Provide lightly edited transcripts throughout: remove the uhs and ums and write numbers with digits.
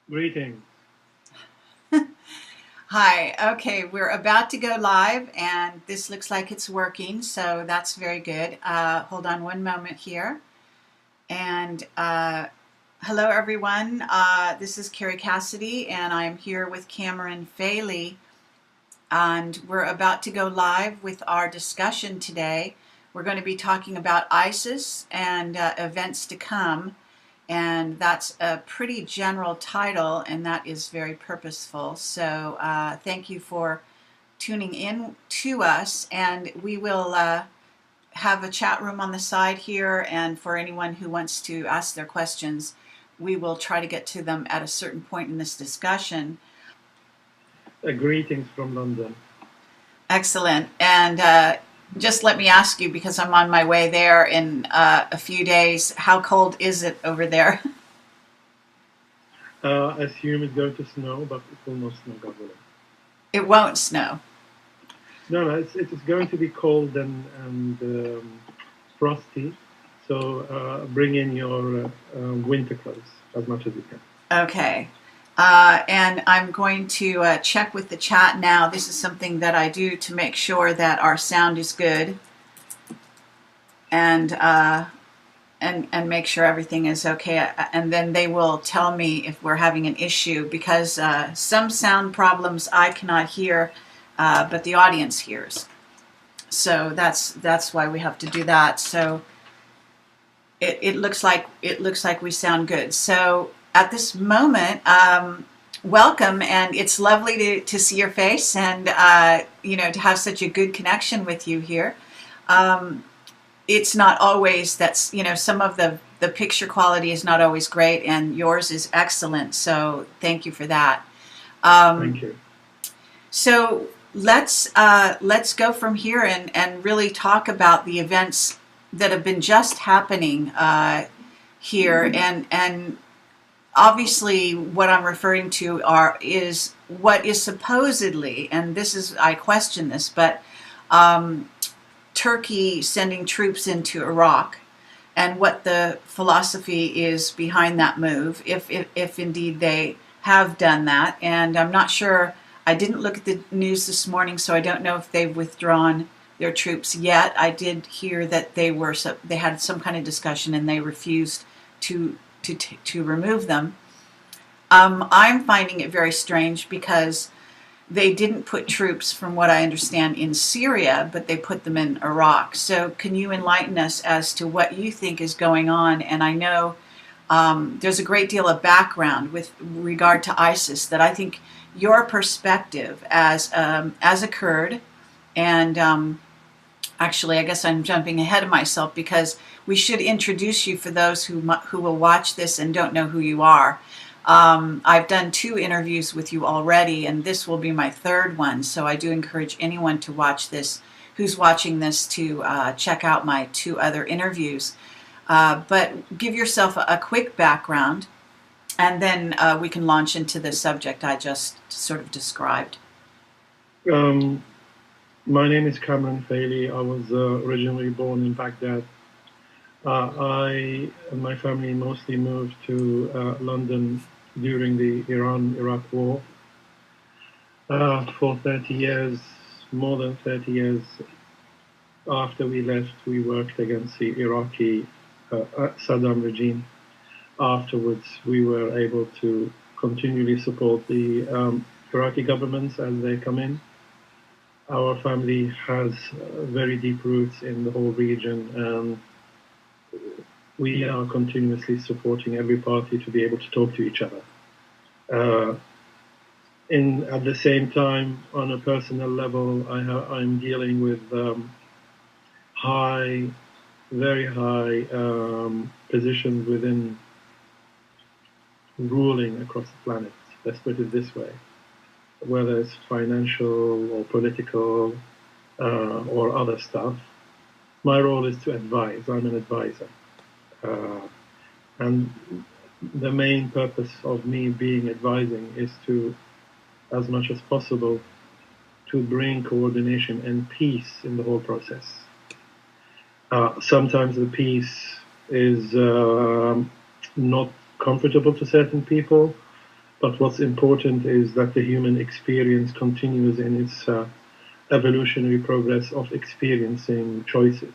Greetings. Hi. Okay, we're about to go live, and this looks like it's working, so that's very good. Hold on one moment here. And hello, everyone. This is Carrie Cassidy, and I'm here with Kameran Faily, and we're about to go live with our discussion today. We're going to be talking about ISIS and events to come. And that's a pretty general title, and that is very purposeful. So thank you for tuning in to us, and we will have a chat room on the side here, and for anyone who wants to ask their questions, we will try to get to them at a certain point in this discussion. Greetings from London. Excellent. And just let me ask you, because I'm on my way there in a few days, how cold is it over there? I assume it's going to snow, but it will not snow, God willing. It won't snow. No, it's going to be cold and frosty, so bring in your winter clothes as much as you can. Okay. And I'm going to check with the chat now. This is something that I do to make sure that our sound is good, and make sure everything is okay. And then they will tell me if we're having an issue, because some sound problems I cannot hear, but the audience hears. So that's why we have to do that. So it looks like we sound good. So at this moment, welcome, and it's lovely to see your face, and to have such a good connection with you here. It's not always that's some of the picture quality is not always great, and yours is excellent. So thank you for that. Thank you. So let's go from here and really talk about the events that have been just happening here, and obviously what I'm referring to is what is supposedly, and this is, I question this, but Turkey sending troops into Iraq, and what the philosophy is behind that move, if indeed they have done that. And I'm not sure. I didn't look at the news this morning, so I don't know if they've withdrawn their troops yet. I did hear that they had some kind of discussion and they refused to remove them. I'm finding it very strange because they didn't put troops, from what I understand, in Syria, but they put them in Iraq. So can you enlighten us as to what you think is going on? And I know there's a great deal of background with regard to ISIS that I think your perspective as a Kurd, and actually, I guess I'm jumping ahead of myself, because we should introduce you for those who will watch this and don't know who you are. I've done 2 interviews with you already, and this will be my 3rd one. So I do encourage anyone to watch this, who's watching this, to check out my 2 other interviews. But give yourself a quick background, and then we can launch into the subject I just sort of described. My name is Kameran Faily. I was originally born in Baghdad. I and my family mostly moved to London during the Iran-Iraq war. For 30 years, more than 30 years after we left, we worked against the Iraqi Saddam regime. Afterwards, we were able to continually support the Iraqi governments as they come in. Our family has very deep roots in the whole region, and we are continuously supporting every party to be able to talk to each other. At the same time, on a personal level, I'm dealing with very high positions within ruling across the planet. Let's put it this way. Whether it's financial or political or other stuff, my role is to advise. I'm an advisor. And the main purpose of me being advising is to, as much as possible, to bring coordination and peace in the whole process. Sometimes the peace is not comfortable to certain people, But what's important is that the human experience continues in its evolutionary progress of experiencing choices.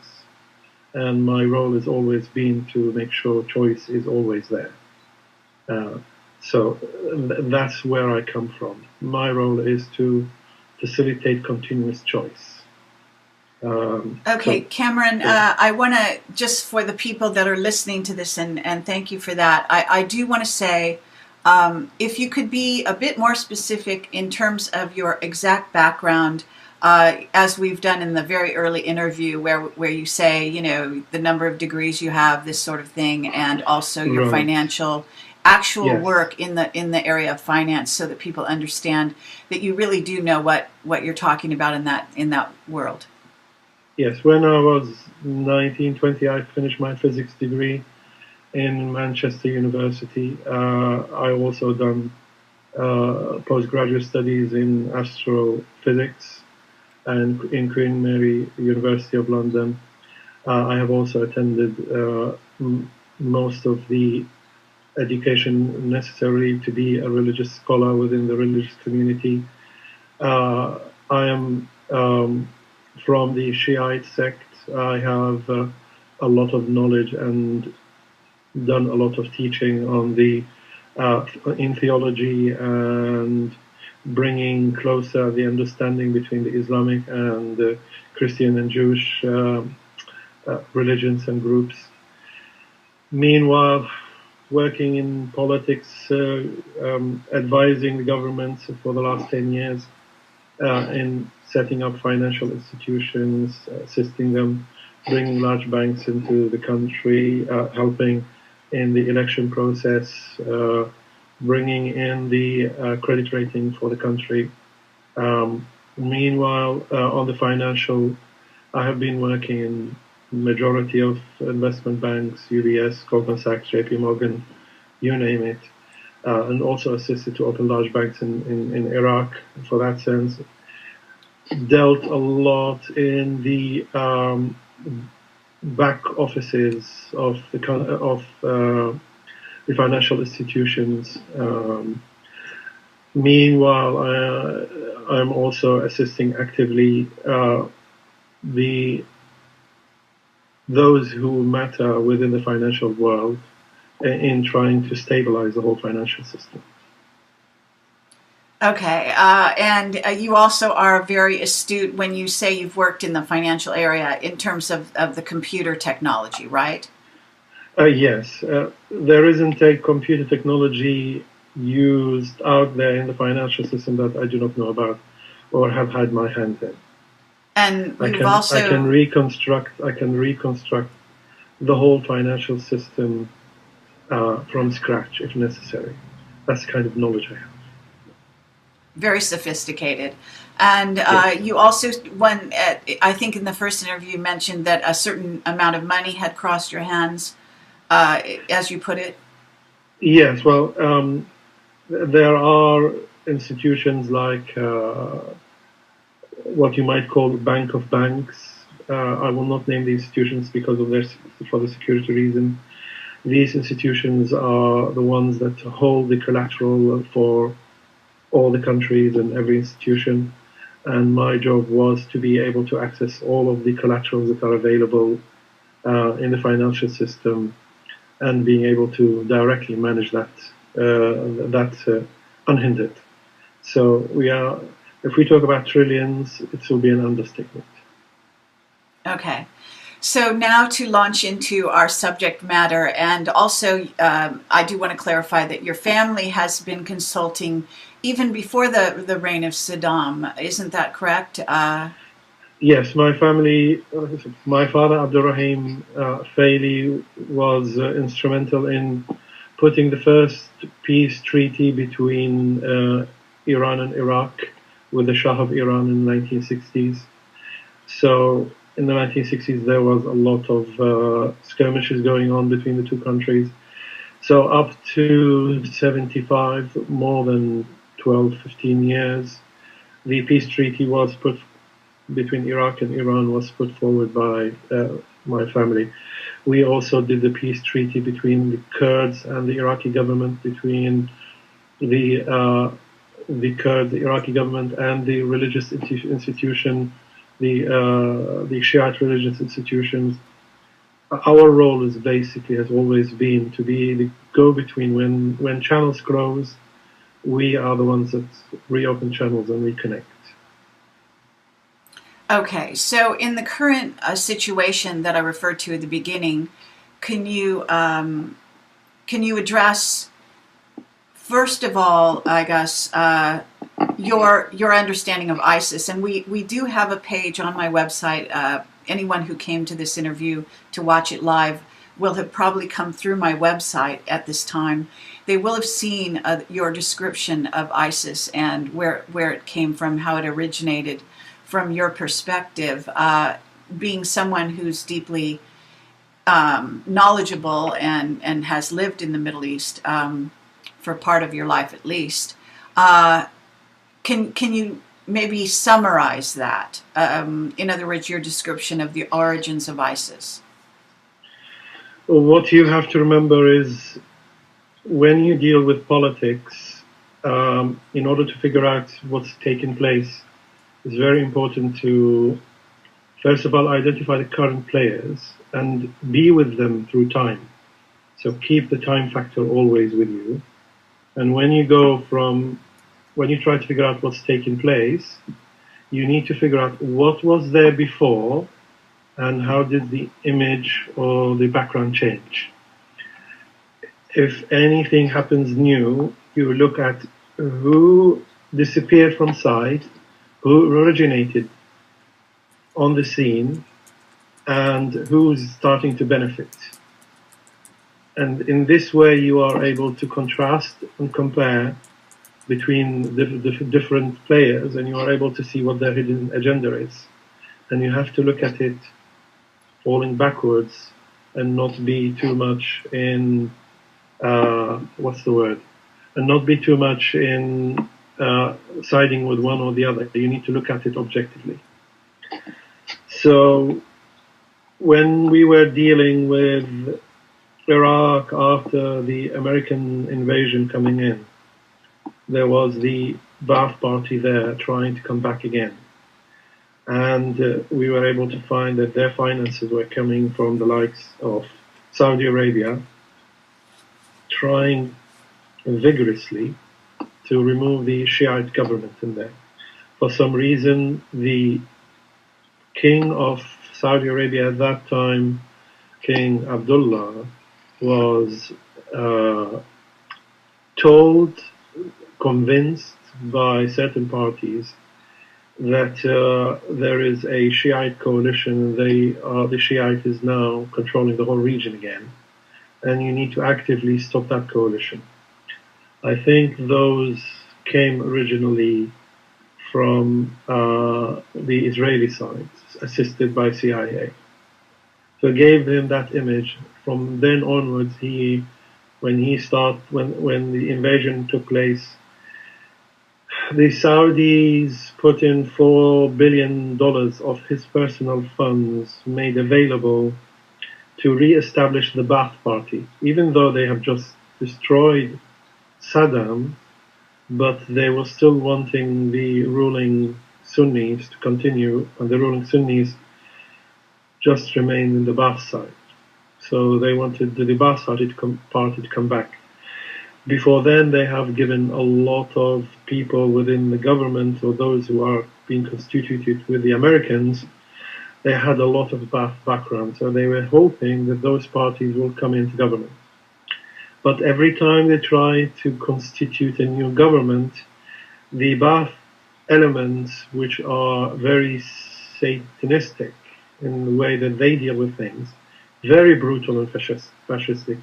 And my role has always been to make sure choice is always there. Uh, so that's where I come from. My role is to facilitate continuous choice. Okay, So Cameron, yeah, I want to, just for the people that are listening to this, and thank you for that, I do want to say, if you could be a bit more specific in terms of your exact background, as we've done in the very early interview, where you say, you know, the number of degrees you have, this sort of thing, and also your right. financial actual Yes. work in the area of finance, so that people understand that you really do know what you're talking about in that world. Yes. When I was 19, 20, I finished my physics degree in Manchester University. I also done postgraduate studies in astrophysics and in Queen Mary University of London. I have also attended most of the education necessary to be a religious scholar within the religious community. I am from the Shiite sect. I have a lot of knowledge and done a lot of teaching on the in theology and bringing closer the understanding between the Islamic and the Christian and Jewish religions and groups. Meanwhile, working in politics, advising the governments for the last 10 years in setting up financial institutions, assisting them, bringing large banks into the country, helping in the election process, bringing in the credit rating for the country. Meanwhile, on the financial, I have been working in majority of investment banks, UBS, Goldman Sachs, JP Morgan, you name it, and also assisted to open large banks in Iraq for that sense. Dealt a lot in the back offices of the financial institutions. Meanwhile, I'm also assisting actively the those who matter within the financial world in trying to stabilize the whole financial system. Okay, and you also are very astute when you say you've worked in the financial area in terms of the computer technology, right? Yes, there isn't a computer technology used out there in the financial system that I do not know about or have had my hand in. And I you've can I can also, reconstruct the whole financial system from scratch if necessary. That's the kind of knowledge I have. very sophisticated. And Yes. you also, when I think in the first interview, you mentioned that a certain amount of money had crossed your hands, as you put it. Yes. Well, there are institutions like what you might call the Bank of Banks. I will not name the institutions because of their for the security reason. These institutions are the ones that hold the collateral for all the countries and every institution. And my job was to be able to access all of the collaterals that are available in the financial system and being able to directly manage that unhindered. So if we talk about trillions, it will be an understatement. Okay. So now to launch into our subject matter, and also I do want to clarify that your family has been consulting even before the reign of Saddam. Isn't that correct? Yes, my family, my father Abdurrahim Faily was instrumental in putting the first peace treaty between Iran and Iraq with the Shah of Iran in the 1960s. So in the 1960s, there was a lot of skirmishes going on between the two countries. So up to 75, more than 12, 15 years, the peace treaty was put between Iraq and Iran was put forward by my family. We also did the peace treaty between the Kurds and the Iraqi government between the Kurd, the Iraqi government, and the religious institution, the Shiite religious institutions. Our role is basically has always been to be the go-between. When channels close, we are the ones that reopen channels and reconnect. Okay, so in the current situation that I referred to at the beginning, can you address, first of all, I guess, your understanding of ISIS? And we do have a page on my website. Anyone who came to this interview to watch it live will have probably come through my website at this time. They will have seen your description of ISIS and where it came from, how it originated from your perspective, being someone who's deeply knowledgeable and has lived in the Middle East for part of your life at least. Can you maybe summarize that? In other words, your description of the origins of ISIS. What you have to remember is when you deal with politics, in order to figure out what's taking place, it's very important to, first of all, identify the current players and be with them through time. So keep the time factor always with you. And when you try to figure out what's taking place, you need to figure out what was there before and how did the image or the background change. If anything happens new, you look at who disappeared from sight, who originated on the scene, and who's starting to benefit. And in this way, you are able to contrast and compare between the different players, and you are able to see what their hidden agenda is. And you have to look at it falling backwards and not be too much in, and not be too much in siding with one or the other. You need to look at it objectively. So when we were dealing with Iraq after the American invasion coming in, there was the Ba'ath Party there trying to come back again. And we were able to find that their finances were coming from the likes of Saudi Arabia, trying vigorously to remove the Shiite government in there. For some reason, the king of Saudi Arabia at that time, King Abdullah, was told, convinced by certain parties that there is a Shiite coalition. The Shiite is now controlling the whole region again, and you need to actively stop that coalition. I think those came originally from the Israeli side, assisted by CIA. So it gave him that image. From then onwards, when the invasion took place, the Saudis put in $4 billion of his personal funds made available to re-establish the Ba'ath Party, even though they have just destroyed Saddam, but they were still wanting the ruling Sunnis to continue, and the ruling Sunnis just remained in the Ba'ath side. So they wanted the Ba'ath party to come back. Before then, they have given a lot of people within the government, or those who are being constituted with the Americans, they had a lot of Ba'ath background. So they were hoping that those parties will come into government. But every time they try to constitute a new government, the Ba'ath elements, which are very satanistic in the way that they deal with things, very brutal and fascistic,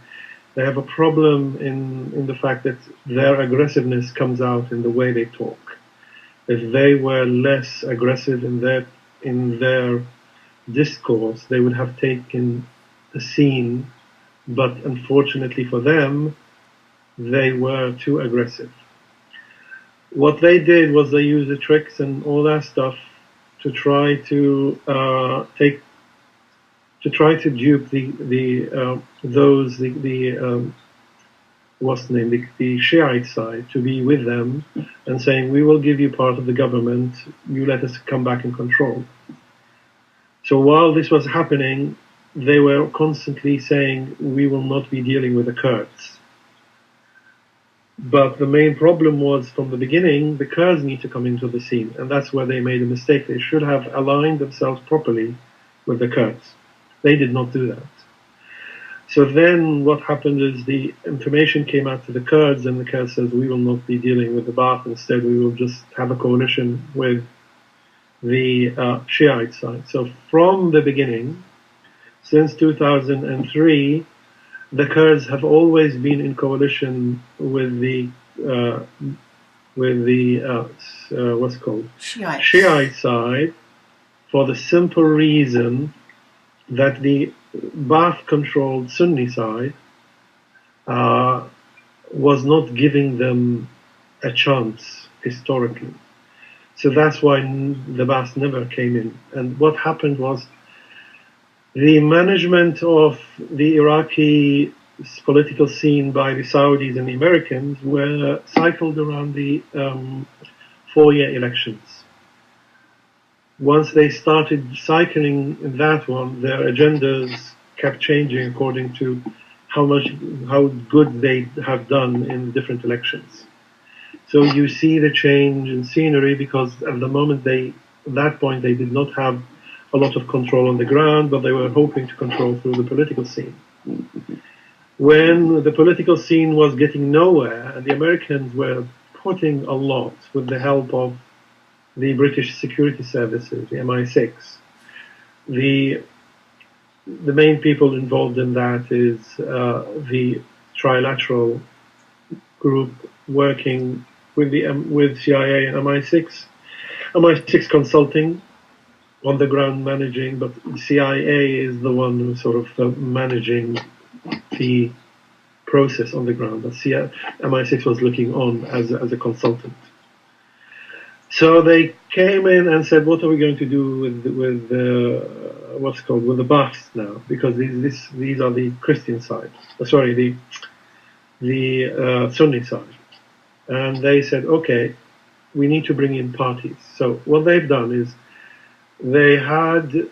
they have a problem in the fact that their aggressiveness comes out in the way they talk. If they were less aggressive in their discourse, they would have taken the scene, but unfortunately for them, they were too aggressive. What they did was they used the tricks and all that stuff to try to dupe what's the name, the Shiite side to be with them and saying, we will give you part of the government, you let us come back in control. So while this was happening, they were constantly saying, we will not be dealing with the Kurds. But the main problem was from the beginning, the Kurds need to come into the scene, and that's where they made a mistake. They should have aligned themselves properly with the Kurds. They did not do that. So then what happened is the information came out to the Kurds, and the Kurds says, we will not be dealing with the Ba'ath. Instead, we will just have a coalition with the Shiite side. So from the beginning, since 2003, the Kurds have always been in coalition with the what's called Shiite side, for the simple reason that the Ba'ath-controlled Sunni side was not giving them a chance historically. So that's why the Ba'ath never came in. And what happened was the management of the Iraqi political scene by the Saudis and the Americans were cycled around the 4-year elections. Once they started cycling that one, their agendas kept changing according to how good they have done in different elections. So you see the change in scenery because at the moment at that point they did not have a lot of control on the ground, but they were hoping to control through the political scene. When the political scene was getting nowhere, and the Americans were putting a lot with the help of the British security services, the MI6, the main people involved in that is the trilateral group working with CIA and MI6 consulting, on the ground managing, but CIA is the one who's sort of managing the process on the ground. But MI6 was looking on as a consultant. So they came in and said, "What are we going to do with the Ba'aths now? Because these are the Christian side. Sorry, the Sunni side." And they said, "Okay, we need to bring in parties." So what they've done is, they had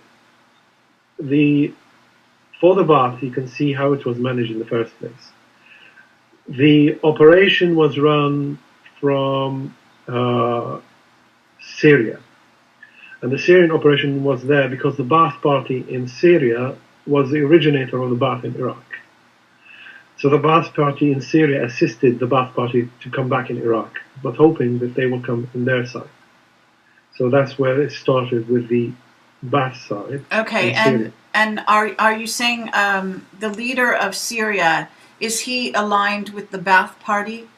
for the Ba'ath, you can see how it was managed in the first place. The operation was run from Syria. And the Syrian operation was there because the Ba'ath party in Syria was the originator of the Ba'ath in Iraq. So the Ba'ath party in Syria assisted the Ba'ath party to come back in Iraq, but hoping that they will come in their side. So that's where it started, with the Ba'ath side. Okay, and are you saying the leader of Syria, is he aligned with the Ba'ath party?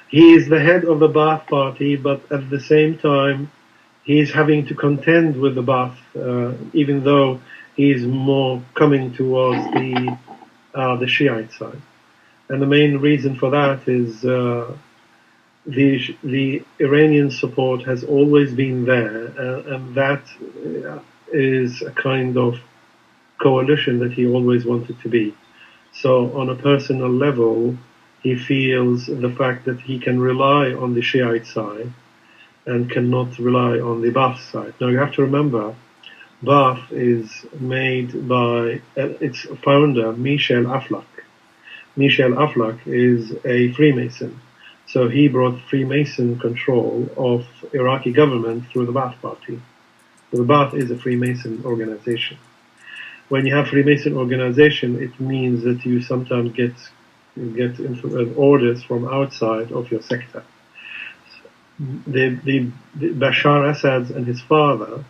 He is the head of the Ba'ath party, but at the same time, he is having to contend with the Ba'ath, even though he is more coming towards the Shiite side. And the main reason for that is the Iranian support has always been there, and that is a kind of coalition that he always wanted to be. So on a personal level, he feels the fact that he can rely on the Shiite side and cannot rely on the Ba'ath side. Now you have to remember, Ba'ath is made by its founder, Michel Aflaq. Michel Aflaq is a Freemason. So he brought Freemason control of Iraqi government through the Ba'ath party. So the Ba'ath is a Freemason organization. When you have Freemason organization, it means that you sometimes get orders from outside of your sector. The Bashar Assad and his father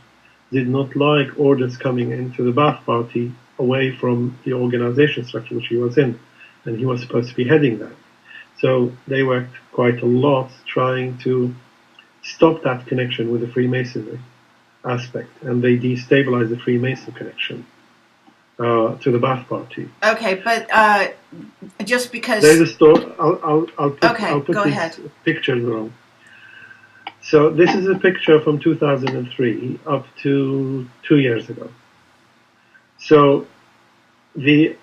did not like orders coming into the Ba'ath party away from the organization structure which he was in, and he was supposed to be heading that. So they worked quite a lot trying to stop that connection with the Freemasonry aspect, and they destabilized the Freemason connection to the Ba'ath party. Okay, but just because there's a story, I'll put go these ahead. Pictures wrong. So this is a picture from 2003 up to 2 years ago. So the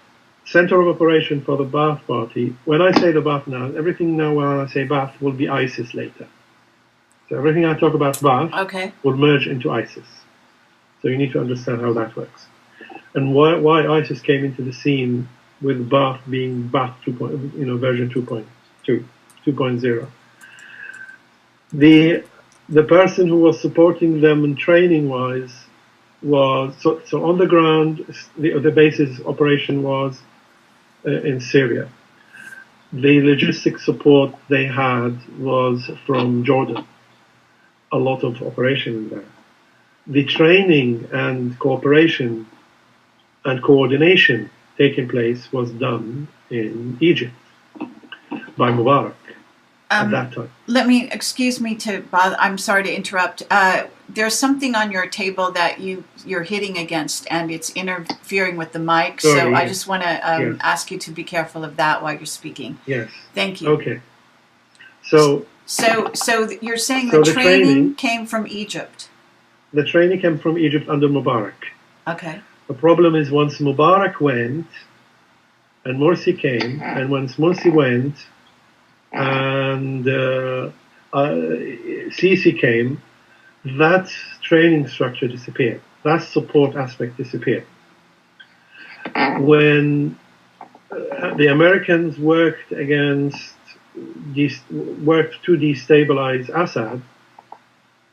center of operation for the Ba'ath Party. When I say the Ba'ath now, everything now when I say Ba'ath will be ISIS later. So everything I talk about Ba'ath Okay. will merge into ISIS. So you need to understand how that works. And why ISIS came into the scene with Ba'ath being Ba'ath 2. Version 2.2, 2.0. The person who was supporting them and training wise was so on the ground. The basis operation was in Syria. The logistic support they had was from Jordan. A lot of operation there. The training and cooperation and coordination taking place was done in Egypt by Mubarak at that time. Excuse me to bother. I'm sorry to interrupt. There's something on your table that you're hitting against, and it's interfering with the mic. Sorry, so yes. I just want to ask you to be careful of that while you're speaking. Yes. Thank you. Okay. So you're saying so the the training came from Egypt. The training came from Egypt under Mubarak. Okay. The problem is once Mubarak went and Morsi came, and once Morsi went and Sisi came, that training structure disappeared. That support aspect disappeared. When the Americans worked to destabilize Assad,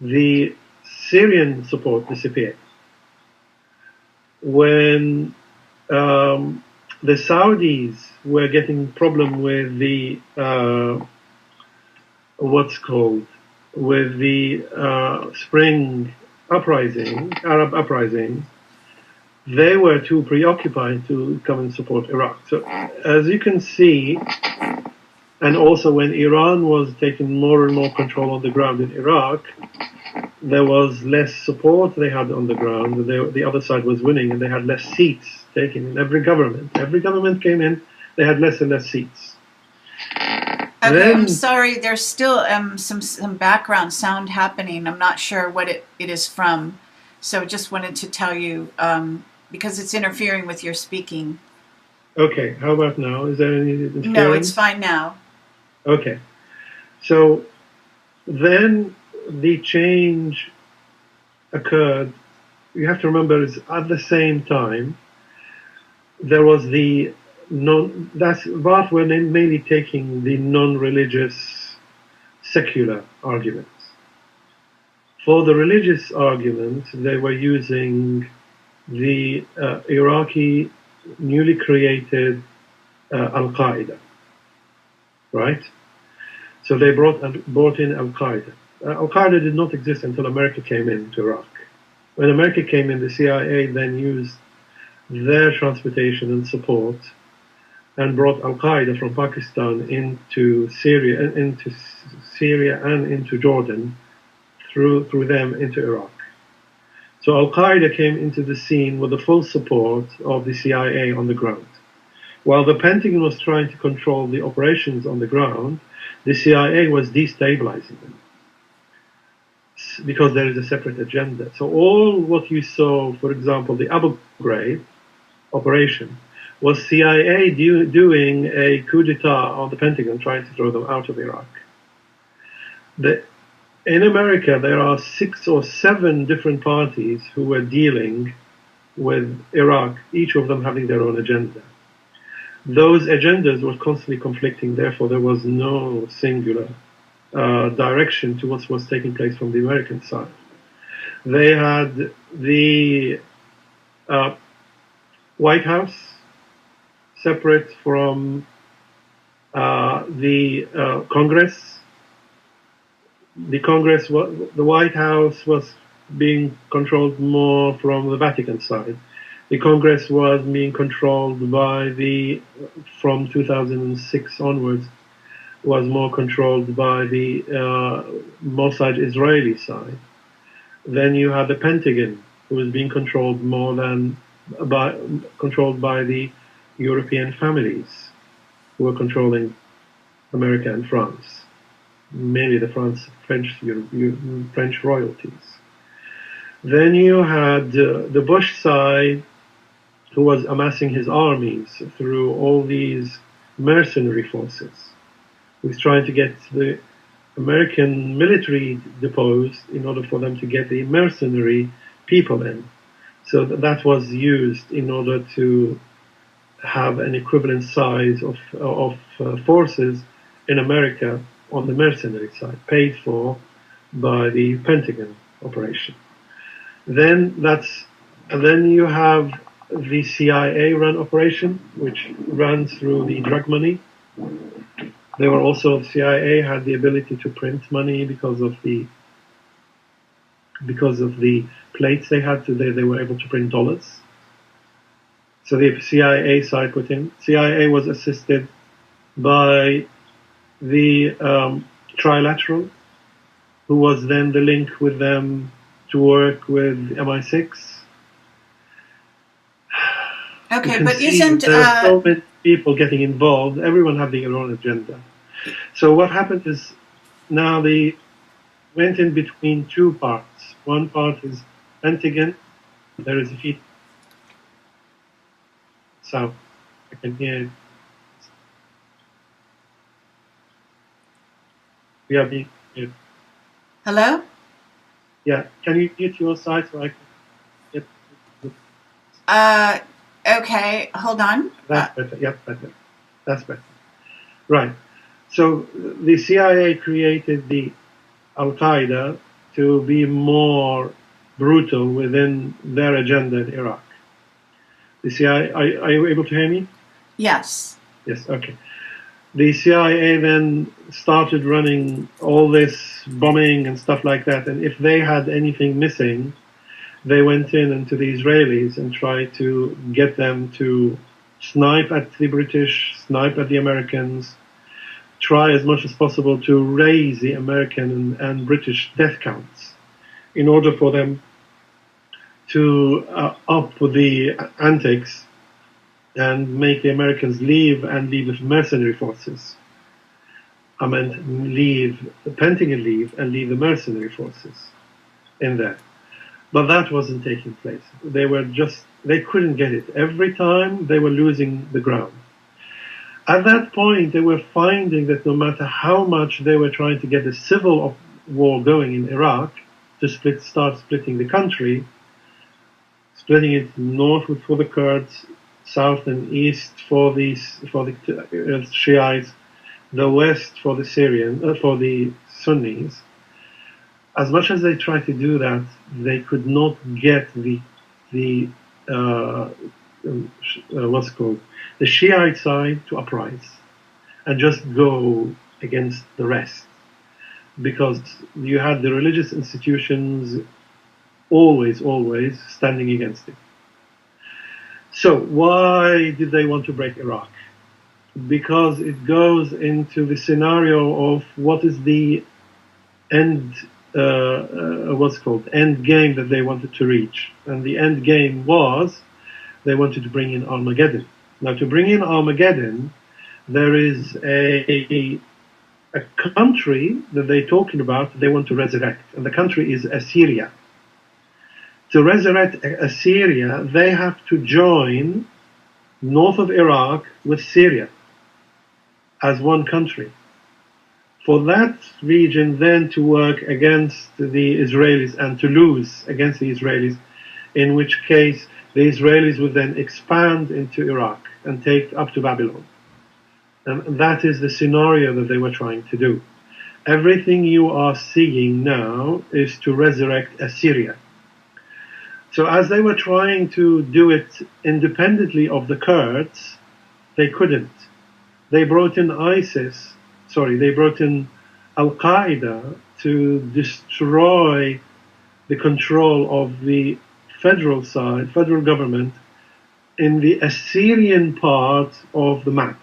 the Syrian support disappeared. When the Saudis were getting problem with the spring uprising, Arab uprising, they were too preoccupied to come and support Iraq. So as you can see, and also when Iran was taking more and more control on the ground in Iraq, there was less support they had on the ground. The other side was winning, and they had less seats taken in every government. Every government came in, they had less and less seats. Okay, I'm sorry. There's still some background sound happening. I'm not sure what it is from, so just wanted to tell you because it's interfering with your speaking. Okay, how about now? Is there any interference? No, it's fine now. Okay, so then the change occurred. You have to remember, is at the same time there was the Ba'ath were mainly taking the non-religious secular arguments. For the religious argument, they were using the Iraqi newly created Al-Qaeda, right? So they brought in Al-Qaeda. Al-Qaeda did not exist until America came into Iraq. When America came in, the CIA then used their transportation and support and brought Al-Qaeda from Pakistan into Syria and into Jordan, through them into Iraq. So Al-Qaeda came into the scene with the full support of the CIA on the ground. While the Pentagon was trying to control the operations on the ground, the CIA was destabilizing them because there is a separate agenda. So all what you saw, for example, the Abu Ghraib operation, was CIA doing a coup d'etat on the Pentagon, trying to throw them out of Iraq. In America, there are 6 or 7 different parties who were dealing with Iraq, each of them having their own agenda. Those agendas were constantly conflicting, therefore there was no singular direction to what was taking place from the American side. They had the White House separate from the Congress. The White House was being controlled more from the Vatican side. The Congress was being controlled from 2006 onwards, was more controlled by the Mossad Israeli side. Then you had the Pentagon, who was being controlled by the European families, who were controlling America and France, mainly the French royalties. Then you had the Bush side, who was amassing his armies through all these mercenary forces, who was trying to get the American military deposed in order for them to get the mercenary people in. So that was used in order to have an equivalent size of forces in America on the mercenary side, paid for by the Pentagon operation. Then you have the CIA run operation, which runs through the drug money. They were also, the CIA had the ability to print money because of the plates they had. They were able to print dollars. So the CIA side put in. CIA was assisted by the Trilateral, who was then the link with them to work with MI6. Okay, but isn't there are so many people getting involved. Everyone had their own agenda. So what happened is now they went in between two parts. One part is Pentagon. There is a feed. So I can hear it. We are being heard. hello? Yeah. Can you mute your side so I can get Okay, hold on. that's better. Yep, better. That's better. Right. So the CIA created the Al Qaeda to be more brutal within their agenda in Iraq. The CIA, are you able to hear me? Yes. Yes, okay. The CIA then started running all this bombing and stuff like that, and if they had anything missing, they went in into the Israelis and tried to get them to snipe at the British, snipe at the Americans, try as much as possible to raise the American and British death counts in order for them to up the antics and make the Americans leave and leave the mercenary forces. I meant leave the Pentagon, leave and leave the mercenary forces in there. But that wasn't taking place. They couldn't get it. Every time they were losing the ground. At that point, they were finding that no matter how much they were trying to get a civil war going in Iraq to start splitting the country, splitting it north for the Kurds, south and east for the Shiites, the west for the Sunnis. As much as they tried to do that, they could not get what's called the Shiite side to uprise and just go against the rest, because you had the religious institutions always standing against it. So why did they want to break Iraq? Because it goes into the scenario of what is the end end game that they wanted to reach, and the end game was they wanted to bring in Armageddon. Now, to bring in Armageddon, there is a country that they're talking about they want to resurrect, and the country is Assyria. To resurrect Assyria, they have to join north of Iraq with Syria as one country. For that region then to work against the Israelis and to lose against the Israelis, in which case the Israelis would then expand into Iraq and take up to Babylon. And that is the scenario that they were trying to do. Everything you are seeing now is to resurrect Assyria. So as they were trying to do it independently of the Kurds, they couldn't. They brought in they brought in Al Qaeda to destroy the control of the federal government in the Assyrian part of the map,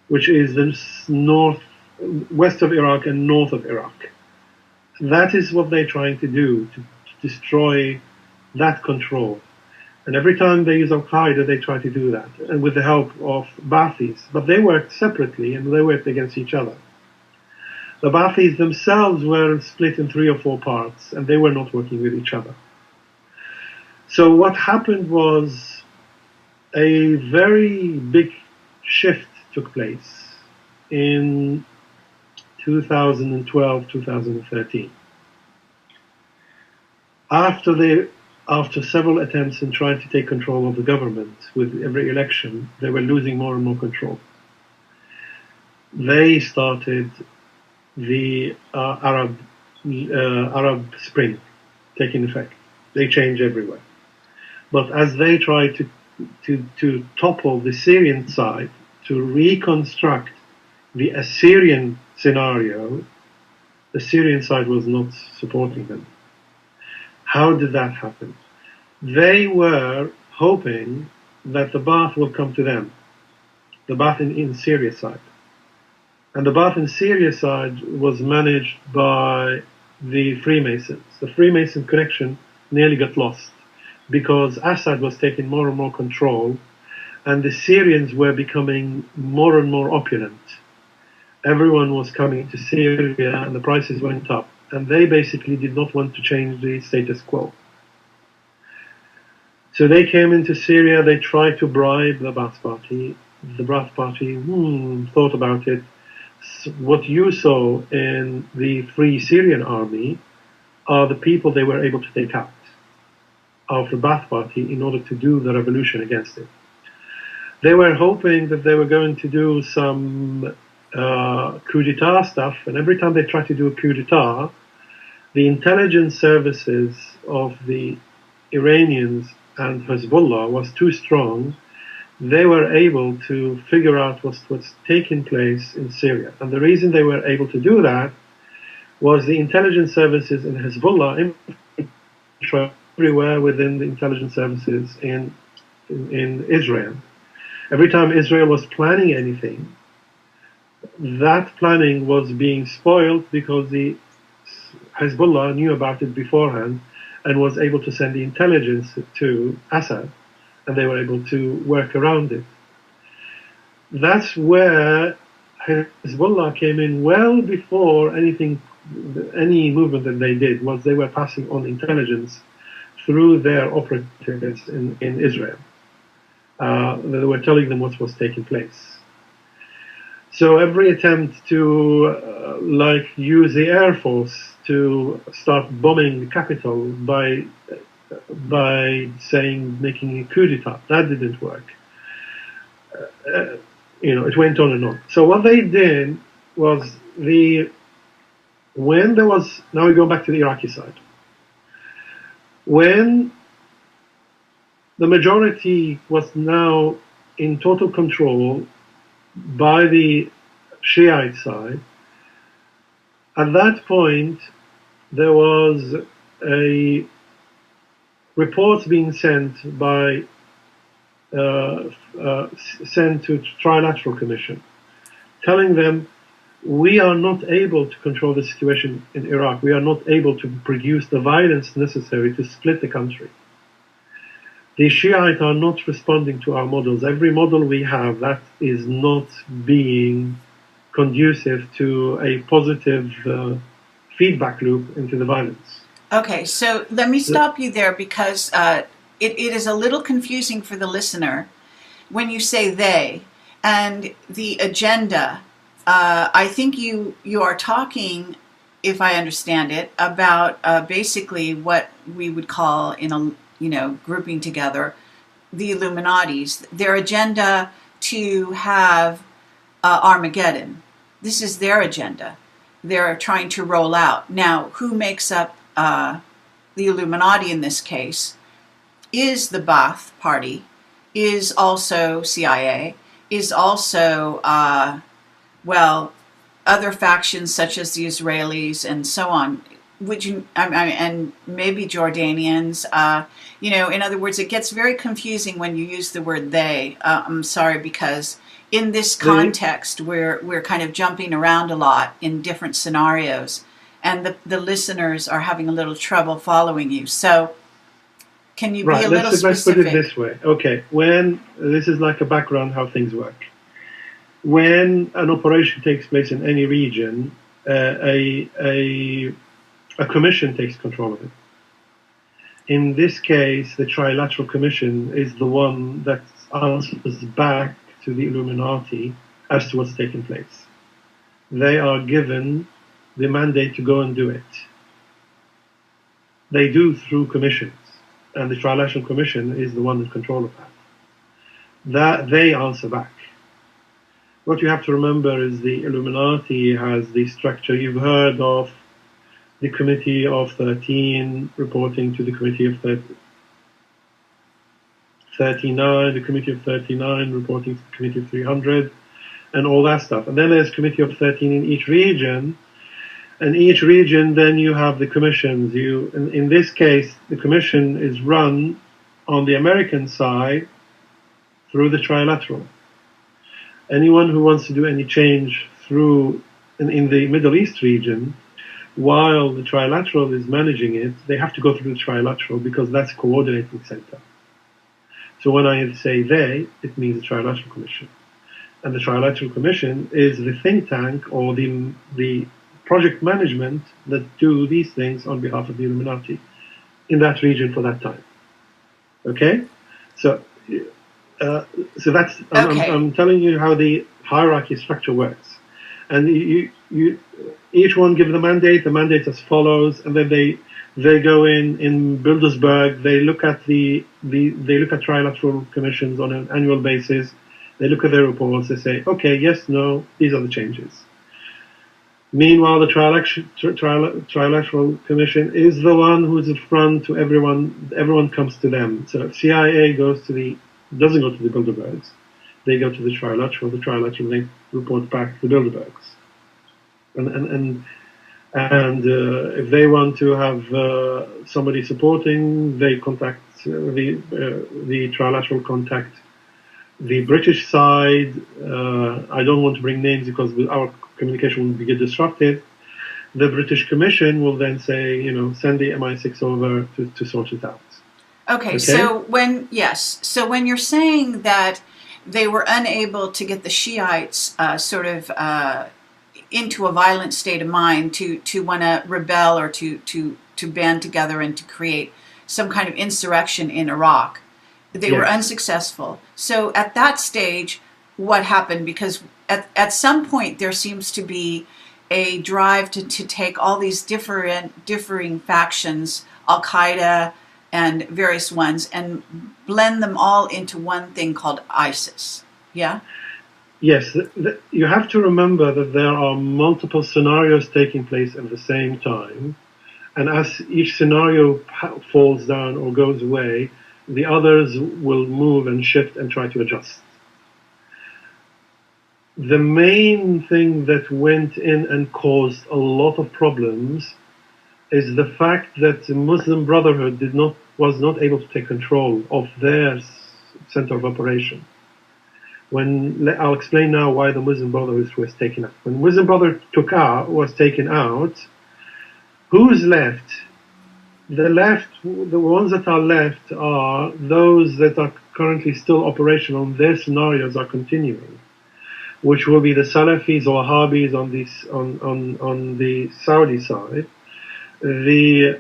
which is the west of Iraq and north of Iraq. That is what they're trying to do, to destroy that control. And every time they use Al Qaeda, they try to do that, and with the help of Ba'athis. But they worked separately, and they worked against each other. The Ba'athis themselves were split in 3 or 4 parts, and they were not working with each other. So what happened was a very big shift took place in 2012, 2013. After several attempts in trying to take control of the government with every election, they were losing more and more control. They started the Arab Spring taking effect. They changed everywhere. But as they tried to topple the Syrian side, to reconstruct the Assyrian scenario, the Syrian side was not supporting them. How did that happen? They were hoping that the Ba'ath will come to them, the Ba'ath in Syria side. And the Ba'ath in Syria side was managed by the Freemasons. The Freemason connection nearly got lost because Assad was taking more and more control, and the Syrians were becoming more and more opulent. Everyone was coming to Syria and the prices went up, and they basically did not want to change the status quo. So they came into Syria, they tried to bribe the Ba'ath Party. The Ba'ath Party thought about it. What you saw in the Free Syrian Army are the people they were able to take out of the Ba'ath Party in order to do the revolution against it. They were hoping that they were going to do some coup d'etat stuff, and every time they tried to do a coup d'etat, the intelligence services of the Iranians and Hezbollah was too strong. They were able to figure out what's taking place in Syria. And the reason they were able to do that was the intelligence services in Hezbollah everywhere within the intelligence services in Israel. Every time Israel was planning anything, that planning was being spoiled because the Hezbollah knew about it beforehand and was able to send the intelligence to Assad, and they were able to work around it. That's where Hezbollah came in well before any movement that they did, was they were passing on intelligence through their operatives in Israel. They were telling them what was taking place. So every attempt to use the Air Force to start bombing the capital by making a coup d'etat, that didn't work. It went on and on. So what they did was now we go back to the Iraqi side. When the majority was now in total control by the Shiite side, at that point there was a reports being sent to Trilateral Commission, telling them we are not able to control the situation in Iraq. We are not able to produce the violence necessary to split the country. The Shiite are not responding to our models. Every model we have that is not being conducive to a positive feedback loop into the violence. Okay, so let me stop you there because it is a little confusing for the listener when you say they and the agenda. I think you are talking, if I understand it, about basically what we would call grouping together the Illuminatis, their agenda to have Armageddon. This is their agenda. They're trying to roll out. Now, who makes up the Illuminati in this case is the Ba'ath Party, is also CIA, is also, other factions such as the Israelis and so on. And maybe Jordanians. In other words, it gets very confusing when you use the word they. I'm sorry, because in this context, we're kind of jumping around a lot in different scenarios, and the listeners are having a little trouble following you. So, can you be a little specific? Let's put it this way. Okay, this is like a background how things work. When an operation takes place in any region, a commission takes control of it. In this case, the Trilateral Commission is the one that's answers back to the Illuminati as to what's taking place. They are given the mandate to go and do it. They do through commissions, and the Trilateral Commission is the one in control of that. That they answer back. What you have to remember is the Illuminati has the structure. You've heard of the Committee of 13 reporting to the Committee of 39, the Committee of 39 reporting to the Committee of 300, and all that stuff. And then there's Committee of 13 in each region, and each region then you have the commissions. In this case, the commission is run on the American side through the Trilateral. Anyone who wants to do any change through in the Middle East region, while the Trilateral is managing it, they have to go through the Trilateral because that's a coordinating center. So when I say they, it means the Trilateral Commission. And the Trilateral Commission is the think tank or the project management that do these things on behalf of the Illuminati in that region for that time. Okay? So that's Okay. I'm telling you how the hierarchy structure works, and each one give the mandate as follows, and then they go in Bilderberg. They look at they look at Trilateral commissions on an annual basis. They look at their reports. They say, okay, yes, no, these are the changes. Meanwhile, the Trilateral Commission is the one who's in front to everyone. Everyone comes to them. So CIA doesn't go to the Bilderbergs. They go to the Trilateral. The Trilateral they report back to the Bilderbergs. And if they want to have somebody supporting, they contact the Trilateral contact the British side. I don't want to bring names because our communication will get disrupted. The British Commission will then say, send the MI6 over to sort it out. Okay, so when you're saying that they were unable to get the Shiites into a violent state of mind to want to rebel or to band together and to create some kind of insurrection in Iraq, they were unsuccessful. So at that stage, what happened? Because at some point there seems to be a drive to take all these differing factions, Al-Qaeda and various ones, and blend them all into one thing called ISIS. Yeah? Yes, you have to remember that there are multiple scenarios taking place at the same time, and as each scenario falls down or goes away, the others will move and shift and try to adjust. The main thing that went in and caused a lot of problems is the fact that the Muslim Brotherhood was not able to take control of their center of operation. I'll explain now why the Muslim Brotherhood was taken out. When Muslim Brotherhood was taken out, who's left? The ones that are left are those that are currently still operational. Their scenarios are continuing, which will be the Salafis or Wahhabis on the Saudi side, the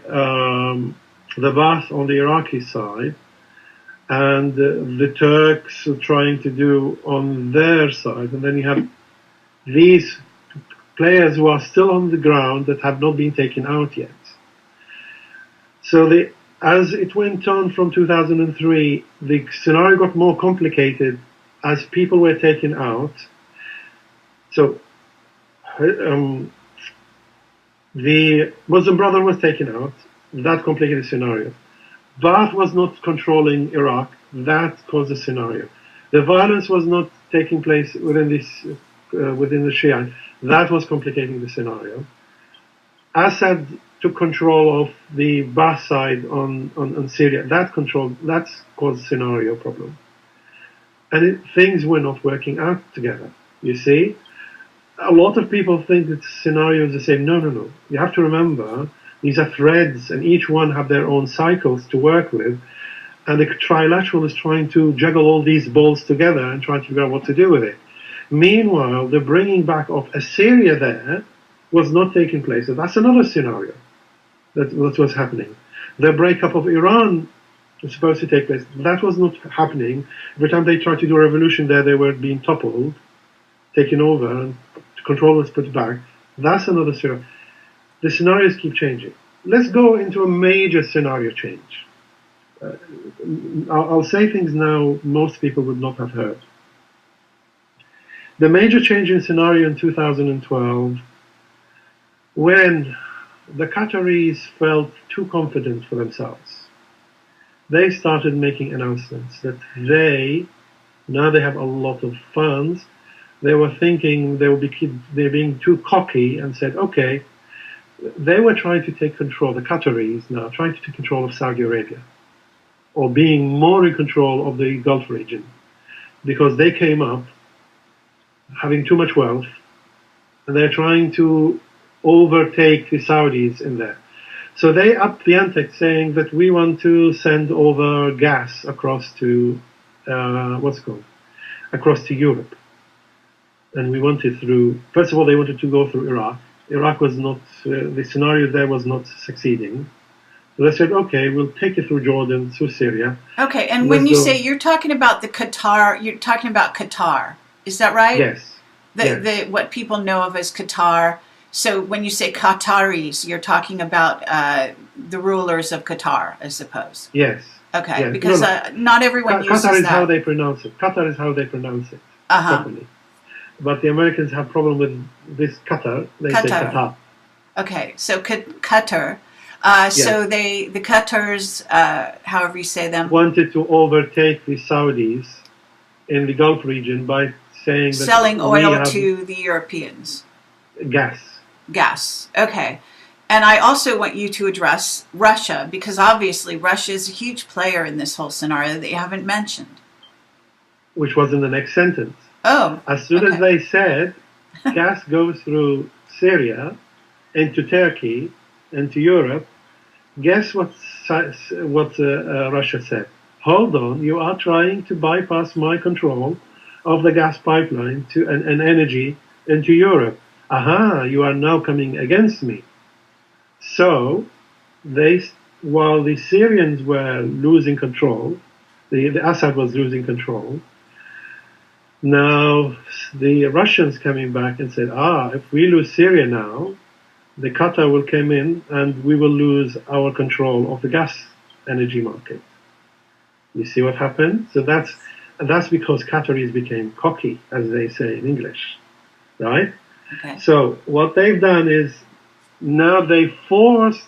Ba'ath on the Iraqi side, and the Turks trying to do on their side. And then you have these players who are still on the ground that have not been taken out yet. So as it went on from 2003, the scenario got more complicated as people were taken out. So the Muslim Brotherhood was taken out. That complicated the scenario. Ba'ath was not controlling Iraq. That caused the scenario. The violence was not taking place within the Shia. That was complicating the scenario. Assad took control of the Ba'ath side on Syria. That caused a scenario problem. And things were not working out together. You see? A lot of people think that scenario is the same. No. You have to remember, these are threads, and each one have their own cycles to work with. And the Trilateral is trying to juggle all these balls together and trying to figure out what to do with it. Meanwhile, the bringing back of Assyria there was not taking place. So that's another scenario that was happening. The breakup of Iran was supposed to take place. That was not happening. Every time they tried to do a revolution there, they were being toppled, taken over, and control was put back. That's another scenario. The scenarios keep changing. Let's go into a major scenario change. I'll say things now most people would not have heard. The major change in scenario in 2012, when the Qataris felt too confident for themselves, they started making announcements that now they have a lot of funds. They were thinking they're being too cocky and said, okay, they were trying to take control, the Qataris now, trying to take control of Saudi Arabia, or being more in control of the Gulf region, because they came up having too much wealth, and they're trying to overtake the Saudis in there. So they upped the ante, saying that we want to send over gas across to, across to Europe. And we wanted through, first of all, they wanted to go through Iraq. Iraq was not, the scenario there was not succeeding. So they said, okay, we'll take it through Jordan, through Syria. Okay, and when you say, you're talking about you're talking about Qatar, is that right? Yes. What people know of as Qatar. So when you say Qataris, you're talking about the rulers of Qatar, I suppose. Yes. Okay, yes. because not everyone uses that. Qatar is how they pronounce it. Qatar is how they pronounce it properly. But the Americans have problem with this Qatar. They say Qatar. Okay, so Qatar. So the Qatars, however you say them, wanted to overtake the Saudis in the Gulf region by saying that selling oil to the Europeans. Gas. Okay. And I also want you to address Russia, because obviously Russia is a huge player in this whole scenario that you haven't mentioned. Which was in the next sentence. Oh. As soon as they said gas goes through Syria into Turkey into Europe, guess what Russia said? Hold on, you are trying to bypass my control of the gas pipeline to and energy into Europe. Aha, you are now coming against me. So, while the Syrians were losing control, the Assad was losing control, now the Russians coming back and said, if we lose Syria now, the Qatar will come in and we will lose our control of the gas energy market. You see what happened? So that's because Qataris became cocky, as they say in English, right? Okay. So what they've done is now they forced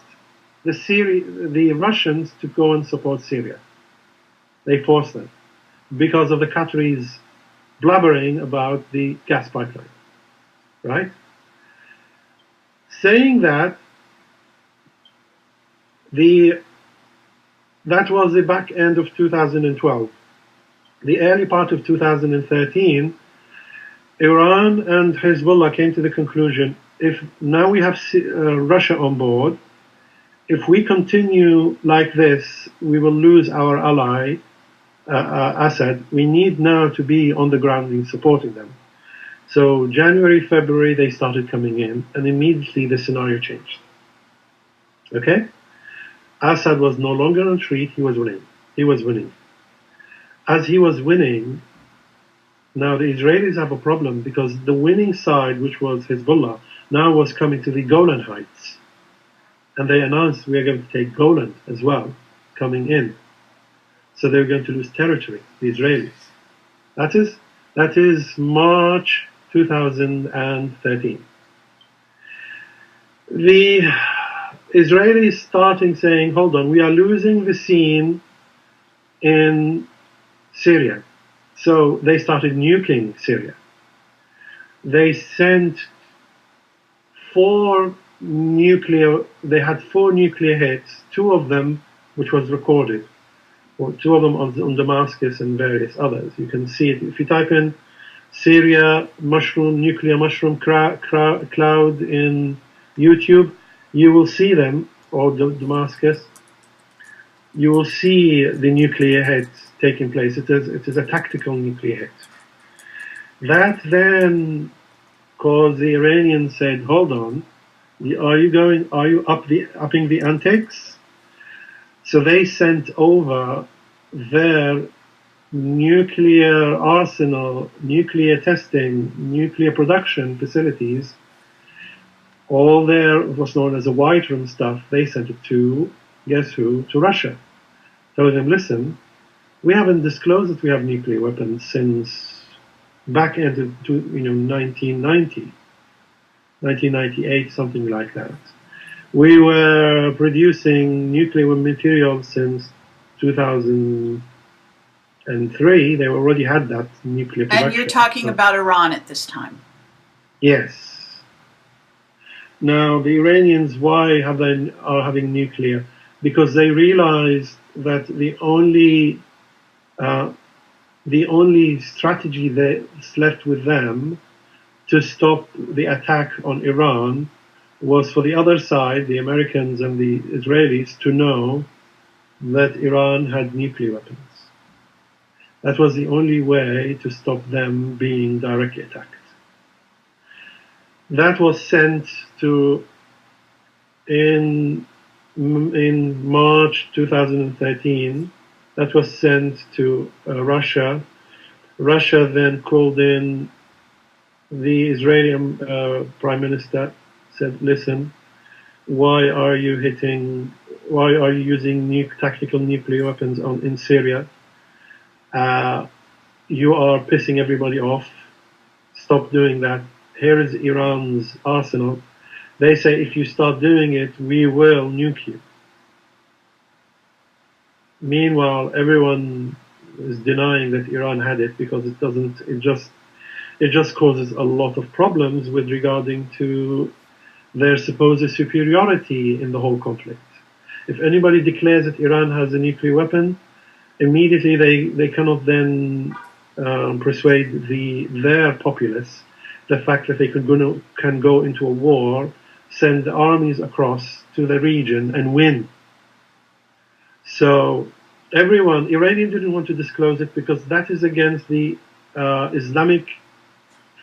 the Russians to go and support Syria. They forced them because of the Qataris blubbering about the gas pipeline, right? Saying that, that was the back end of 2012. The early part of 2013, Iran and Hezbollah came to the conclusion, if now we have Russia on board, if we continue like this, we will lose our ally, Assad. We need now to be on the ground in supporting them. So January, February, they started coming in, and immediately the scenario changed. Okay? Assad was no longer on retreat, he was winning. He was winning. As he was winning, now the Israelis have a problem because the winning side, which was Hezbollah, now was coming to the Golan Heights. And they announced we are going to take Golan as well, coming in. So they're going to lose territory, the Israelis. That is March 2013. The Israelis starting saying, hold on, we are losing the scene in Syria. So they started nuking Syria. They sent they had four nuclear hits, two of them which was recorded, or two of them on Damascus and various others. You can see it. If you type in Syria nuclear mushroom cloud in YouTube, you will see them, or Damascus. You will see the nuclear hits taking place. It is a tactical nuclear hit. That then caused the Iranians said, hold on, are you upping the antics? So they sent over their nuclear arsenal, nuclear testing, nuclear production facilities, all their what's known as a white room stuff, they sent it to, guess who? To Russia. Told them, listen, we haven't disclosed that we have nuclear weapons since back into 1990, 1998, something like that. We were producing nuclear material since 2003. They already had that nuclear production. And you're talking about Iran at this time. Yes. Now, the Iranians, why are having nuclear? Because they realized that the only strategy that's left with them to stop the attack on Iran was for the other side, the Americans and the Israelis, to know that Iran had nuclear weapons. That was the only way to stop them being directly attacked. That was sent to, in March 2013, that was sent to Russia. Russia then called in the Israeli Prime Minister, said, listen, why are you using tactical nuclear weapons in Syria? You are pissing everybody off. Stop doing that. Here is Iran's arsenal. They say if you start doing it, we will nuke you. Meanwhile, everyone is denying that Iran had it because it doesn't. It just causes a lot of problems with regarding to their supposed superiority in the whole conflict. If anybody declares that Iran has a nuclear weapon, immediately they cannot then persuade their populace the fact that they can go into a war, send armies across to the region and win. So Iranians didn't want to disclose it because that is against the Islamic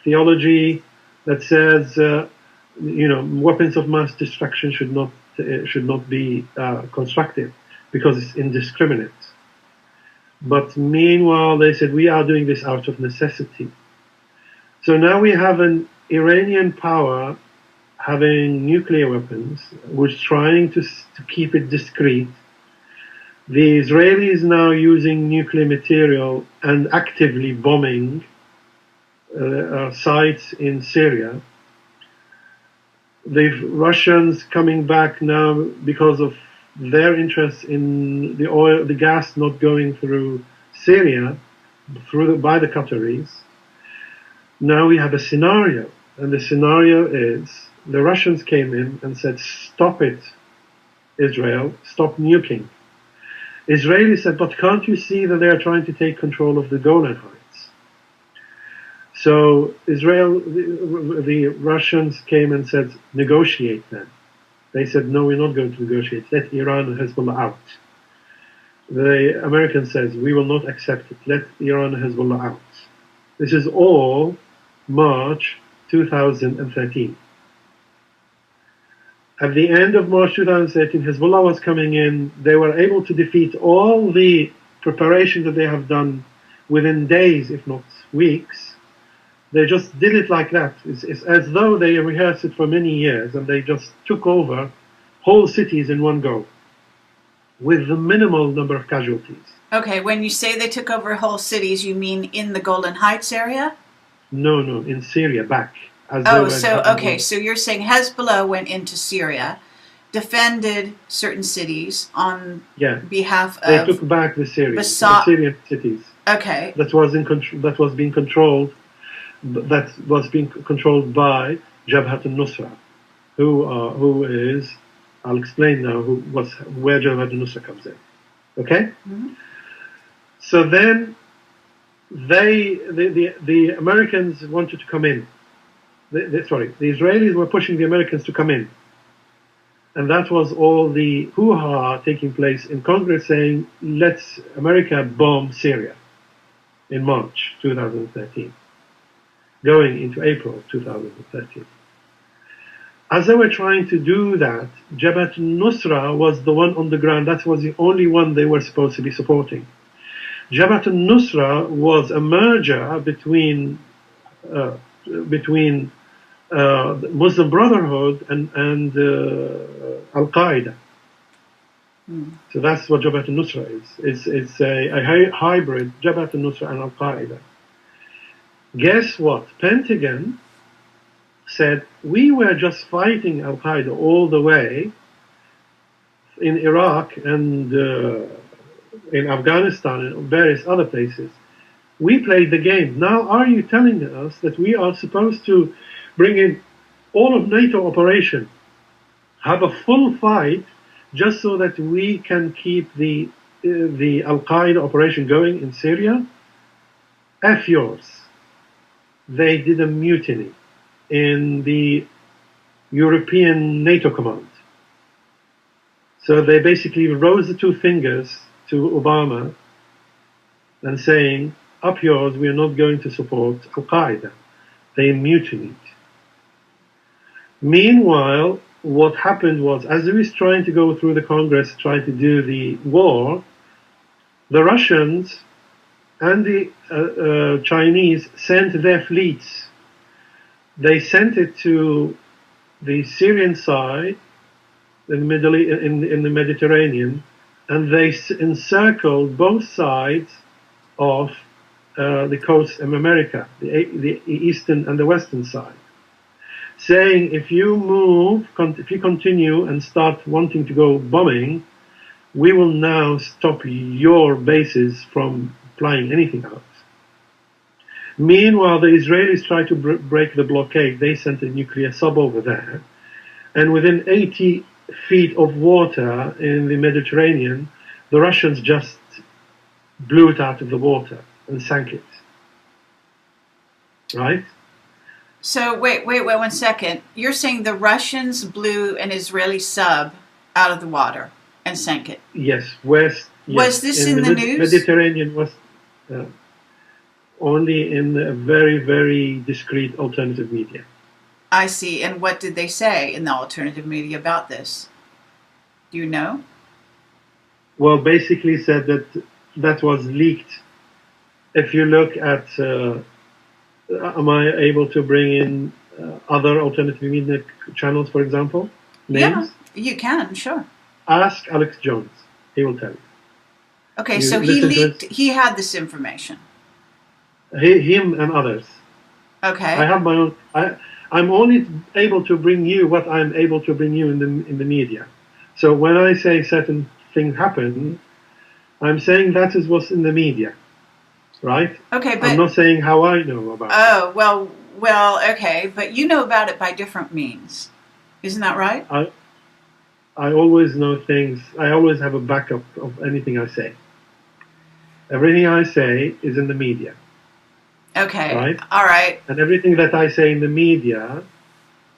theology that says, weapons of mass destruction should not be constructed because it's indiscriminate. But meanwhile, they said we are doing this out of necessity. So now we have an Iranian power having nuclear weapons, which trying to keep it discreet. The Israelis now using nuclear material and actively bombing sites in Syria. The Russians coming back now because of their interest in the gas not going through Syria, by the Qataris. Now we have a scenario, and the scenario is the Russians came in and said, stop it, Israel, stop nuking. Israelis said, but can't you see that they are trying to take control of the Golan Heights? So the Russians came and said, negotiate then. They said, no, we're not going to negotiate. Let Iran and Hezbollah out. The American says, we will not accept it. Let Iran and Hezbollah out. This is all March 2013. At the end of March 2013, Hezbollah was coming in. They were able to defeat all the preparations that they have done within days, if not weeks. They just did it like that. It's as though they rehearsed it for many years and they just took over whole cities in one go with the minimal number of casualties. Okay, when you say they took over whole cities, you mean in the Golan Heights area? No, in Syria, back. So you're saying Hezbollah went into Syria, defended certain cities on behalf of... They took back the Syrian cities. Okay. That was being controlled by Jabhat al-Nusra, who is, I'll explain now where Jabhat al-Nusra comes in. Okay? Mm-hmm. So then the Americans wanted to come in. The Israelis were pushing the Americans to come in. And that was all the hoo-ha taking place in Congress saying, let's America bomb Syria in March 2013, going into April 2013. As they were trying to do that, Jabhat al-Nusra was the one on the ground. That was the only one they were supposed to be supporting. Jabhat al-Nusra was a merger uh, between the Muslim Brotherhood and Al-Qaeda. So that's what Jabhat al-Nusra is. It's a hybrid, Jabhat al-Nusra and Al-Qaeda. Guess what? Pentagon said, we were just fighting Al-Qaeda all the way in Iraq and in Afghanistan and various other places. We played the game. Now are you telling us that we are supposed to bring in all of NATO operation, have a full fight, just so that we can keep the Al-Qaeda operation going in Syria? F yours. They did a mutiny in the European NATO command. So they basically rose the two fingers to Obama and saying, up yours, we are not going to support Al-Qaeda. They mutinied. Meanwhile, what happened was, as he was trying to go through the Congress, trying to do the war, the Russians and the Chinese sent their fleets. They sent it to the Syrian side, in the Mediterranean, and they encircled both sides of the coast of America, the eastern and the western side, saying, if you continue and start wanting to go bombing, we will now stop your bases from flying anything out. Meanwhile, the Israelis tried to break the blockade. They sent a nuclear sub over there, and within 80 feet of water in the Mediterranean, the Russians just blew it out of the water and sank it. Right? So wait 1 second. You're saying the Russians blew an Israeli sub out of the water and sank it? Yes. West. Yes. Was this in the news? Mediterranean was only in a very, very discreet alternative media. I see. And what did they say in the alternative media about this? Do you know? Well, basically said that that was leaked. If you look at, am I able to bring in other alternative media channels, for example? Names? Yeah, you can, sure. Ask Alex Jones. He will tell you. Okay, so he leaked, he had this information. Him and others. Okay. I have my own. I'm only able to bring you what I'm able to bring you in the media. So when I say certain things happen, I'm saying that is what's in the media, right? Okay, but I'm not saying how I know about it. Oh, well, okay, but you know about it by different means. Isn't that right? I always know things. I always have a backup of anything I say. Everything I say is in the media. Okay. Right? All right. And everything that I say in the media,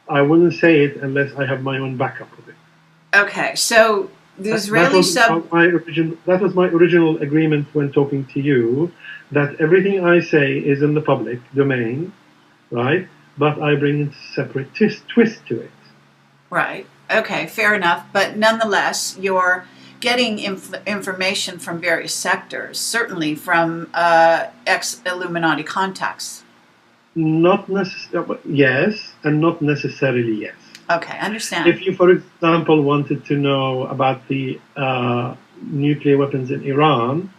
I wouldn't say it unless I have my own backup of it. Okay. So the Israeli sub... That was my original agreement when talking to you, that everything I say is in the public domain, right? But I bring a separate twist to it. Right. Okay, fair enough. But nonetheless, you're getting information from various sectors, certainly from ex-Illuminati contacts. Not necessarily, yes, and not necessarily yes. Okay, I understand. If you, for example, wanted to know about the nuclear weapons in Iran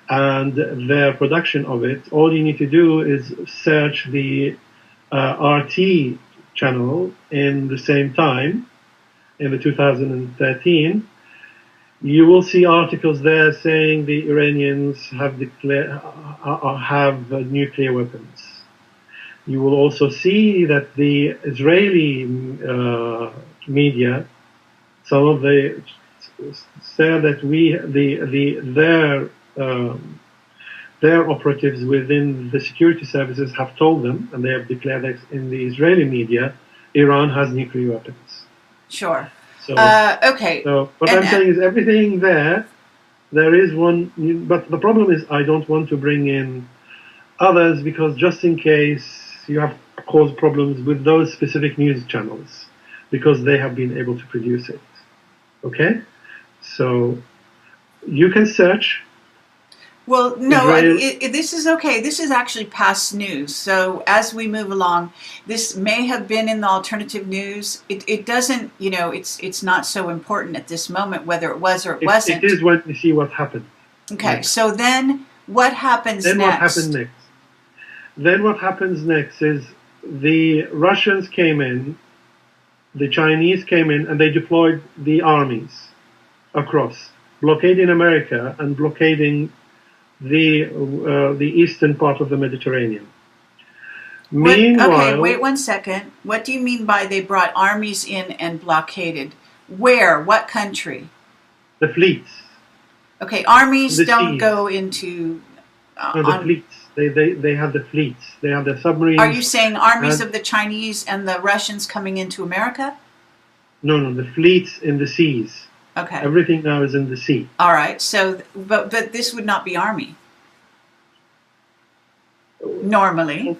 and their production of it, all you need to do is search the RT channel in the same time, in the 2013, you will see articles there saying the Iranians have nuclear weapons. You will also see that the Israeli media, some of the say that their operatives within the security services have told them, and they have declared that in the Israeli media, Iran has nuclear weapons. Sure. So, okay. So what I'm saying is everything there is one, but the problem is I don't want to bring in others because just in case you have caused problems with those specific news channels. because they have been able to produce it. Okay? So you can search Well, no, Israel. this is okay. This is actually past news. So as we move along, this may have been in the alternative news. It doesn't, it's not so important at this moment whether it was or it It wasn't. is when you see what happened Okay, next. so then what happens Then what happened next? next? Then what happens next is the Russians came in, the Chinese came in, and they deployed the armies across, blockading America and blockading the eastern part of the Mediterranean. Okay, Meanwhile, wait 1 second. What do you mean by they brought armies in and blockaded? Where? What country? the fleets, Okay, armies the don't seas, go into no, the on. fleets. They have the fleets. They have the Are you submarines, saying armies and of the Chinese and the Russians coming into America? no, the fleets in the seas. Okay. Everything now is in the sea. All right. So, but this would not be army normally.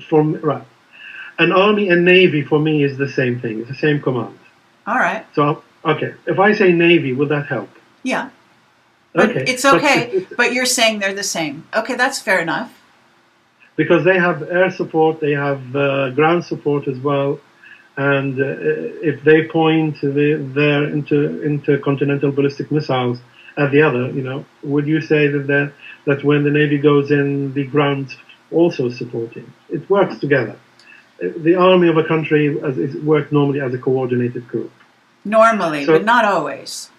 For me, right, an army and navy for me is the same thing. It's the same command. All right. So okay, if I say navy, will that help? Yeah. But Okay, it's but okay. But you're saying they're the same. Okay, that's fair enough. because they have air support, they have ground support as well, and if they point their intercontinental ballistic missiles at the other, would you say that when the navy goes in, the ground also supporting? It works together. The army of a country is work normally as a coordinated group. Normally, but So not always.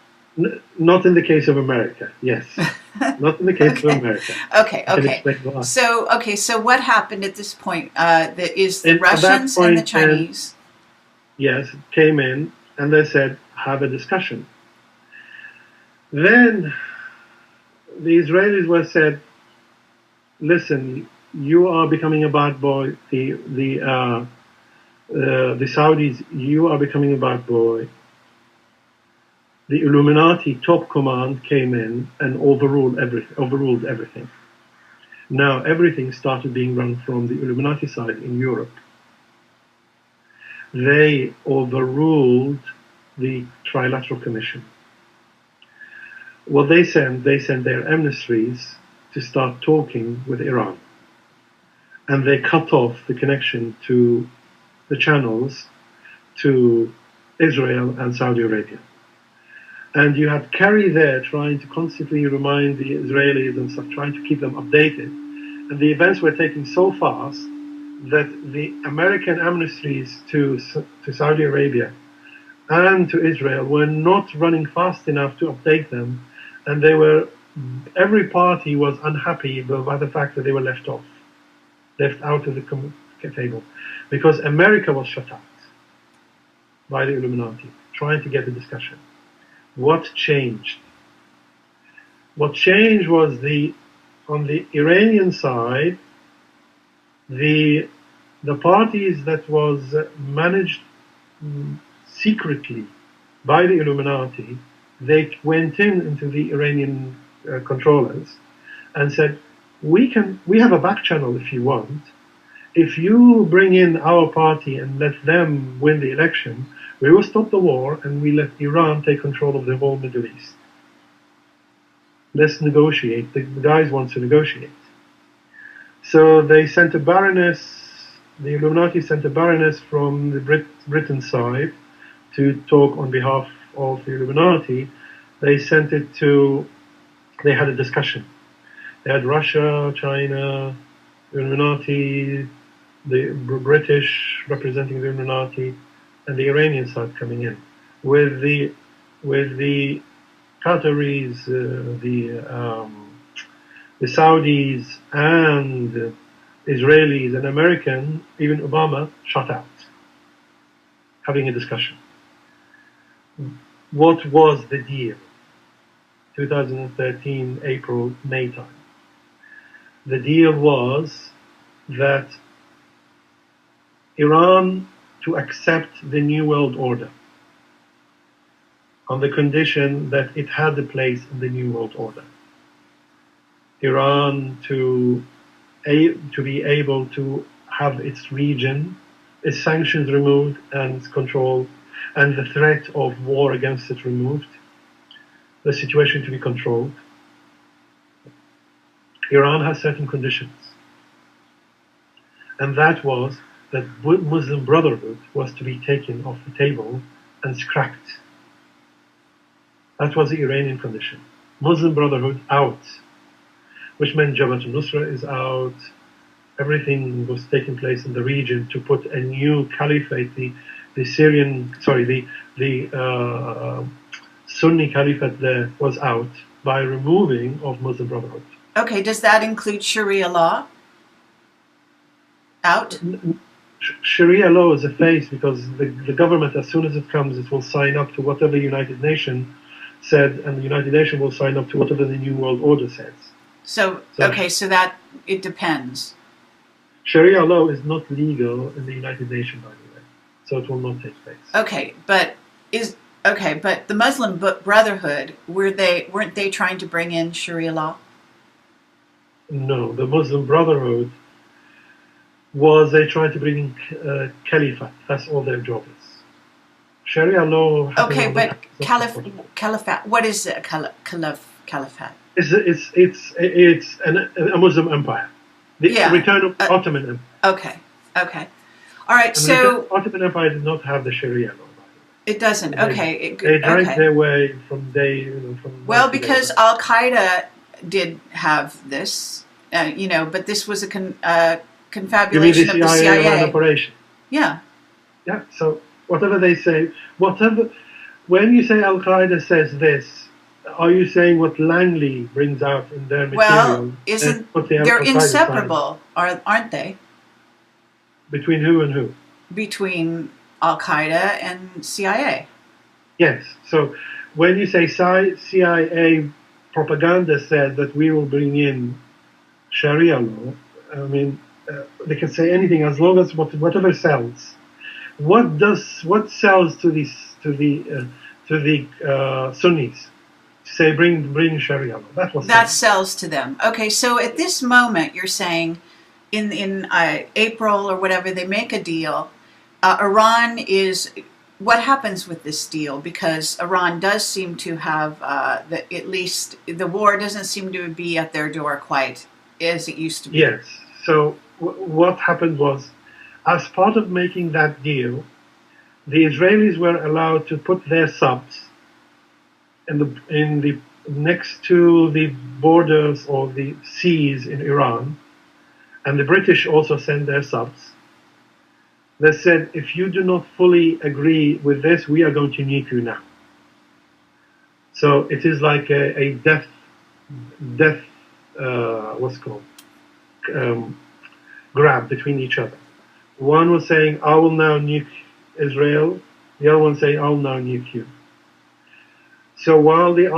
not in the case of America. Yes, not in the case of Okay. America. Okay. I can Okay. explain why. So what happened at this point? Is the And at that Russians and the point, then, Chinese? yes, came in and they said, have a discussion. Then the Israelis were said, listen, you are becoming a bad boy. The Saudis, you are becoming a bad boy. The Illuminati top command came in and overruled everything. Now everything started being run from the Illuminati side in Europe. They overruled the Trilateral Commission. What they sent their emissaries to start talking with Iran. And they cut off the connection to the channels to Israel and Saudi Arabia. And you had Kerry there trying to constantly remind the Israelis and stuff, trying to keep them updated. And the events were taking so fast that the American emissaries to Saudi Arabia and to Israel were not running fast enough to update them, and every party was unhappy by the fact that they were left out of the table, because America was shut out by the Illuminati trying to get the discussion. What changed? What changed was on the Iranian side, the parties that was managed secretly by the Illuminati, they went into the Iranian controllers and said, we have a back channel if you want. If you bring in our party and let them win the election, we will stop the war and we let Iran take control of the whole Middle East. Let's negotiate. The guys want to negotiate. So they sent a baroness, the Illuminati sent a baroness from the Britain side to talk on behalf of the Illuminati. They had a discussion. They had Russia, China, Illuminati, the British representing the Illuminati, and the Iranian side coming in, with the Qataris, the Saudis, and Israelis and American, even Obama, shut out, having a discussion. What was the deal? 2013, April, May time. The deal was that Iran to accept the New World Order on the condition that it had a place in the New World Order. Iran to be able to have its region, its sanctions removed and its controlled, and the threat of war against it removed, the situation to be controlled, Iran has certain conditions. And that was that Muslim Brotherhood was to be taken off the table and scrapped. That was the Iranian condition. Muslim Brotherhood out, which meant Jabhat al-Nusra is out. Everything was taking place in the region to put a new caliphate, the Sunni caliphate there was out by removing of Muslim Brotherhood. Okay, does that include Sharia law? Out? Sharia law is a phase because the government, as soon as it comes, it will sign up to whatever the United Nations said, and the United Nations will sign up to whatever the New World Order says. So that it depends. Sharia law is not legal in the United Nations, by the way, so it will not take place. Okay, but the Muslim Brotherhood, weren't they trying to bring in Sharia law? No, the Muslim Brotherhood was they tried to bring in caliphate. That's all their job is. Sharia law. Okay, but caliphate. What is a caliphate? It's a Muslim empire. The return of Ottoman Empire. Okay. All right. And so Ottoman Empire did not have the Sharia law. It doesn't. They drank their way from day. Well, because Al Qaeda did have this, but this was a confabulation of the CIA. Operation. Yeah. Yeah. So whatever they say, when you say Al Qaeda says this, are you saying what Langley brings out in their material? Well, they're inseparable, aren't they? Between who and who? Between Al Qaeda and CIA. Yes. So when you say CIA propaganda said that we will bring in Sharia law, I mean, they can say anything as long as whatever sells. What sells to the Sunnis? Say bring Sharia law. That sells to them. Okay, so at this moment, you're saying, in April or whatever, they make a deal. Iran is. What happens with this deal? Because Iran does seem to have, at least the war doesn't seem to be at their door quite as it used to be. Yes. So what happened was, as part of making that deal, the Israelis were allowed to put their subs in the next to the borders or the seas in Iran, and the British also sent their subs. They said, if you do not fully agree with this, we are going to nuke you now. So it is like a death, what's it called, grab between each other. One was saying, I will now nuke Israel. The other one saying, I will now nuke you. So while the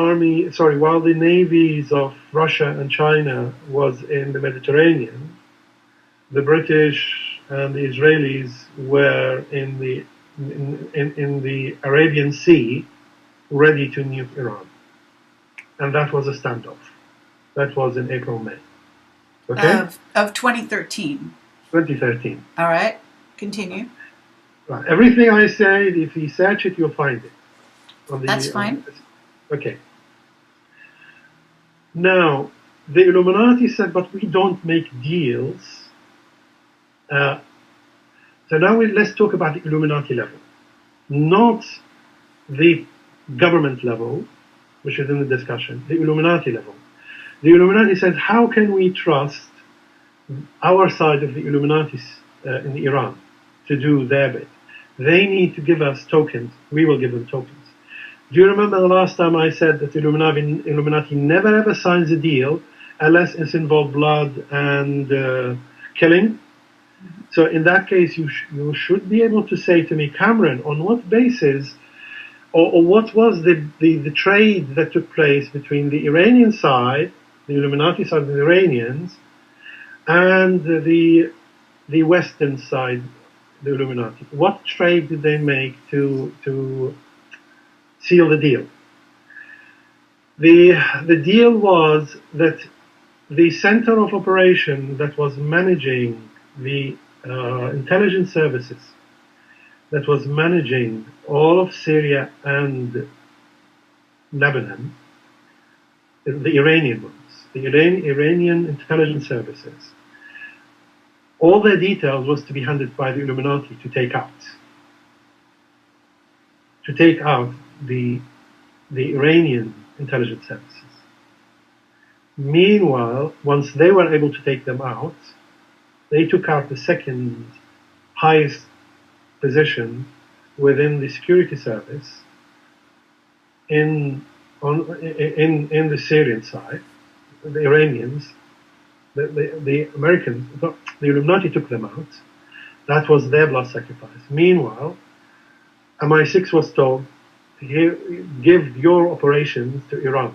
navies of Russia and China was in the Mediterranean, the British and the Israelis were in the Arabian Sea, ready to nuke Iran, and that was a standoff. That was in April, May. Okay. Of 2013. 2013. All right. Continue. Right. Everything I said, if you search it, you'll find it. That's fine. Okay. Now, the Illuminati said, but we don't make deals. So now let's talk about the Illuminati level, not the government level, which is in the discussion, the Illuminati level. The Illuminati said, how can we trust our side of the Illuminati in Iran to do their bit? They need to give us tokens. We will give them tokens. Do you remember the last time I said that the Illuminati never ever signs a deal unless it's involved blood and killing? So in that case, you should be able to say to me, Kameran, on what basis, or what was the trade that took place between the Iranian side, the Illuminati side of the Iranians, and the Western side, the Illuminati? What trade did they make to seal the deal? The deal was that the center of operation that was managing the intelligence services that was managing all of Syria and Lebanon, the Iranian ones, the Iranian intelligence services, all their details was to be handed by the Illuminati to take out the Iranian intelligence services. Meanwhile, once they were able to take them out, they took out the second highest position within the security service in the Syrian side. The Iranians, the Americans, the Illuminati took them out. That was their blood sacrifice. Meanwhile, MI6 was told, give your operations to Iran.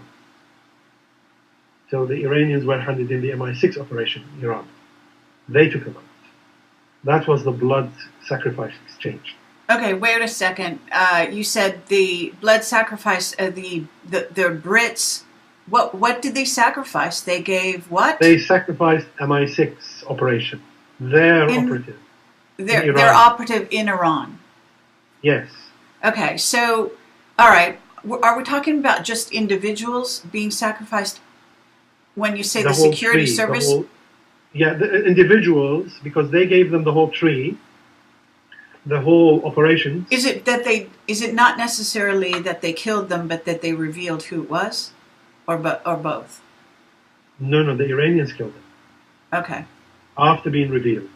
So the Iranians were handed in the MI6 operation in Iran. They took them out. That was the blood sacrifice exchange. Okay, wait a second. You said the blood sacrifice, the Brits. What did they sacrifice? They gave what? They sacrificed MI6 operation. Their operative. Their operative in Iran. Yes. Okay, so, all right. Are we talking about just individuals being sacrificed when you say the security service? The individuals, because they gave them the whole tree, the whole operation. Is it not necessarily that they killed them, but that they revealed who it was? Or both? No, the Iranians killed them. Okay. After being revealed.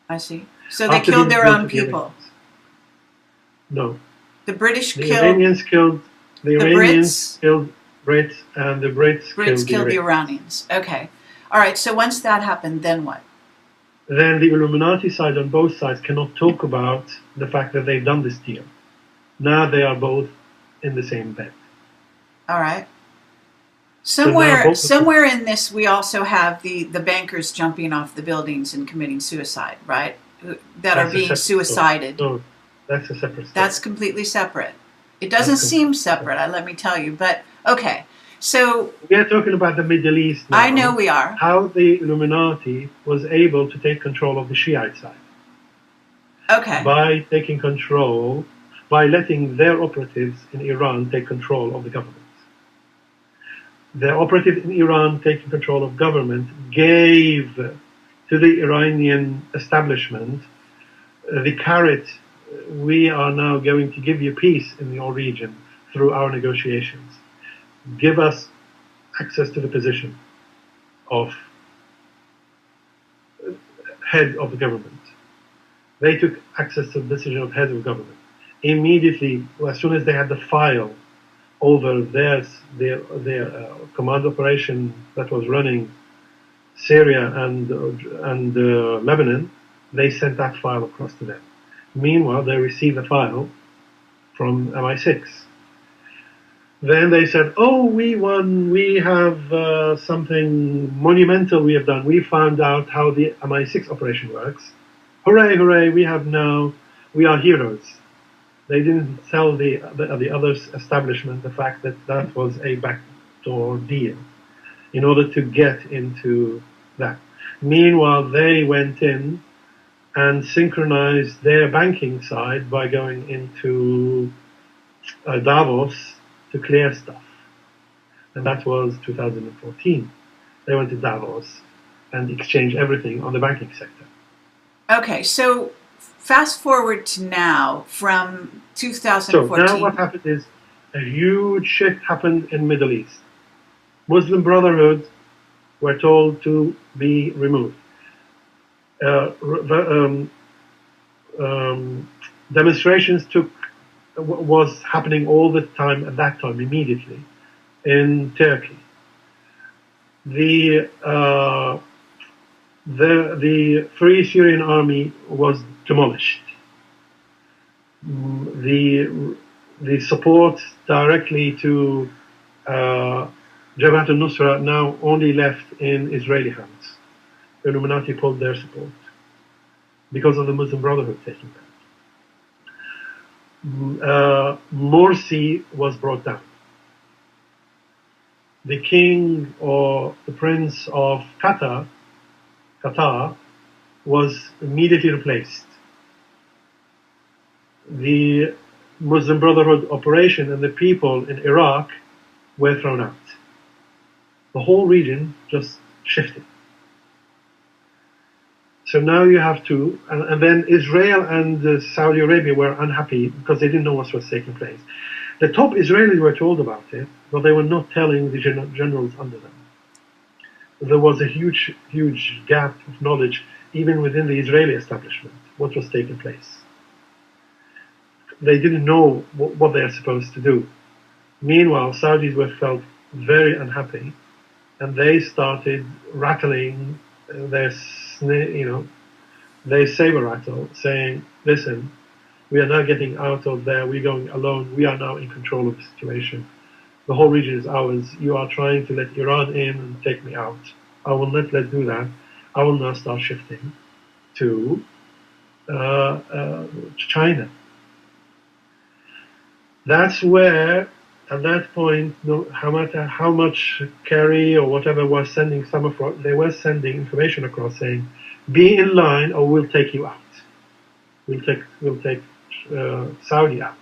I see. So they killed their own people. No. The British killed... The Iranians killed Brits, and the Brits killed the Iranians. Okay. All right, so once that happened, then what? Then the Illuminati side on both sides cannot talk about the fact that they've done this deal. Now they are both in the same bed. All right. Somewhere in this, we also have the bankers jumping off the buildings and committing suicide, right? That are being suicided. No, that's a separate story. That's completely separate. It doesn't seem separate, let me tell you. But, okay, so... We are talking about the Middle East now. I know we are. How the Illuminati was able to take control of the Shiite side. Okay. By taking control, by letting their operatives in Iran take control of the government. The operative in Iran taking control of government gave to the Iranian establishment the carrot, we are now going to give you peace in your region through our negotiations. Give us access to the position of head of the government. They took access to the decision of head of government. Immediately, as soon as they had the file over their command operation that was running Syria and Lebanon, they sent that file across to them. Meanwhile, they received a file from MI6. Then they said, oh, we won, we have something monumental we have done. We found out how the MI6 operation works. Hooray, hooray, we are heroes. They didn't tell the other establishment the fact that that was a backdoor deal in order to get into that. Meanwhile, they went in and synchronized their banking side by going into Davos to clear stuff. And that was 2014. They went to Davos and exchanged everything on the banking sector. Okay, so fast forward to now, from 2014. So now what happened is a huge shift happened in the Middle East. Muslim Brotherhood were told to be removed. Demonstrations was happening all the time at that time, immediately, in Turkey. The Free Syrian Army was demolished. The support directly to Jabhat al-Nusra now only left in Israeli hands. The Illuminati pulled their support because of the Muslim Brotherhood taking that. Morsi was brought down. The king or the prince of Qatar was immediately replaced. the Muslim Brotherhood operation and the people in Iraq were thrown out. The whole region just shifted. So now you have to, and then Israel and Saudi Arabia were unhappy because they didn't know what was taking place. The top Israelis were told about it, but they were not telling the generals under them. There was a huge gap of knowledge even within the Israeli establishment, what was taking place. They didn't know what they are supposed to do. Meanwhile, Saudis were felt very unhappy, and they started rattling their, their saber rattle, saying, "Listen, we are now getting out of there. We're going alone. We are now in control of the situation. The whole region is ours. You are trying to let Iran in and take me out. I will not let do that. I will now start shifting to China." That's where, at that point, no matter how much Kerry or whatever was sending some across, they were sending information across saying, "Be in line, or we'll take you out. We'll take Saudi out."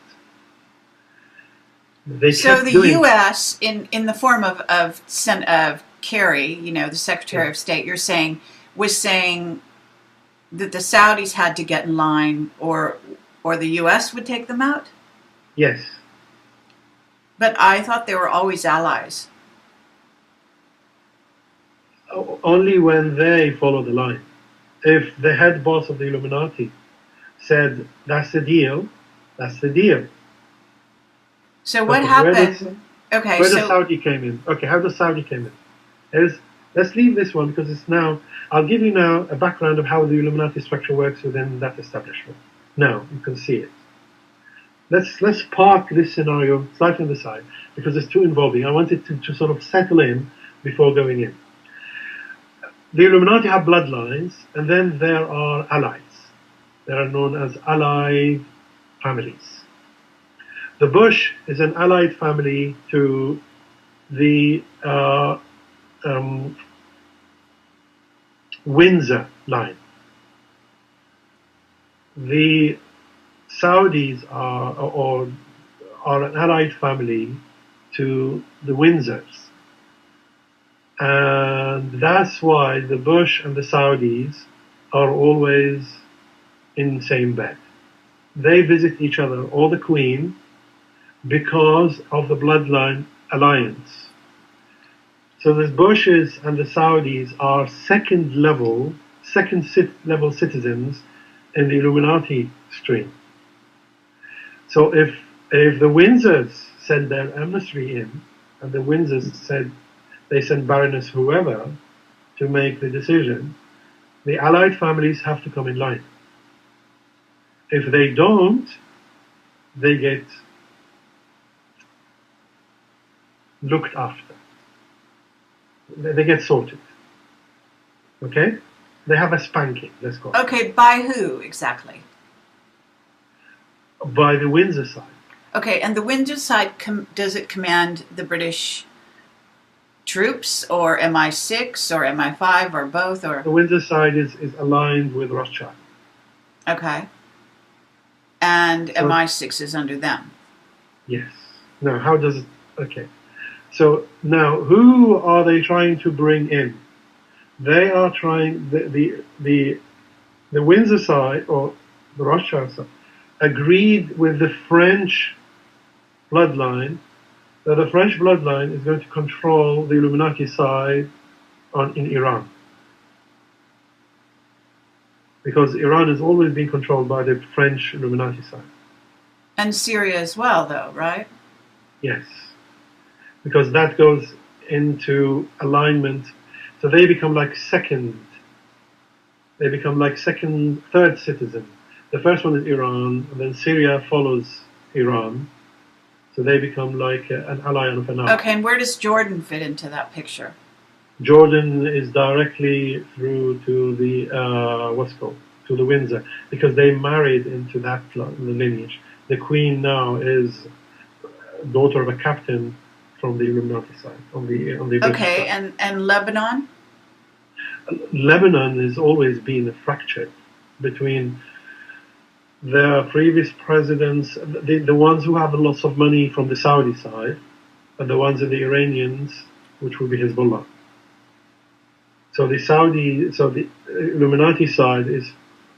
They So kept the doing. U.S. in the form of Kerry, the Secretary of State, you're saying was saying that the Saudis had to get in line, or the U.S. would take them out. Yes. But I thought they were always allies. Only when they follow the line. If the head boss of the Illuminati said, "That's the deal," that's the deal. So what Okay, happened? Where the Saudi came in. Okay, how the Saudi came in. Let's leave this one because it's now. I'll give you now a background of how the Illuminati structure works within that establishment. Now you can see it. Let's park this scenario slightly on the side because it's too involving. I wanted to sort of settle in before going in. The Illuminati have bloodlines, and then there are allies. They are known as allied families. The Bush is an allied family to the Windsor line. The Saudis are an allied family to the Windsors. And that's why the Bush and the Saudis are always in the same bed. They visit each other, or the Queen, because of the bloodline alliance. So the Bushes and the Saudis are second level citizens in the Illuminati stream. So if the Windsors send their emissary in, and the Windsors said they send Baroness whoever to make the decision, the allied families have to come in line. If they don't, they get looked after. They get sorted. Okay? They have a spanking, let's call it. Okay, by who exactly? By the Windsor side. Okay, and the Windsor side, does it command the British troops, or MI6, or MI5, or both? Or the Windsor side is aligned with Rothschild. Okay. And so, MI6 is under them. Yes. Now, how does it... Okay. So, now, who are they trying to bring in? They are trying... The Windsor side, or the Rothschild side, agreed with the French bloodline that the French bloodline is going to control the Illuminati side in Iran. Because Iran has always been controlled by the French Illuminati side. And Syria as well, though, right? Yes. Because that goes into alignment. So they become like third citizen. The first one is Iran, and then Syria follows Iran. So they become like an ally of an ally. Okay, and where does Jordan fit into that picture? Jordan is directly through to the to the Windsor, because they married into that the lineage. The Queen now is daughter of a captain from the Illuminati side, on the okay, side. And Lebanon? Lebanon has always been fractured between the previous presidents, the ones who have lots of money from the Saudi side, are the ones of the Iranians, which will be Hezbollah. So the Illuminati side is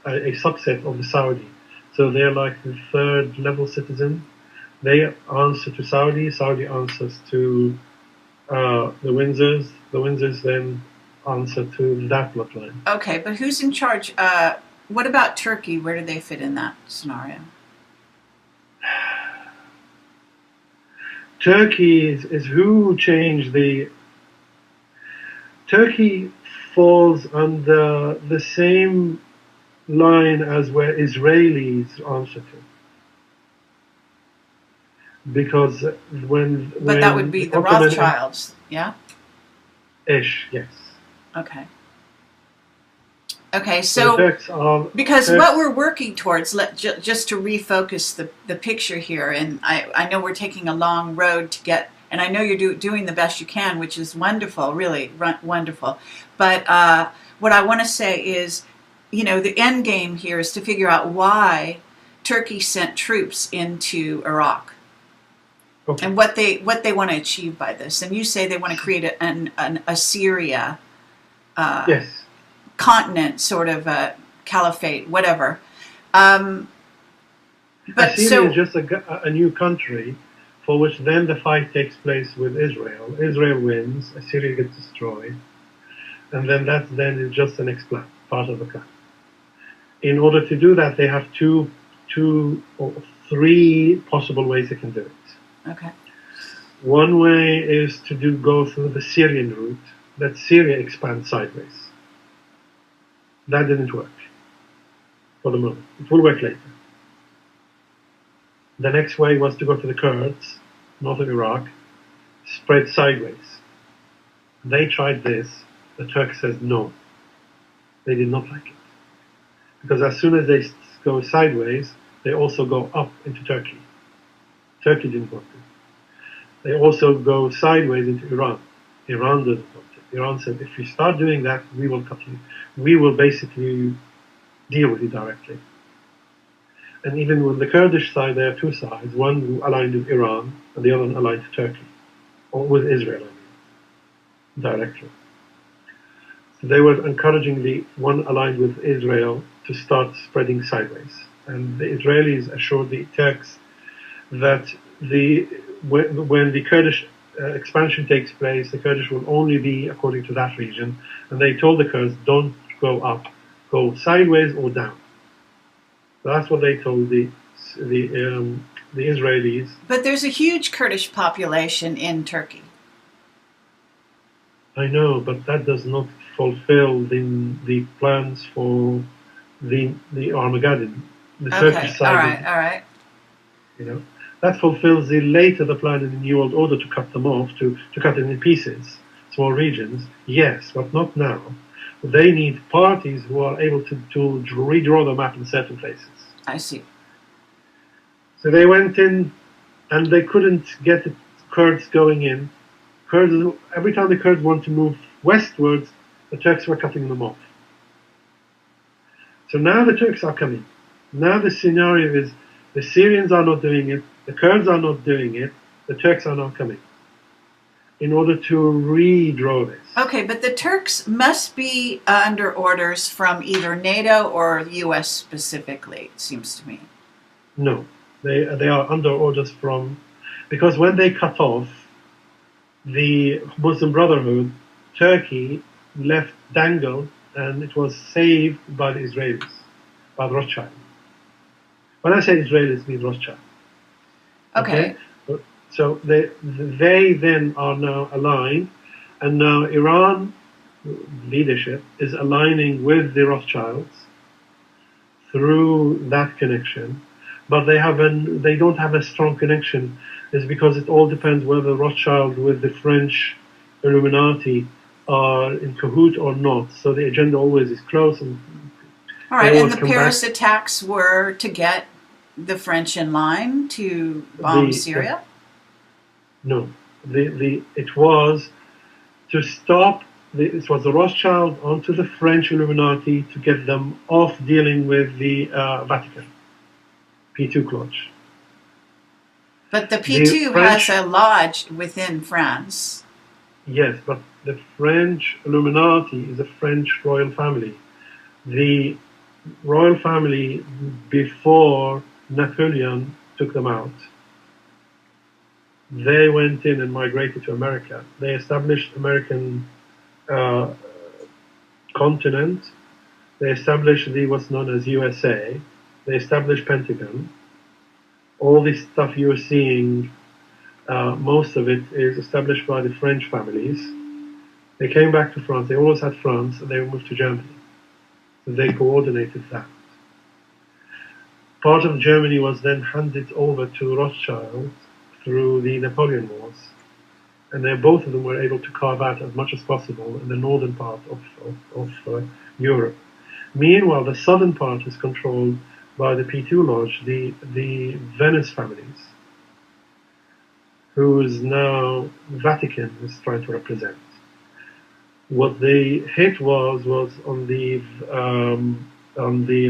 a subset of the Saudi. So they're like the third level citizen. They answer to Saudi. Saudi answers to the Windsors. The Windsors then answer to that bloodline. Okay, but who's in charge? What about Turkey? Where do they fit in that scenario? Turkey is who changed the. Turkey falls under the same line as where Israelis answer to. Because when that would be the Rothschilds, yeah? Ish, yes. Okay. Okay, so because what we're working towards, just to refocus the picture here, and I know we're taking a long road to get, and I know you're doing the best you can, which is wonderful, really wonderful. But what I want to say is, you know, the end game here is to figure out why Turkey sent troops into Iraq. Okay. And what they want to achieve by this. And you say they want to create a Syria yes. continent, sort of a caliphate, whatever. But Syria is just a new country for which then the fight takes place with Israel. Israel wins, Syria gets destroyed, and then that is just the next plan, part of the plan. In order to do that, they have two or three possible ways they can do it. Okay. One way is to go through the Syrian route, that Syria expands sideways. That didn't work for the moment. It will work later. The next way was to go to the Kurds, north of Iraq, spread sideways. They tried this. The Turks says no. They did not like it. Because as soon as they go sideways, they also go up into Turkey. Turkey didn't want it. They also go sideways into Iran. Iran doesn't want it. Iran said, if you start doing that, we will cut you. We will basically deal with you directly. And even with the Kurdish side, there are two sides. One aligned with Iran, and the other one aligned to Turkey. Or with Israel, I mean, directly. So they were encouraging the one aligned with Israel to start spreading sideways. And the Israelis assured the Turks that when the Kurdish expansion takes place, the Kurdish will only be according to that region. And they told the Kurds, don't go up, go sideways or down. So that's what they told the Israelis. But there's a huge Kurdish population in Turkey. I know, but that does not fulfill the plans for the Armageddon. The Turkish side. All right. You know, that fulfills the plan in the New World Order to cut them off, to cut them in pieces, small regions. Yes, but not now. They need parties who are able to redraw the map in certain places. I see. So they went in, and they couldn't get the Kurds going in. Every time the Kurds want to move westwards, the Turks were cutting them off. So now the Turks are coming. Now the scenario is the Syrians are not doing it, the Kurds are not doing it, the Turks are not coming. In order to redraw this. Okay, but the Turks must be under orders from either NATO or the US specifically, it seems to me. No, they are under orders from, because when they cut off the Muslim Brotherhood, Turkey left dangled, and it was saved by the Israelis, by the Rothschild. When I say Israelis, it means Rothschild. Okay. So they then are now aligned, and now Iran leadership is aligning with the Rothschilds through that connection, but they don't have a strong connection. Is because it all depends whether Rothschild with the French Illuminati are in cahoot or not. So the agenda always is close. And all right, and the Paris attacks were to get the French in line to bomb Syria? No, it was to stop. It was the Rothschild onto the French Illuminati to get them off dealing with the Vatican. P2 Cloche. But the The P2 French, has a lodge within France. yes, but the French Illuminati is a French royal family. The royal family, before Napoleon took them out, they went in and migrated to America. They established American uh, continent. They established what's known as USA. They established Pentagon. All this stuff you're seeing, most of it is established by the French families. They came back to France. They always had France, and they moved to Germany. So they coordinated that. Part of Germany was then handed over to Rothschild through the Napoleon Wars, and both of them were able to carve out as much as possible in the northern part of Europe. Meanwhile, the southern part is controlled by the P2 Lodge, the Venice families, who is now Vatican is trying to represent. What they hit was on the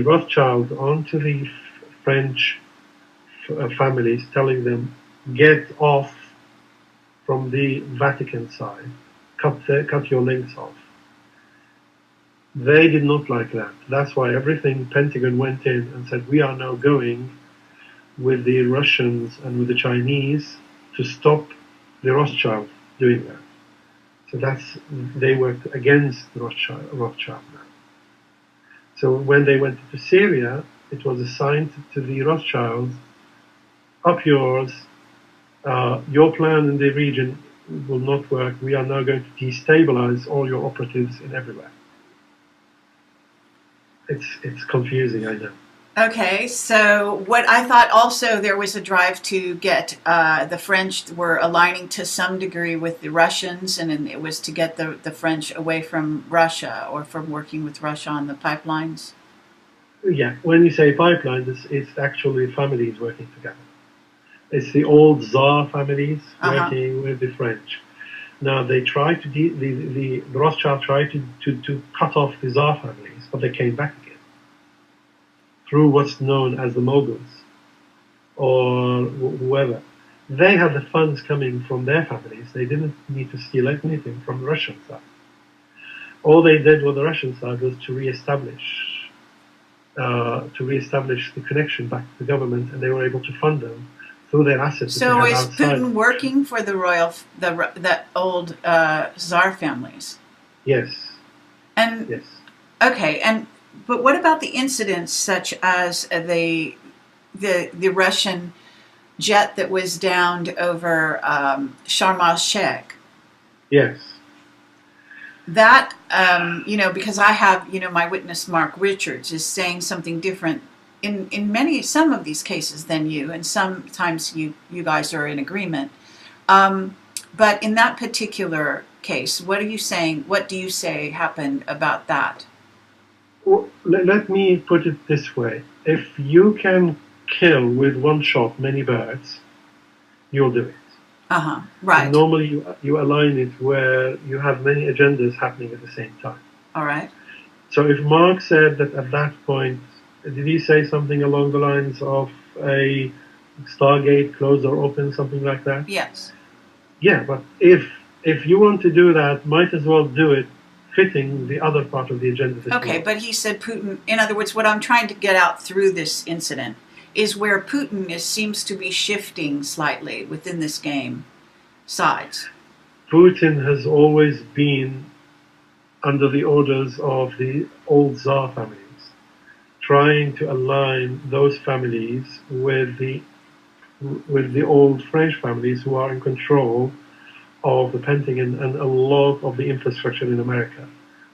Rothschild onto the French families, telling them get off from the Vatican side, cut your links off. They did not like that. That's why everything Pentagon went in and said we are now going with the Russians and with the Chinese to stop the Rothschild doing that. So they worked against the Rothschild now. So when they went to Syria, it was assigned to the Rothschilds, up yours, your plan in the region will not work. We are now going to destabilize all your operatives in everywhere. It's confusing, I know. Okay, so what I thought also there was a drive to get the French were aligning to some degree with the Russians, and it was to get the French away from Russia or from working with Russia on the pipelines. Yeah, when you say pipelines, it's actually families working together. It's the old Tsar families working with the French. Now they tried to the Rothschild tried to cut off the Tsar families, but they came back again through what's known as the Moguls or whoever. They had the funds coming from their families. They didn't need to steal anything from the Russian side. All they did with the Russian side was to reestablish the connection back to the government, and they were able to fund them through their assets. So is Putin working for the old Tsar families? Yes. And yes. Okay, but what about the incidents such as the Russian jet that was downed over Sharm el-Sheikh? Yes. That, because I have, my witness Mark Richards is saying something different in some of these cases than you, and sometimes you guys are in agreement. But in that particular case, what are you saying? What do you say happened about that? Well, let me put it this way. If you can kill with one shot many birds, you'll do it. Right. And normally you align it where you have many agendas happening at the same time. All right. So if Mark said that at that point, did he say something along the lines of a Stargate closed or open, something like that? Yes. Yeah, but if you want to do that, might as well do it fitting the other part of the agenda. Okay, but he said Putin, in other words, what I'm trying to get out through this incident is where Putin seems to be shifting slightly within this game sides. Putin has always been under the orders of the old Tsar families, trying to align those families with the old French families who are in control of the Pentagon and a lot of the infrastructure in America.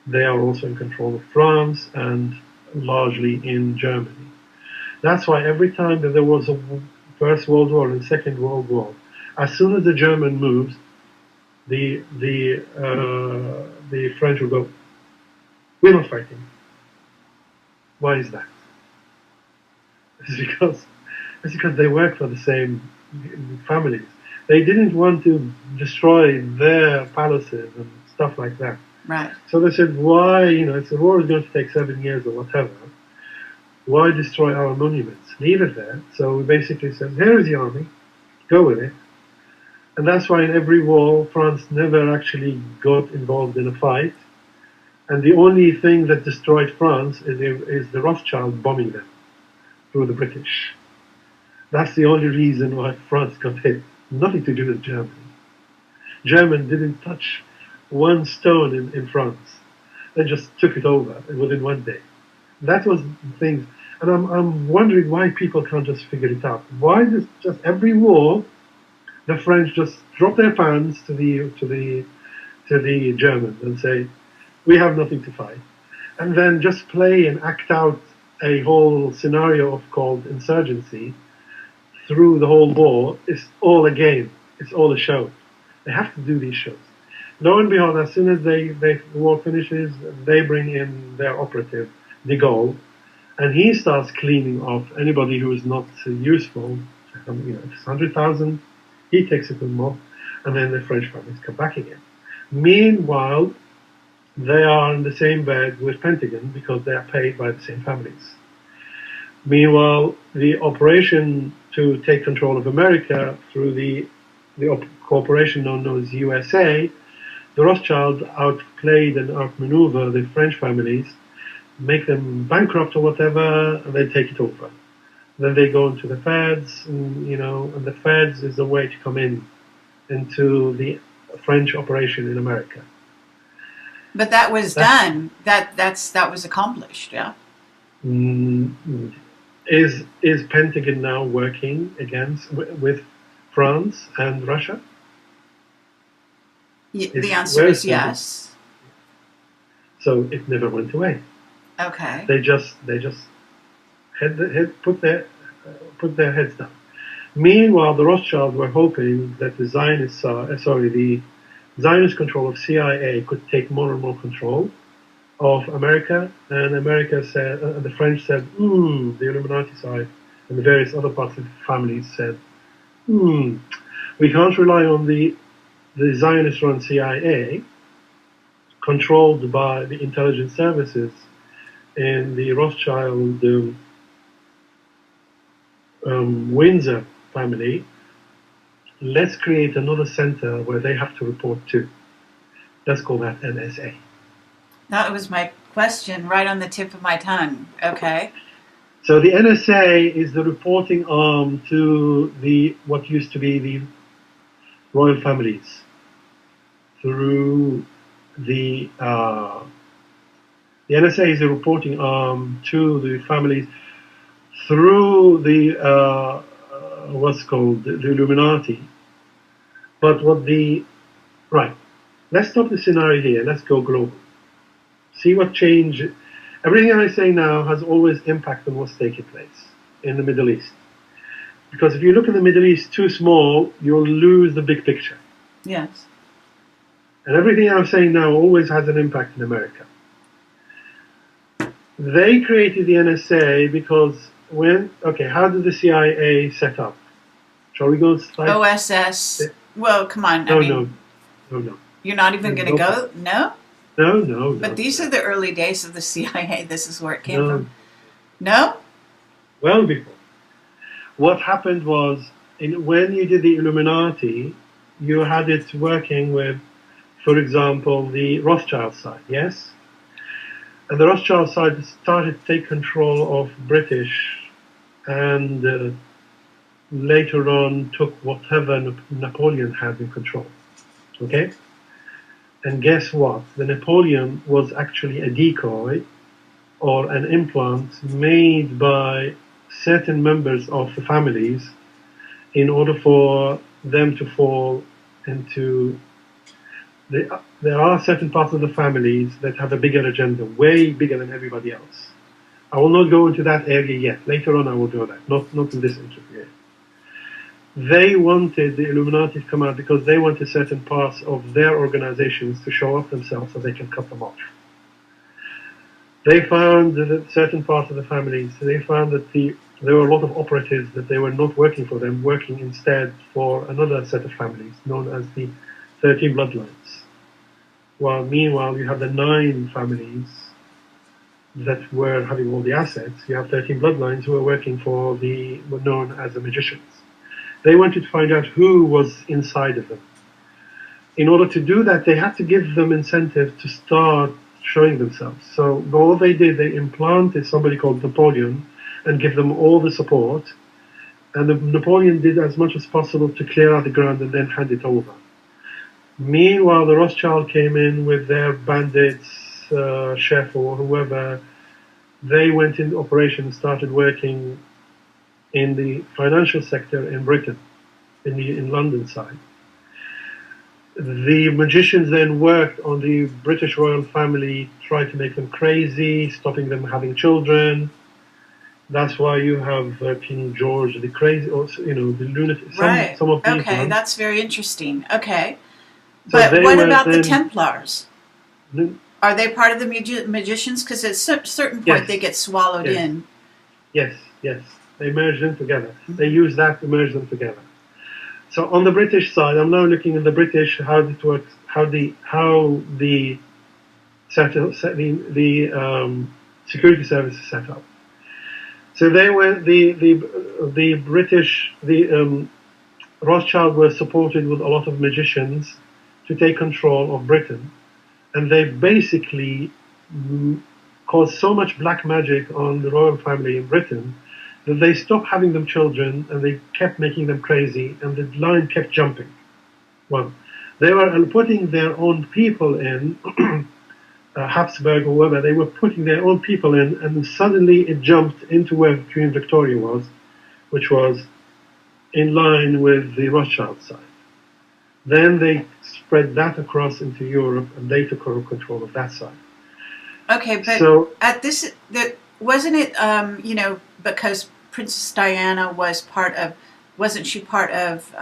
They are also in control of France and largely in Germany. That's why every time that there was a First World War and Second World War, as soon as the German moves, the French will go, we're not fighting. Why is that? It's because they work for the same families. They didn't want to destroy their palaces and stuff like that. Right. So they said, why, if the war is going to take 7 years or whatever, Why destroy our monuments? Leave it there. So we basically said, here is the army, go with it. And that's why in every war, France never actually got involved in a fight. And the only thing that destroyed France is the Rothschild bombing them through the British. That's the only reason why France got hit. Nothing to do with Germany. Germany didn't touch one stone in France. They just took it over within one day. That was the thing. And I'm wondering why people can't just figure it out. Why does just every war the French just drop their pans to the Germans and say, we have nothing to fight, and then just play and act out a whole scenario of called insurgency through the whole war. It's all a game. It's all a show. They have to do these shows. Lo and behold, as soon as the war finishes, they bring in their operative, de Gaulle, and he starts cleaning off anybody who is not useful. If it's 100,000, he takes it them off, and then the French families come back again. Meanwhile, they are in the same bed with Pentagon because they are paid by the same families. Meanwhile, the operation to take control of America through the corporation known as USA, the Rothschilds outplayed and outmaneuver the French families, make them bankrupt or whatever, and then take it over. Then they go into the Feds, and the Feds is a way to come into the French operation in America. But that was done. That was accomplished. Yeah. Is Pentagon now working with France and Russia? The answer is yes. So it never went away. Okay. They just put their heads down. Meanwhile, the Rothschilds were hoping that the Zionist control of CIA could take more and more control of America, and America said, the French said, the Illuminati side, and the various other parts of the families said, we can't rely on the Zionist-run CIA, controlled by the intelligence services in the Rothschild Windsor family. Let's create another center where they have to report to. Let's call that NSA. That was my question, right on the tip of my tongue. Okay. So the NSA is the reporting arm to what used to be the royal families through the NSA is a reporting arm to the families through the what's called the Illuminati. But let's stop the scenario here. Let's go global. See what change. Everything I say now has always impact on what's taking place in the Middle East. Because if you look in the Middle East too small, you'll lose the big picture. Yes. And everything I'm saying now always has an impact in America. They created the NSA because how did the CIA set up? Shall we go slide? OSS. Well, come on. No. You're not even going to go? No? No. But these are the early days of the CIA. This is where it came from. No? Well before. What happened was, when you did the Illuminati, you had it working with, for example, the Rothschild side, yes? And the Rothschild side started to take control of British, and later on took whatever Napoleon had in control. Okay? And guess what? The Napoleon was actually a decoy or an implant made by certain members of the families in order for them to fall into there are certain parts of the families that have a bigger agenda, way bigger than everybody else. I will not go into that area yet. Later on I will do that, not in this interview. They wanted the Illuminati to come out because they wanted certain parts of their organizations to show off themselves so they can cut them off. They found that certain parts of the families, they found that there were a lot of operatives that they were not working for them, working instead for another set of families known as the 13 bloodlines. While meanwhile you have the 9 families that were having all the assets. You have 13 bloodlines who were working for were known as the magicians. They wanted to find out who was inside of them. In order to do that, they had to give them incentive to start showing themselves. So all they did, they implanted somebody called Napoleon and give them all the support. And Napoleon did as much as possible to clear out the ground and then hand it over. Meanwhile, the Rothschild came in with their bandits, chef or whoever. They went into operation and started working in the financial sector in Britain, in London side. The magicians then worked on the British royal family, tried to make them crazy, stopping them having children. That's why you have King George the crazy, or the lunatic. Right. Some of these Okay, ones. that's very interesting. Okay. So But what about the then, Templars? Are they part of the magicians? Because at a certain point yes, they get swallowed yes, in. Yes, yes. They merge them together. They use that to merge them together. So on the British side, I'm now looking at the British, how it works, how the security service is set up. So they were the British, Rothschild were supported with a lot of magicians to take control of Britain, and they basically caused so much black magic on the royal family in Britain that they stopped having them children and they kept making them crazy, and the line kept jumping. Well, they were putting their own people in, Habsburg or whoever, they were putting their own people in, and suddenly it jumped into where Queen Victoria was, which was in line with the Rothschild side. Then they spread that across into Europe, and they took control of that side. Okay, but so, at this, wasn't it, because Princess Diana was wasn't she part of,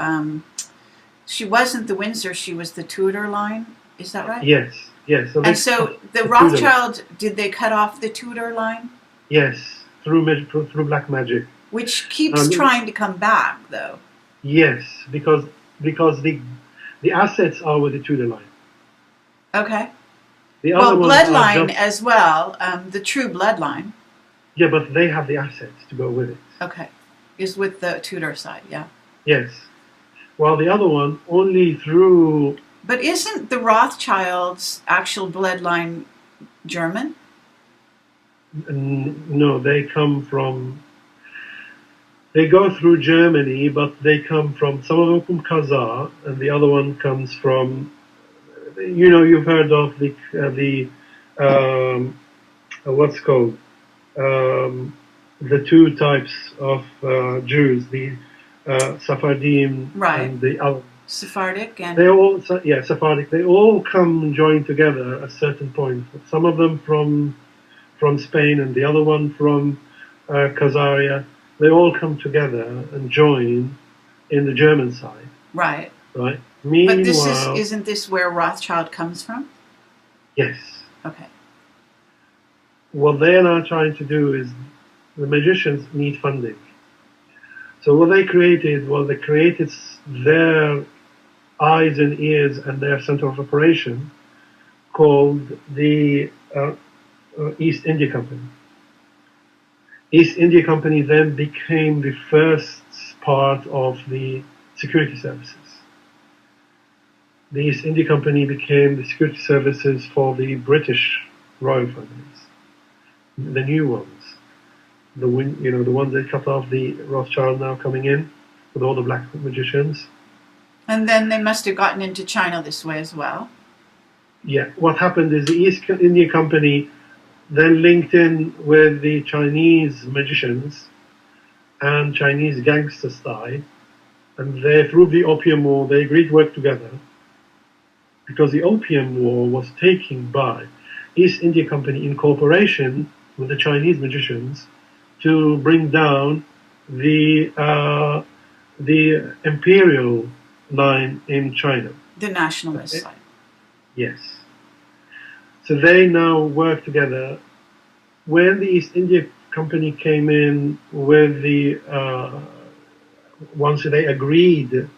she wasn't the Windsor, she was the Tudor line, is that right? Yes, yes. And so the Rothschild, did they cut off the Tudor line? Yes, through black magic. Which keeps trying to come back, though. Yes, because the assets are with the Tudor line. Okay. The other bloodline as well, the true bloodline. Yeah, but they have the assets to go with it. Okay. Is with the Tudor side, yeah. Yes. While the other one, only through... But isn't the Rothschilds' actual bloodline German? No, they come from... They go through Germany, but they come from... Some of them from Khazar, and the other one comes from... you've heard of what's called... the two types of Jews, the Sephardim and the other. Sephardic and... They all, Sephardic. They all come and join together at a certain point. Some of them from Spain and the other one from Khazaria. They all come together and join in the German side. Right. Right. Meanwhile, but isn't this where Rothschild comes from? Yes. Okay. What they're now trying to do is the magicians need funding. So what they created their eyes and ears and their center of operation called the East India Company. East India Company then became the first part of the security services. The East India Company became the security services for the British royal families, the new ones, the ones that cut off the Rothschild now coming in with all the black magicians. And then they must have gotten into China this way as well. Yeah, what happened is the East India Company then linked in with the Chinese magicians and Chinese gangster style, and they, through the Opium War, they agreed to work together because the Opium War was taken by East India Company in cooperation with the Chinese magicians to bring down the imperial line in China. The nationalist side. Yes. So they now work together. When the East India Company came in with once they agreed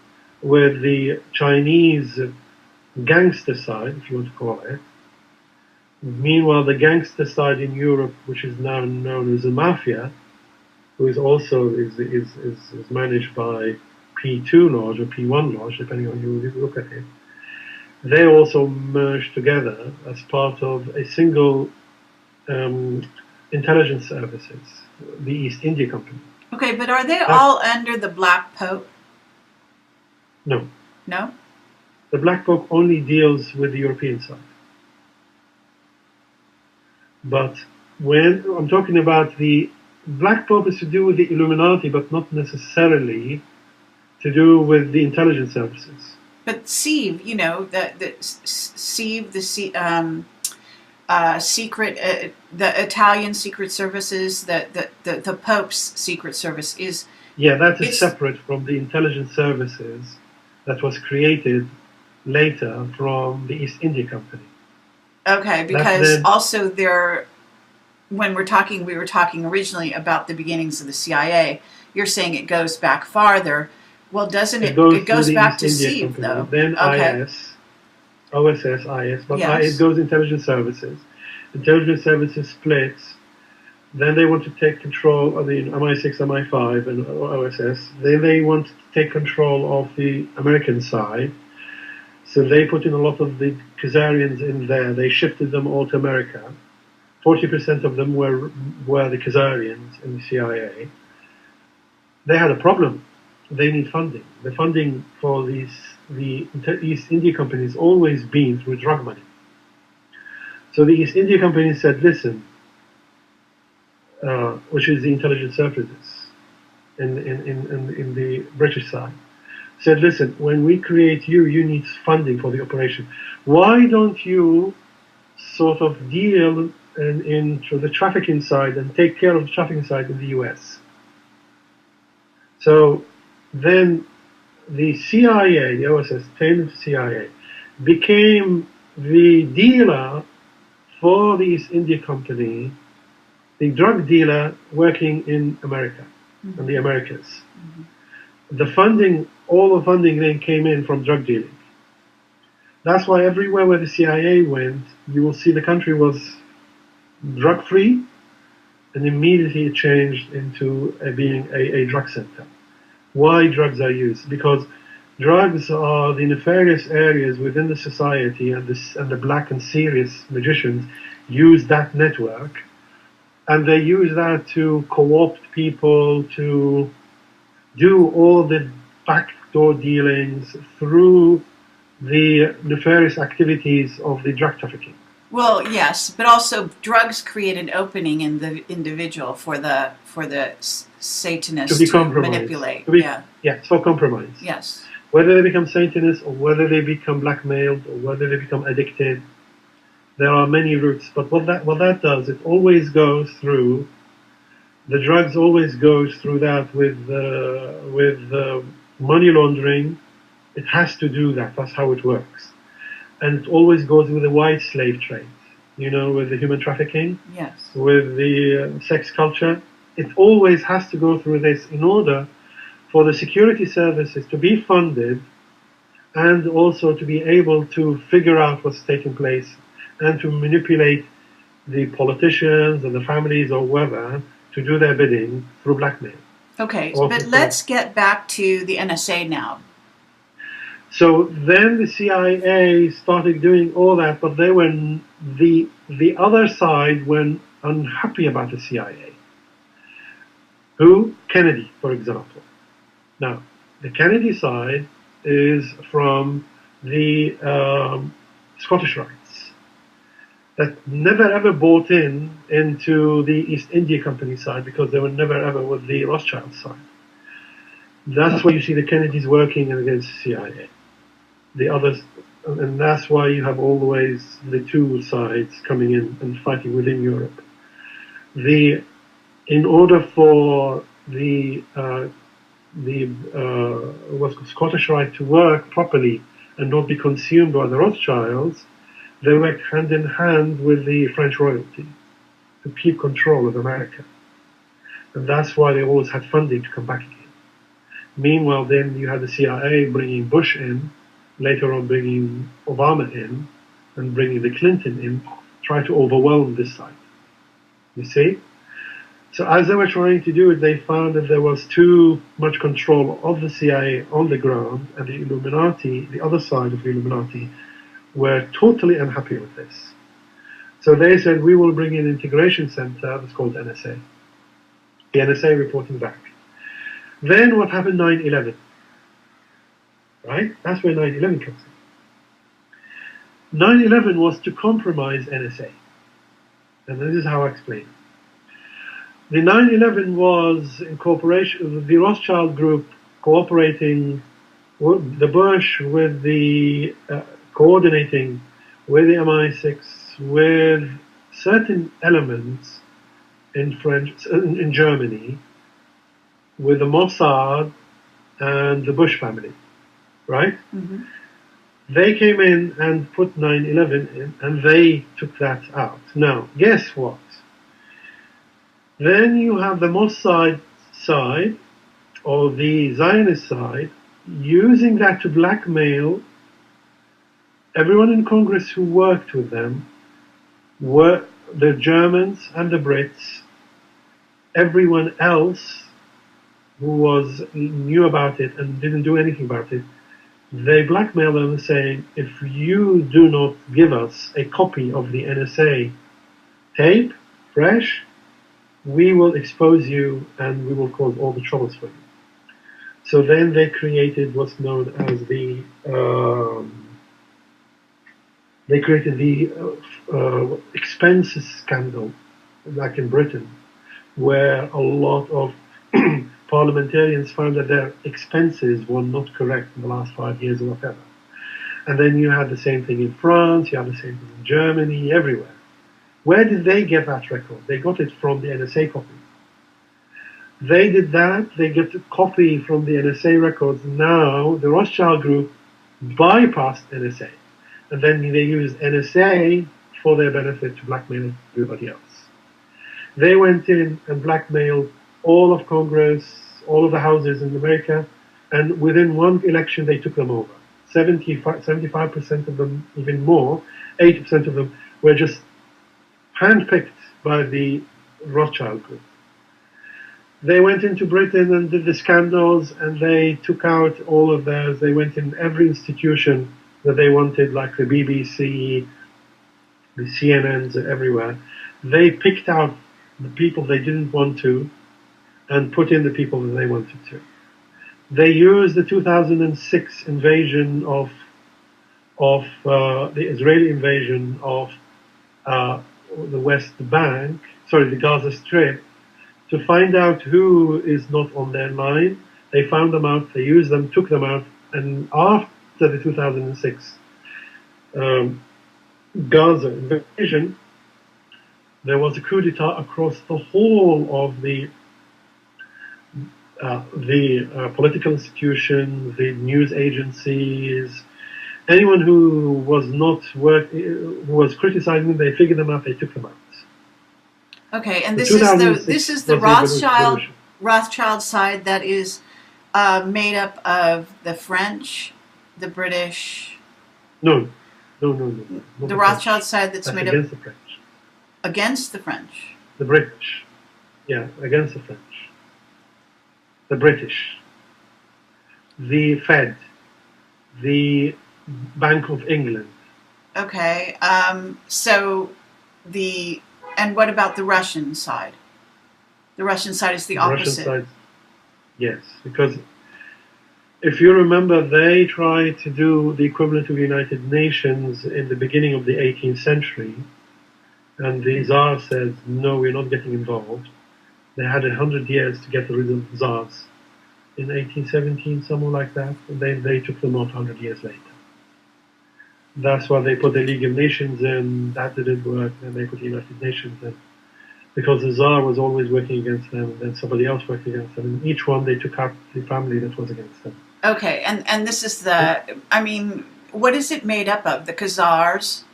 with the Chinese gangster side, if you want to call it, Meanwhile, the gangster side in Europe, which is now known as the mafia, who is also is managed by P2 lodge or P1 lodge, depending on who you look at it. They also merged together as part of a single intelligence services, the East India Company. Okay, but are they all under the Black Pope? No. No? The Black Pope only deals with the European side. But when I'm talking about the Black Pope is to do with the Illuminati, but not necessarily to do with the intelligence services. But SIEV, you know, the SIEV, secret, the Italian secret services, the Pope's secret service is. Yeah, that is separate from the intelligence services that was created later from the East India Company. Okay, because also when we were talking originally about the beginnings of the CIA. You're saying it goes back farther. Well, doesn't it? It goes back to SIEV, though. Then okay. IS, OSS, IS, but yes. it goes intelligence services. Intelligence services splits. Then they want to take control of the MI6, MI5, and OSS. Then they want to take control of the American side. So they put in a lot of the Khazarians in there. They shifted them all to America. 40% of them were the Khazarians in the CIA. They had a problem. They need funding. The funding for the East India Company has always been through drug money. So the East India Company said, listen, which is the intelligence services in the British side, said, listen, when we create you, you need funding for the operation. Why don't you sort of deal into the trafficking side and take care of the trafficking side in the US? So then the CIA, the OSS, turned into CIA, became the dealer for the East India Company, the drug dealer working in America and the Americas. The funding, all the funding then came in from drug dealing. That's why everywhere where the CIA went, you will see the country was drug-free, and immediately it changed into being a drug center. Why drugs are used? Because drugs are the nefarious areas within the society, and the black and serious magicians use that network, and they use that to co-opt people, to do all the backdoor dealings through the nefarious activities of the drug trafficking. Well, yes, but also drugs create an opening in the individual for the Satanists to manipulate. Yes, for compromise. Yes. Whether they become Satanists or whether they become blackmailed or whether they become addicted, there are many routes. But what that does, it always goes through. The drugs always goes through that with money laundering. It has to do that. That's how it works. And it always goes with the white slave trade, with the human trafficking, yes, with the sex culture. It always has to go through this in order for the security services to be funded and also to be able to figure out what's taking place and to manipulate the politicians and the families or whoever to do their bidding through blackmail. Okay, but let's get back to the NSA now. So then the CIA started doing all that, but they were the other side were unhappy about the CIA. Who? Kennedy, for example. Now, the Kennedy side is from the Scottish Rites that never ever bought into the East India Company side because they were never ever with the Rothschild side. That's why you see the Kennedys working against the CIA. The others, and that's why you have always the two sides coming in and fighting within Europe. In order for the Scottish Rite to work properly and not be consumed by the Rothschilds, they worked hand in hand with the French royalty to keep control of America. And that's why they always had funding to come back again. Meanwhile, then you had the CIA bringing Bush in, later on bringing Obama in, and bringing the Clinton in, try to overwhelm this side. You see? So as they were trying to do it, they found that there was too much control of the CIA on the ground, and the Illuminati, the other side of the Illuminati, were totally unhappy with this. So they said, we will bring in an integration center that's called NSA. The NSA reporting back. Then what happened 9/11? Right? That's where 9/11 comes in. 9/11 was to compromise NSA. And this is how I explain it. The 9/11 was in cooperation with the Rothschild Group cooperating with the Bush with the coordinating with the MI6 with certain elements in Germany with the Mossad and the Bush family, right? Mm-hmm. They came in and put 9/11 in, and they took that out. Now, guess what? Then you have the Mossad side, or the Zionist side, using that to blackmail everyone in Congress who worked with them, were the Germans and the Brits, everyone else who knew about it and didn't do anything about it. They blackmailed them saying, if you do not give us a copy of the NSA tape, fresh, we will expose you and we will cause all the troubles for you. So then they created what's known as the expenses scandal, like in Britain, where a lot of parliamentarians found that their expenses were not correct in the last 5 years or whatever. And then you had the same thing in France, you had the same thing in Germany, everywhere. Where did they get that record? They got it from the NSA copy. They did that, they get a copy from the NSA records. Now, the Rothschild Group bypassed NSA. And then they used NSA for their benefit to blackmail everybody else. They went in and blackmailed all of Congress, all of the houses in America, and within one election they took them over. 75% of them, even more, 80% of them were just handpicked by the Rothschild Group. They went into Britain and did the scandals, and they took out all of theirs. They went in every institution that they wanted, like the BBC, the CNNs, everywhere. They picked out the people they didn't want to and put in the people that they wanted to. They used the 2006 invasion of the Israeli invasion of the West Bank, the Gaza Strip, to find out who is not on their line. They found them out, they used them, took them out, and after the 2006 Gaza invasion, there was a coup d'etat across the whole of the political institutions, the news agencies. Anyone who was who was criticizing them, they figured them out, they took them out. Okay, and this is the Rothschild side that is made up of the French, the British. No. The Rothschild side that's made up against the French. Against the French. The British, yeah, against the French. The British, the Fed, the Bank of England. Okay, and what about the Russian side? The Russian side is the opposite. Russian side, yes, because if you remember, they tried to do the equivalent of the United Nations in the beginning of the 18th century, and the Tsar said, no, we're not getting involved. They had 100 years to get rid of the Tsars. In 1817, somewhere like that, and they took them off 100 years later. That's why they put the League of Nations in, that didn't work, and they put the United Nations in. Because the Tsar was always working against them, and then somebody else worked against them. And each one, they took out the family that was against them. Okay, and this is what is it made up of? The Khazars?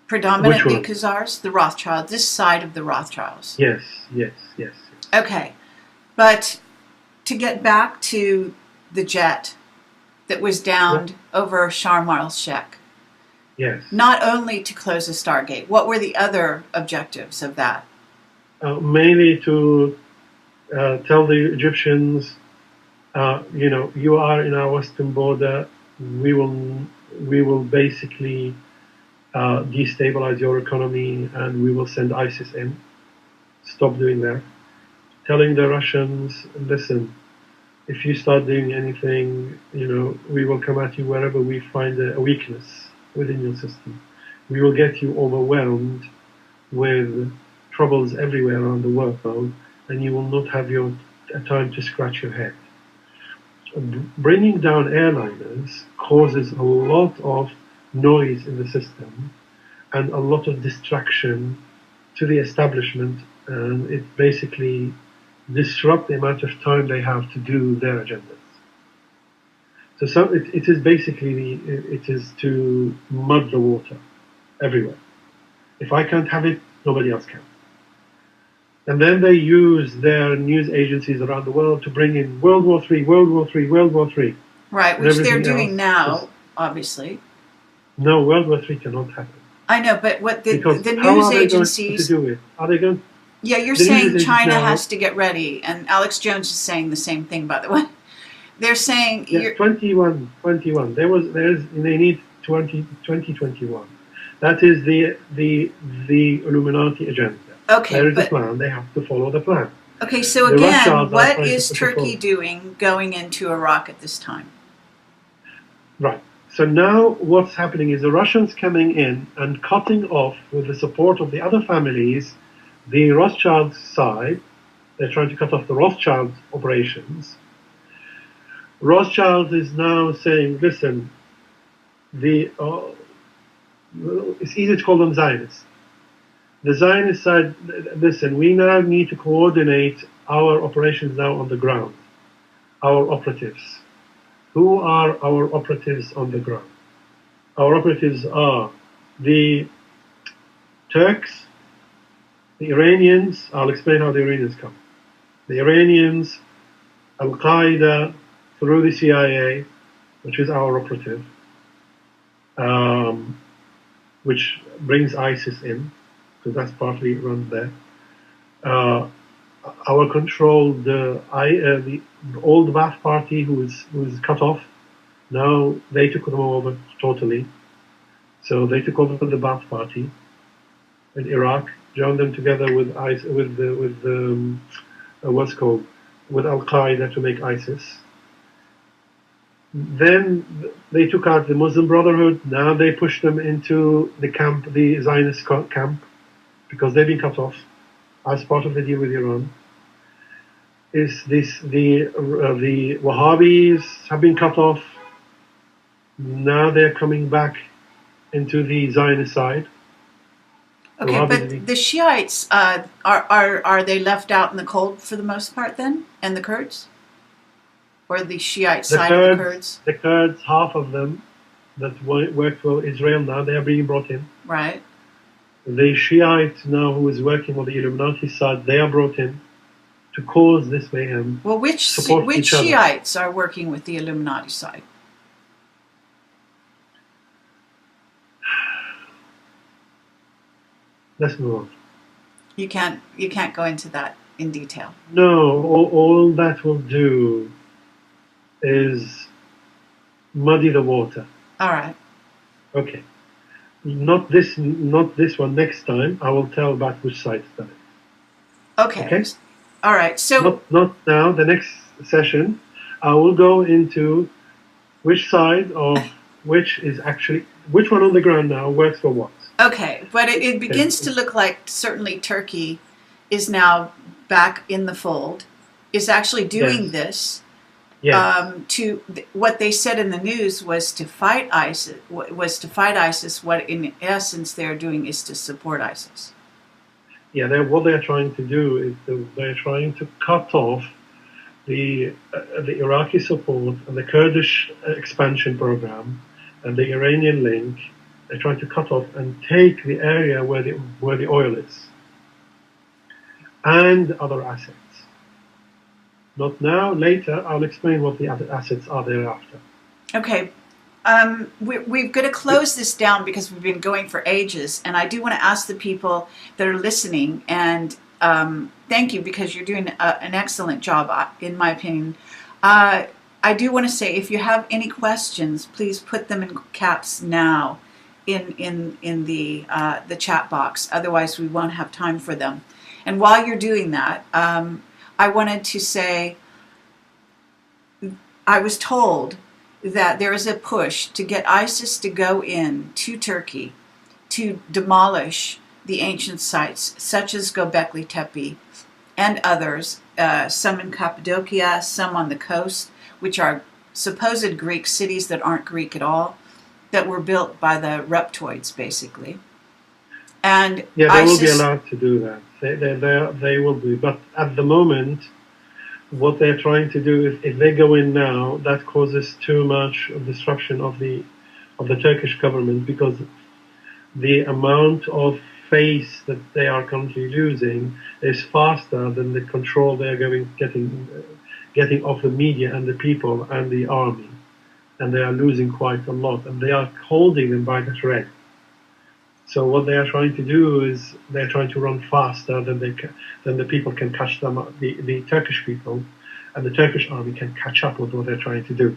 Predominantly Khazars? The Rothschilds, this side of the Rothschilds? Yes. Okay, but to get back to the jet that was downed over Sharm el-Sheikh, Yes. Not only to close the Stargate. What were the other objectives of that? Mainly to tell the Egyptians, you are in our western border. We will basically destabilize your economy, and we will send ISIS in. Stop doing that. Telling the Russians, listen, if you start doing anything, we will come at you wherever we find a weakness within your system. We will get you overwhelmed with troubles everywhere around the world, and you will not have your time to scratch your head. Bringing down airliners causes a lot of noise in the system and a lot of distraction to the establishment, and it basically disrupts the amount of time they have to do their agendas. So it is basically it is to mud the water everywhere. If I can't have it, nobody else can. And then they use their news agencies around the world to bring in World War III, World War III, World War III. Right, which they're doing now, obviously. No, World War III cannot happen. I know, but what the Because news how are they agencies... going to do it? Are they going? Yeah, you're The news saying agencies China now, has to get ready, and Alex Jones is saying the same thing, by the way. They're saying... Yes, 21. They need 2021. That is the Illuminati agenda. Okay, there is a plan. They have to follow the plan. Okay, so The again, Rothschilds are what trying to is push it Turkey forward. doing going into Iraq at this time? Right. So now what's happening is the Russians coming in and cutting off, with the support of the other families, the Rothschild side. They're trying to cut off the Rothschild operations. Rothschild is now saying, listen, it's easy to call them Zionists. The Zionist side, listen, we now need to coordinate our operations now on the ground, our operatives. Who are our operatives on the ground? Our operatives are the Turks, the Iranians. I'll explain how the Iranians come. The Iranians, Al-Qaeda, through the CIA, which is our operative, which brings ISIS in, because that's partly run there. Our controlled the old Ba'ath Party, who was cut off. Now they took them over totally. So they took over the Ba'ath Party in Iraq, joined them together with what's called with Al Qaeda to make ISIS. Then they took out the Muslim Brotherhood. Now they pushed them into the camp, the Zionist camp, because they've been cut off as part of the deal with Iran. The Wahhabis have been cut off. Now they're coming back into the Zionist side. Okay, but the Shiites, are they left out in the cold for the most part then? And the Kurds? Or the Shiite side of the Kurds? The Kurds, half of them that worked for Israel now, they are being brought in. Right. The Shiite now who is working on the Illuminati side, they are brought in to cause this mayhem. Well, which Shiites are working with the Illuminati side? Let's move on. You can't go into that in detail. No, all that will do is muddy the water. All right. Okay. Not this one. Next time I will tell about which side done it. Okay. All right. So not now. The next session, I will go into which side of which one on the ground now works for what. Okay, but it begins to look like certainly Turkey is now back in the fold, is actually doing this. Yes. What they said in the news was to fight ISIS. What in essence they're doing is to support ISIS. Yeah, what they're trying to do is they're trying to cut off the Iraqi support and the Kurdish expansion program and the Iranian link. They're trying to cut off and take the area where the oil is and other assets. Not now, later, I'll explain what the other assets are thereafter. Okay. We've got to close this down because we've been going for ages, and I do want to ask the people that are listening, and thank you because you're doing an excellent job, in my opinion. I do want to say, if you have any questions, please put them in caps now in the chat box. Otherwise, we won't have time for them. And while you're doing that, I wanted to say, I was told that there is a push to get ISIS to go in to Turkey to demolish the ancient sites, such as Göbekli Tepe and others, some in Cappadocia, some on the coast, which are supposed Greek cities that aren't Greek at all, that were built by the Reptoids, basically. And yeah, they will be ISIS, allowed to do that. They will be. But at the moment, what they're trying to do, if they go in now, that causes too much disruption of the Turkish government, because the amount of face that they are currently losing is faster than the control they are getting of the media and the people and the army, and they are losing quite a lot, and they are holding them by the thread. So what they are trying to do is they're trying to run faster than the people can catch them up. The Turkish people and the Turkish army can catch up with what they're trying to do.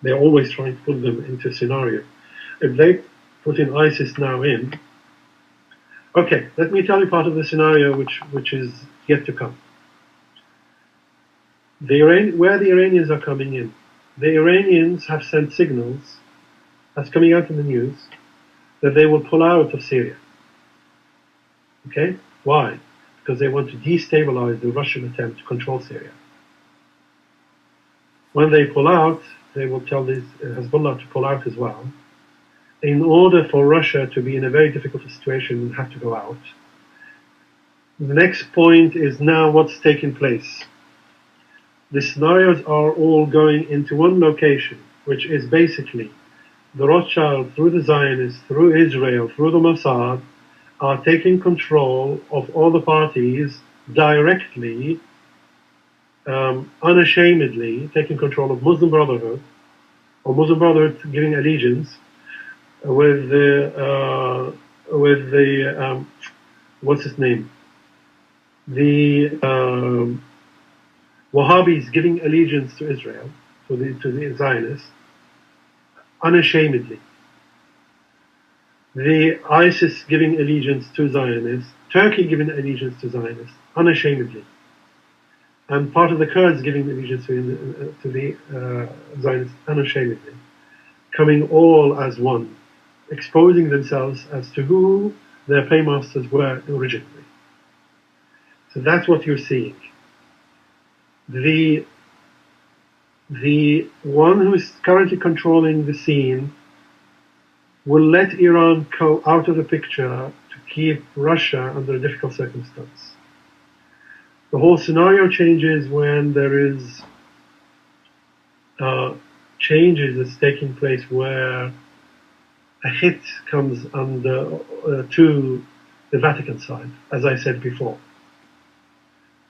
They're always trying to put them into a scenario. If they put in ISIS now in, okay, let me tell you part of the scenario which is yet to come. Where the Iranians are coming in, the Iranians have sent signals, that's coming out in the news, that they will pull out of Syria. Okay? Why? Because they want to destabilize the Russian attempt to control Syria. When they pull out, they will tell Hezbollah to pull out as well. In order for Russia to be in a very difficult situation and have to go out, the next point is now what's taking place. The scenarios are all going into one location, which is basically the Rothschild, through the Zionists, through Israel, through the Mossad, are taking control of all the parties directly, unashamedly taking control of Muslim Brotherhood, or Muslim Brotherhood giving allegiance with the what's his name? The Wahhabis giving allegiance to Israel, to the Zionists, unashamedly. The ISIS giving allegiance to Zionists, Turkey giving allegiance to Zionists, unashamedly. And part of the Kurds giving allegiance to the Zionists, unashamedly. Coming all as one, exposing themselves as to who their paymasters were originally. So that's what you're seeing. The one who is currently controlling the scene will let Iran go out of the picture to keep Russia under a difficult circumstance. The whole scenario changes when there is changes that's taking place where a hit comes under to the Vatican side, as I said before.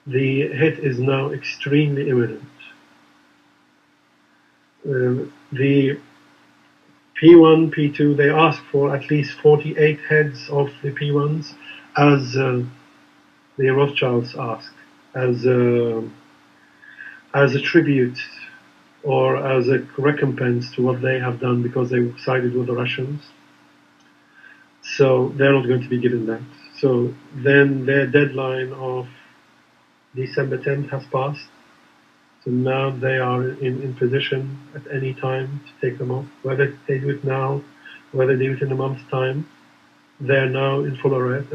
The hit is now extremely imminent. The P1, P2, they asked for at least 48 heads of the P1s, as the Rothschilds asked, as a tribute or as a recompense to what they have done because they sided with the Russians. So they're not going to be given that. So then their deadline of December 10th has passed. So now they are in position at any time to take them off. Whether they do it now, whether they do it in a month's time, they're now in full alert.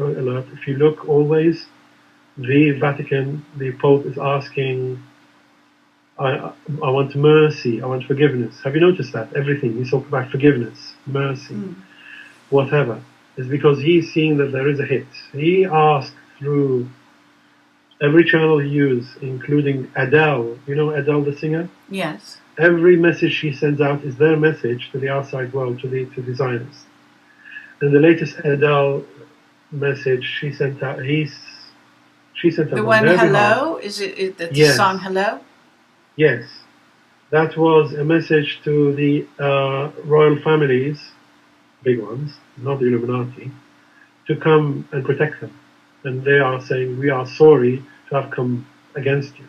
If you look always, the Vatican, the Pope is asking, I want mercy, I want forgiveness. Have you noticed that? Everything, he talks about forgiveness, mercy, whatever. It's because he's seeing that there is a hit. He asked through every channel he used, including Adele. You know Adele, the singer? yes. Every message she sends out is their message to the outside world, to the Zionists. And the latest Adele message she sent out, she sent out The on one, their hello? behalf. Is it the Yes. song Hello? Yes. That was a message to the royal families, big ones, not the Illuminati, to come and protect them. And they are saying, we are sorry to have come against you.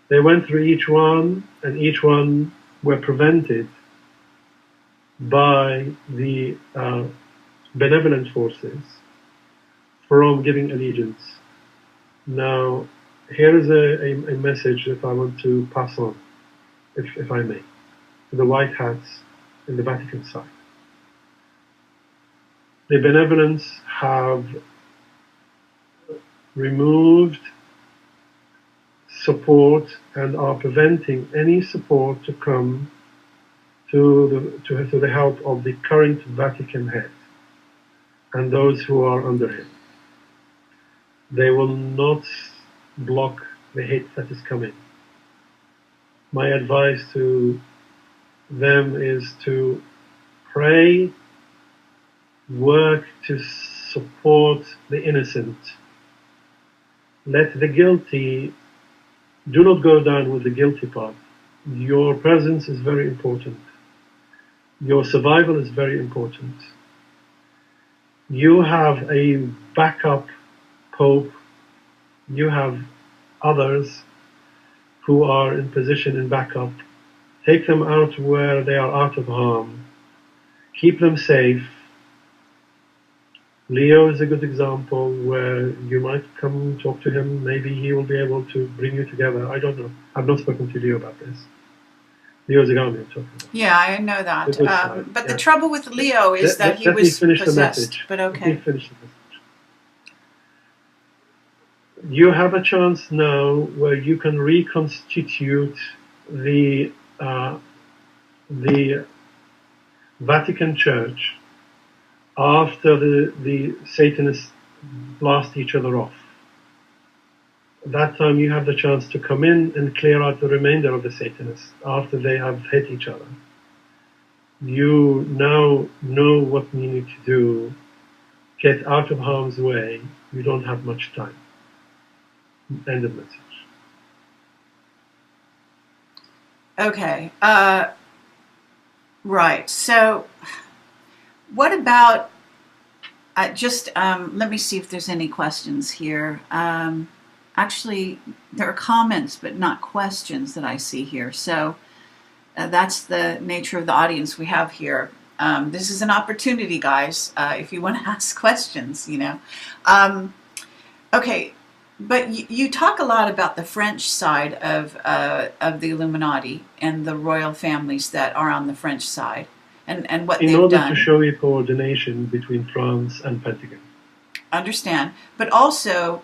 They went through each one, and each one were prevented by the benevolent forces from giving allegiance. Now, here is a message that I want to pass on, if I may, to the white hats in the Vatican side. The benevolence have removed support and are preventing any support to come to the help of the current Vatican head and those who are under him. They will not block the hate that is coming. My advice to them is to pray, work to support the innocent. Let the guilty, do not go down with the guilty part. Your presence is very important. Your survival is very important. You have a backup Pope. You have others who are in position in backup. Take them out where they are out of harm. Keep them safe. Leo is a good example where you might come talk to him. Maybe he will be able to bring you together. I don't know. I've not spoken to Leo about this. Leo Zagami I'm talking about. Yeah, I know that. The good side, but yeah. the trouble with Leo is that he let me was finish the possessed. message. But Let me okay. finish the message. You have a chance now where you can reconstitute the Vatican Church after the Satanists blast each other off. At that time you have the chance to come in and clear out the remainder of the Satanists after they have hit each other. You now know what you need to do. Get out of harm's way. You don't have much time. End of message. Okay. Right. So, what about? Let me see if there's any questions here. Actually, there are comments, but not questions that I see here. So, that's the nature of the audience we have here. This is an opportunity, guys. If you want to ask questions, Okay. But you talk a lot about the French side of the Illuminati and the royal families that are on the French side, and what they've done. In order to show a coordination between France and Pentagon. Understand, but also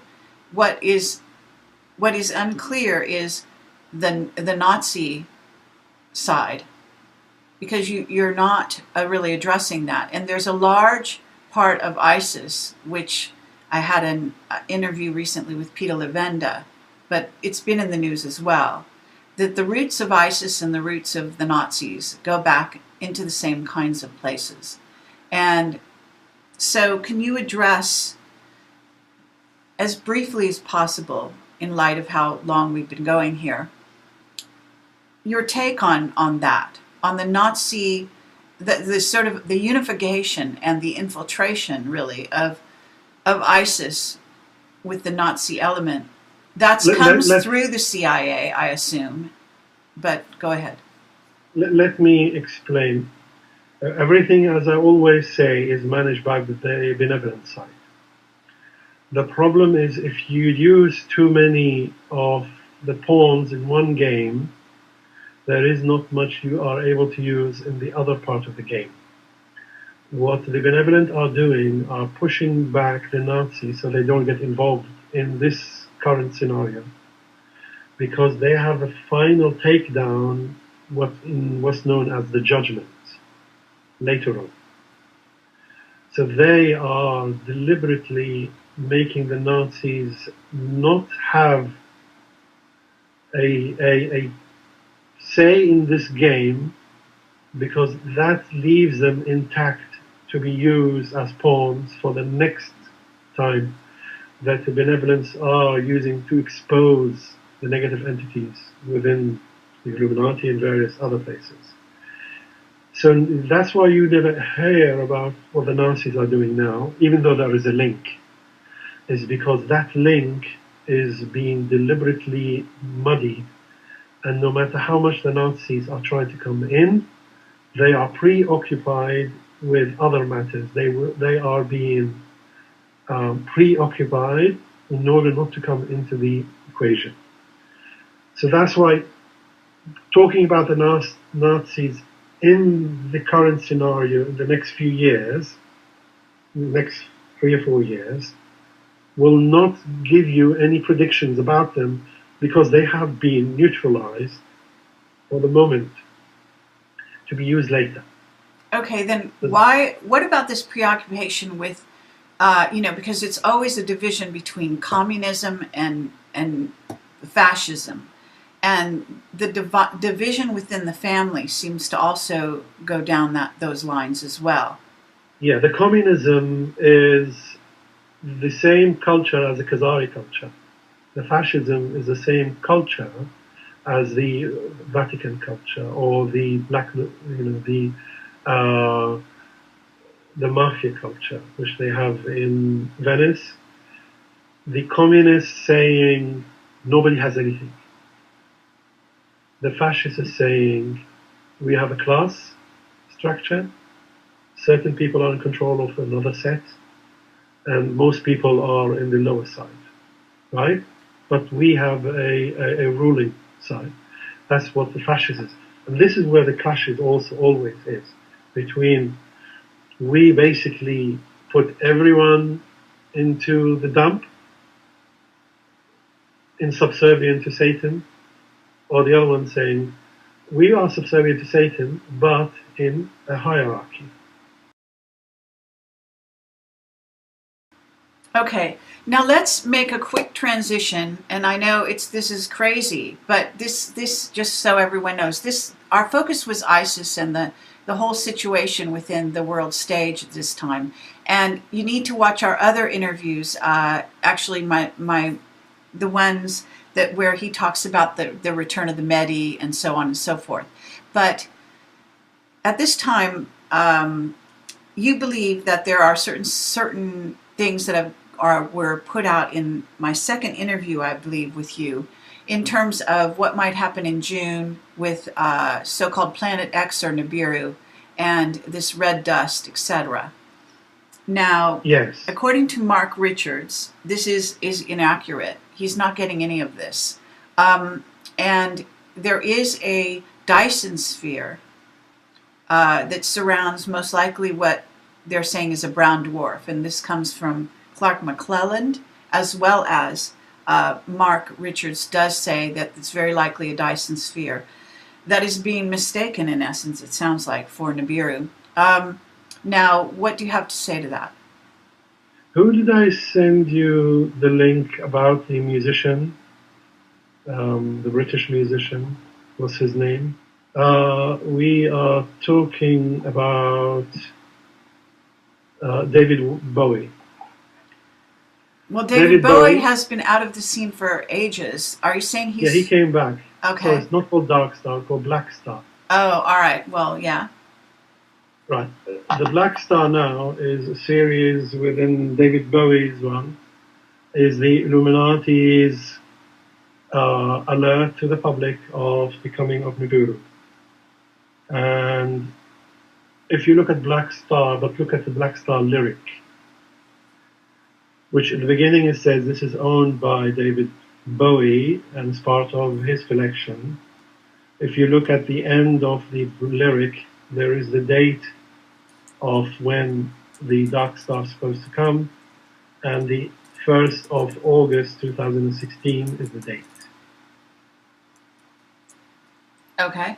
what is unclear is the Nazi side, because you're not really addressing that, and there's a large part of ISIS which. I had an interview recently with Peter Levenda, but it's been in the news as well, that the roots of ISIS and the roots of the Nazis go back into the same kinds of places. And so can you address, as briefly as possible, in light of how long we've been going here, your take on that, on the Nazi, the sort of the unification and the infiltration, really, of ISIS with the Nazi element. That comes through the CIA, I assume. But go ahead. Let me explain. Everything, as I always say, is managed by the benevolent side. The problem is if you use too many of the pawns in one game, there is not much you are able to use in the other part of the game. What the benevolent are doing are pushing back the Nazis so they don't get involved in this current scenario, because they have a final takedown, what's known as the judgment, later on. So they are deliberately making the Nazis not have a say in this game, because that leaves them intact to be used as pawns for the next time that the benevolence are using to expose the negative entities within the Illuminati in various other places. So that's why you never hear about what the Nazis are doing now, even though there is a link, is because that link is being deliberately muddied, and no matter how much the Nazis are trying to come in, they are preoccupied with other matters. They are being preoccupied in order not to come into the equation. So that's why talking about the Nazis in the current scenario in the next few years, next 3 or 4 years, will not give you any predictions about them because they have been neutralized for the moment to be used later. Okay, then why? What about this preoccupation with, because it's always a division between communism and fascism, and the division within the family seems to also go down those lines as well. Yeah, the communism is the same culture as the Khazari culture. The fascism is the same culture as the Vatican culture or the the mafia culture, which they have in Venice. The communists saying nobody has anything. The fascists are saying we have a class structure. Certain people are in control of another set, and most people are in the lower side, right? But we have a ruling side. That's what the fascism is. And this is where the clash is also always is between we basically put everyone into the dump in subservient to Satan, or the other one saying we are subservient to Satan but in a hierarchy. Okay, now let's make a quick transition, and I know this is crazy, but this just so everyone knows, this our focus was ISIS and the whole situation within the world stage at this time, and you need to watch our other interviews. Actually, the ones that where he talks about the return of the Mehdi and so on and so forth, but at this time, you believe that there are certain things that were put out in my second interview, I believe, with you, in terms of what might happen in June with so-called Planet X or Nibiru and this red dust, etc. Now, Yes. according to Mark Richards, this is inaccurate. He's not getting any of this. And there is a Dyson sphere that surrounds most likely what they're saying is a brown dwarf. And this comes from Clark McClelland, as well as Mark Richards does say that it's very likely a Dyson sphere that is being mistaken, in essence, it sounds like, for Nibiru. Now, what do you have to say to that? Who did I send you the link about the musician, the British musician? What's his name? We are talking about David Bowie. Well, David Bowie has been out of the scene for ages. Are you saying he's... Yeah, he came back. Okay. So it's not called Dark Star, it's called Black Star. Oh, all right. Well, yeah. Right. The Black Star now is a series within David Bowie's one, is the Illuminati's alert to the public of the coming of Nibiru. And if you look at Black Star, but look at the Black Star lyric, which in the beginning it says this is owned by David Bowie and is part of his collection. If you look at the end of the lyric, there is the date of when the Dark Star is supposed to come, and the 1st of August 2016 is the date. Okay.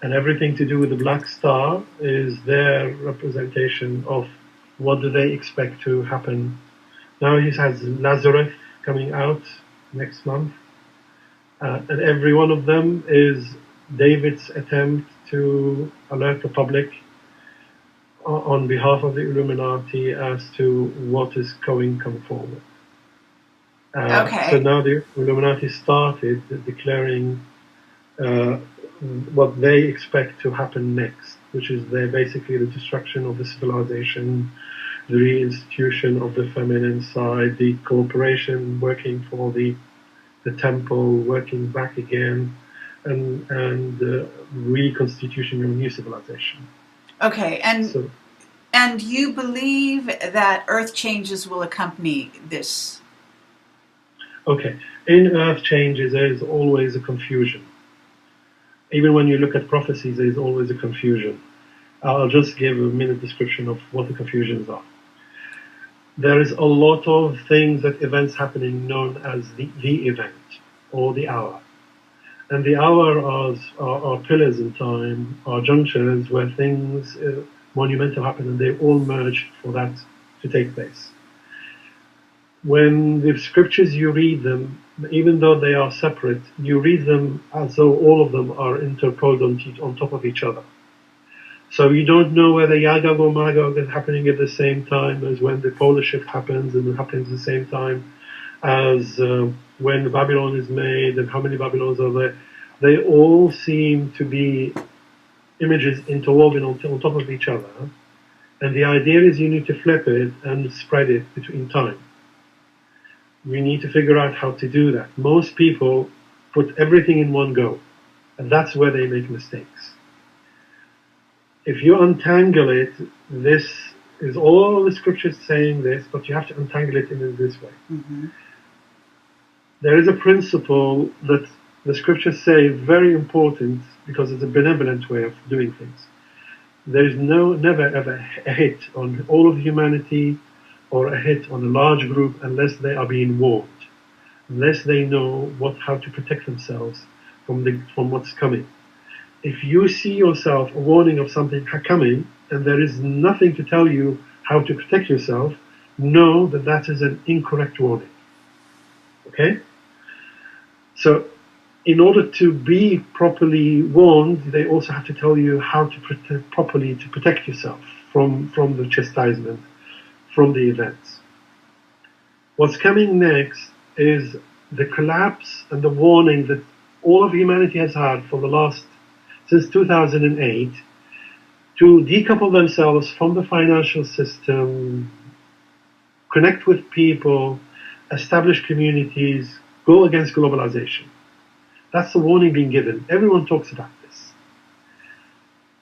And everything to do with the Black Star is their representation of what do they expect to happen. Now he has Lazarus coming out next month, and every one of them is David's attempt to alert the public on behalf of the Illuminati as to what is come forward. Okay. So now the Illuminati started declaring uh, what they expect to happen next, which is basically the destruction of the civilization, the reinstitution of the feminine side, the cooperation working for the temple, working back again, and reconstitution of new civilization. Okay, So, and you believe that earth changes will accompany this? okay, in earth changes, there is always a confusion. Even when you look at prophecies, there is always a confusion. I'll just give a minute description of what the confusions are. There is a lot of things that events happening known as the event or the hour. And the hour are pillars in time, are junctures where things monumental happen and they all merge for that to take place. When the scriptures you read them, even though they are separate, you read them as though all of them are interposed on top of each other. So you don't know whether Yagog or Magog is happening at the same time as when the polar shift happens, and it happens at the same time as when Babylon is made, and how many Babylons are there. They all seem to be images interwoven on top of each other, and the idea is you need to flip it and spread it between time. We need to figure out how to do that. Most people put everything in one go, and that's where they make mistakes. If you untangle it, this is all the scriptures saying this, but you have to untangle it in this way. Mm-hmm. There is a principle that the scriptures say very important because it's a benevolent way of doing things. There is never ever a hit on all of humanity or a hit on a large group unless they are being warned, unless they know how to protect themselves from what's coming. If you see yourself a warning of something coming and there is nothing to tell you how to protect yourself, know that that is an incorrect warning. Okay? So, in order to be properly warned, they also have to tell you how to properly protect yourself from the chastisement, from the events. What's coming next is the collapse and the warning that all of humanity has had for since 2008, to decouple themselves from the financial system, connect with people, establish communities, go against globalization. That's the warning being given. Everyone talks about this.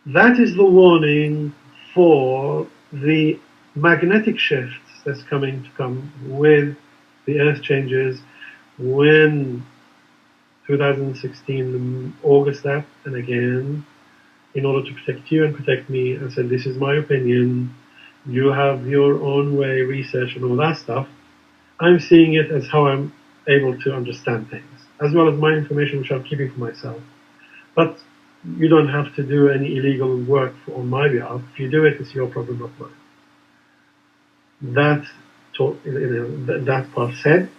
That is the warning for the magnetic shifts that's going to come with the earth changes when 2016, August that, and again, in order to protect you and protect me, I said, this is my opinion, you have your own way, research and all that stuff. I'm seeing it as how I'm able to understand things, as well as my information which I'm keeping for myself. But you don't have to do any illegal work on my behalf. If you do it, it's your problem, not mine. That part said,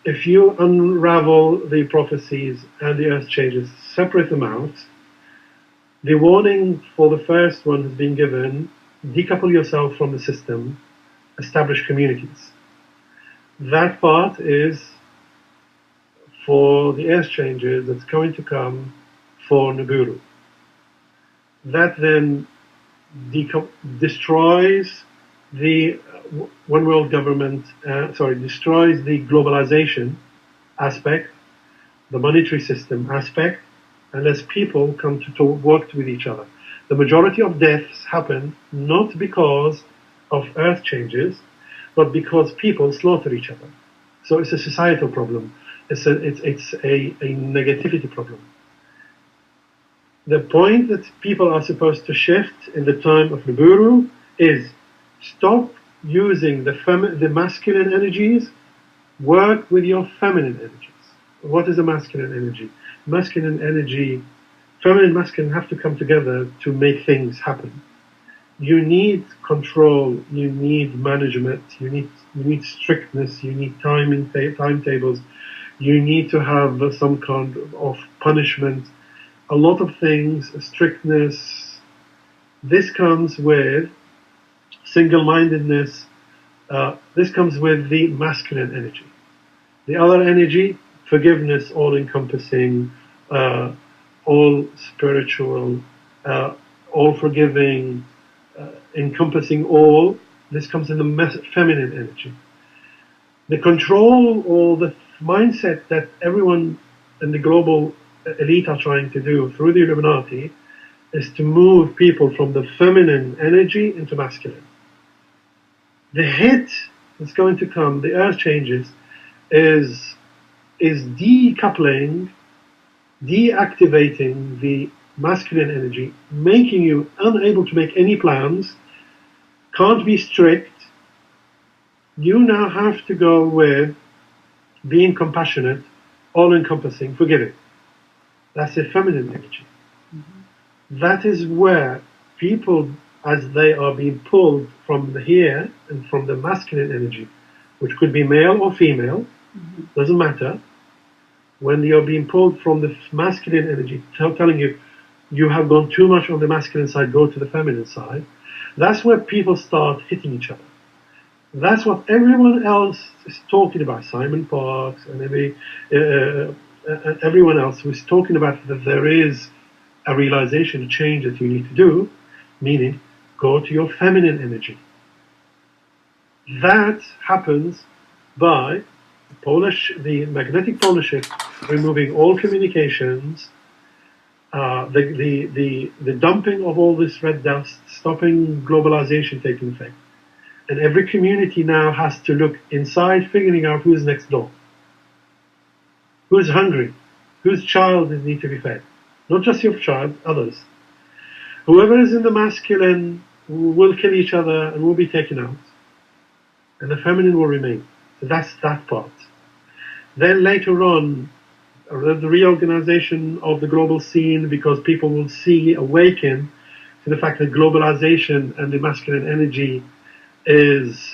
if you unravel the prophecies and the earth changes, separate them out, the warning for the first one has been given: decouple yourself from the system, establish communities. That part is for the earth changes that's going to come for Nibiru. That then destroys the one world government, destroys the globalization aspect, the monetary system aspect, unless people come to work with each other. The majority of deaths happen not because of earth changes, but because people slaughter each other. So it's a societal problem. It's a negativity problem. The point that people are supposed to shift in the time of Nibiru is stop using the masculine energies, work with your feminine energies. What is a masculine energy? Masculine energy, feminine and masculine have to come together to make things happen. You need control, you need management, you need strictness, you need timetables, you need to have some kind of punishment, a lot of things, strictness. This comes with single-mindedness. This comes with the masculine energy. The other energy, forgiveness, all-encompassing, all spiritual, all forgiving, encompassing all. This comes in the feminine energy. The control or the mindset that everyone in the global elite are trying to do through the Illuminati is to move people from the feminine energy into masculine. The hit that's going to come, the earth changes, is decoupling, deactivating the masculine energy, making you unable to make any plans, can't be strict. You now have to go with being compassionate, all-encompassing, forgiving. That's the feminine energy. Mm-hmm. That is where people, as they are being pulled from the here and from the masculine energy, which could be male or female, mm-hmm. doesn't matter. When you're being pulled from the masculine energy, telling you, you have gone too much on the masculine side, go to the feminine side, that's where people start hitting each other. That's what everyone else is talking about. Simon Parks and everyone else who's talking about that there is a realization, a change that you need to do, meaning go to your feminine energy. That happens by the magnetic polar shift, removing all communications, the dumping of all this red dust, stopping globalization taking effect. And every community now has to look inside, figuring out who's next door, who's hungry, whose child needs to be fed. Not just your child, others. Whoever is in the masculine will kill each other and will be taken out. And the feminine will remain. So that's that part. Then later on, the reorganization of the global scene, because people will awaken to the fact that globalization and the masculine energy is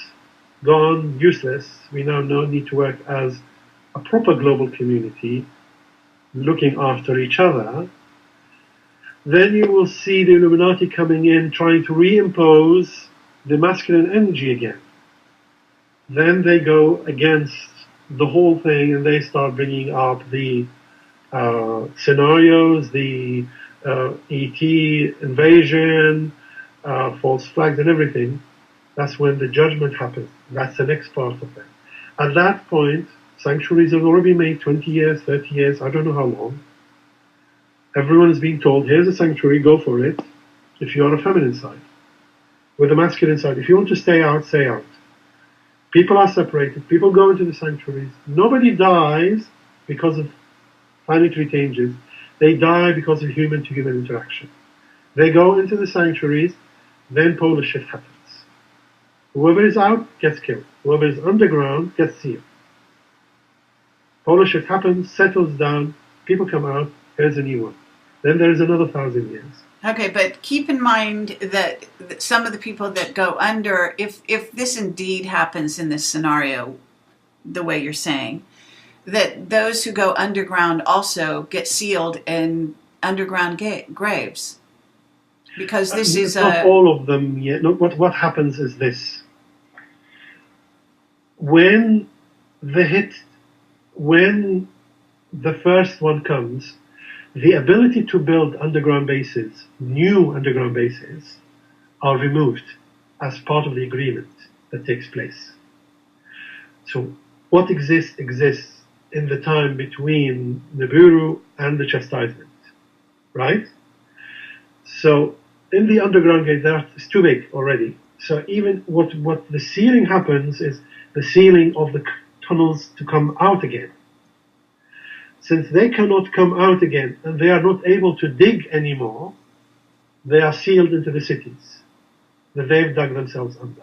gone, useless. We now need to work as a proper global community, looking after each other. Then you will see the Illuminati coming in, trying to reimpose the masculine energy again. Then they go against the whole thing and they start bringing up the scenarios, the ET invasion, false flags and everything. That's when the judgment happens. That's the next part of it. At that point, sanctuaries have already been made 20 years, 30 years, I don't know how long. Everyone is being told, here's a sanctuary, go for it, if you are a feminine side. With a masculine side, if you want to stay out, stay out. People are separated, people go into the sanctuaries. Nobody dies because of planetary changes. They die because of human-to-human interaction. They go into the sanctuaries, then polar shift happens. Whoever is out gets killed. Whoever is underground gets sealed. Polar shift happens, settles down, people come out, here's a new one. Then there's another 1,000 years. Okay, but keep in mind that some of the people that go under, if this indeed happens in this scenario, the way you're saying, that those who go underground also get sealed in underground graves. Because this is not all of them yet. No, what happens is this. When the first one comes, the ability to build underground bases, new underground bases, are removed as part of the agreement that takes place. So what exists in the time between Nibiru and the chastisement, right? So in the underground gate, it's too big already. So even what the sealing happens is the sealing of the tunnels to come out again. Since they cannot come out again and they are not able to dig anymore, they are sealed into the cities that they've dug themselves under.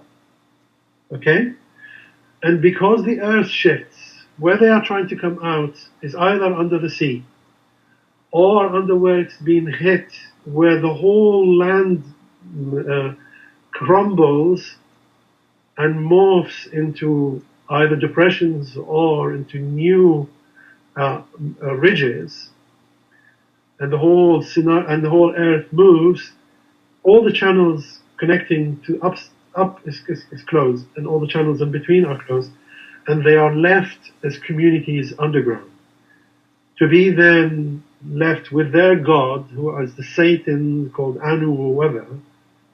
Okay? And because the earth shifts, where they are trying to come out is either under the sea or under where it's been hit, where the whole land crumbles and morphs into either depressions or into new ridges, and the whole earth moves. All the channels connecting to up is closed, and all the channels in between are closed, and they are left as communities underground. to be then left with their god, who is the Satan called Anu or whatever,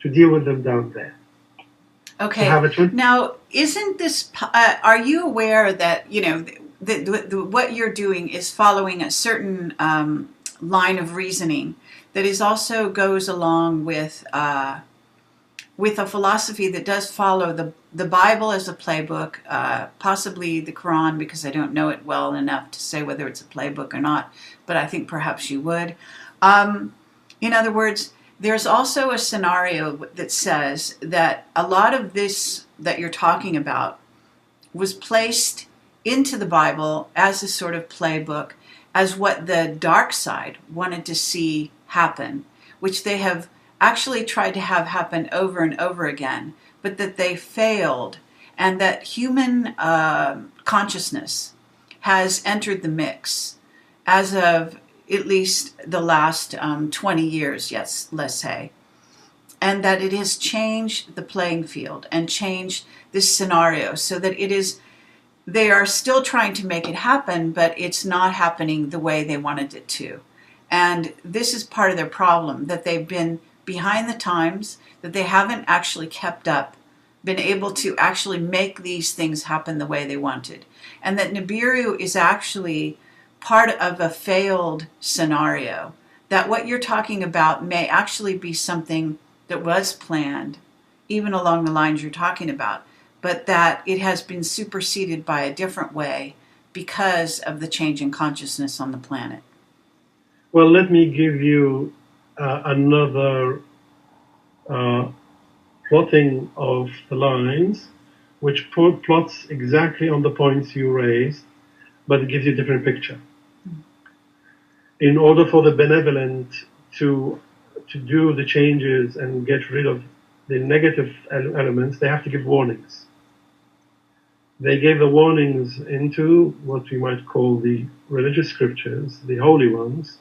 to deal with them down there. Okay. Now, isn't this? Are you aware that what you're doing is following a certain line of reasoning that is also goes along with a philosophy that does follow the Bible as a playbook, possibly the Quran, because I don't know it well enough to say whether it's a playbook or not, but I think perhaps you would. In other words, there's also a scenario that says that a lot of this that you're talking about was placed into the Bible as a sort of playbook, as what the dark side wanted to see happen, which they have actually tried to have happen over and over again, but that they failed, and that human consciousness has entered the mix as of at least the last 20 years, yes, let's say, and that it has changed the playing field and changed this scenario so that they are still trying to make it happen, but it's not happening the way they wanted it to. And this is part of their problem, that they've been behind the times, that they haven't actually kept up, been able to actually make these things happen the way they wanted. And that Nibiru is actually part of a failed scenario, that what you're talking about may actually be something that was planned, even along the lines you're talking about, but that it has been superseded by a different way because of the change in consciousness on the planet. Well, let me give you another plotting of the lines, which plots exactly on the points you raised, but it gives you a different picture. In order for the benevolent to do the changes and get rid of the negative elements, they have to give warnings. They gave the warnings into what we might call the religious scriptures, the holy ones,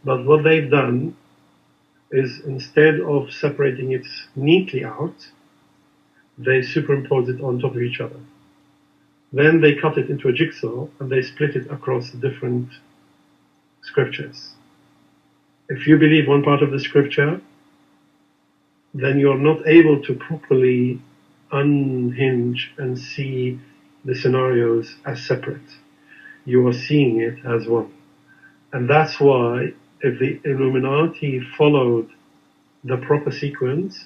but what they've done is, instead of separating it neatly out, they superimpose it on top of each other. Then they cut it into a jigsaw and they split it across different scriptures. If you believe one part of the scripture, then you're not able to properly unhinge and see the scenarios as separate. You are seeing it as one. And that's why, if the Illuminati followed the proper sequence,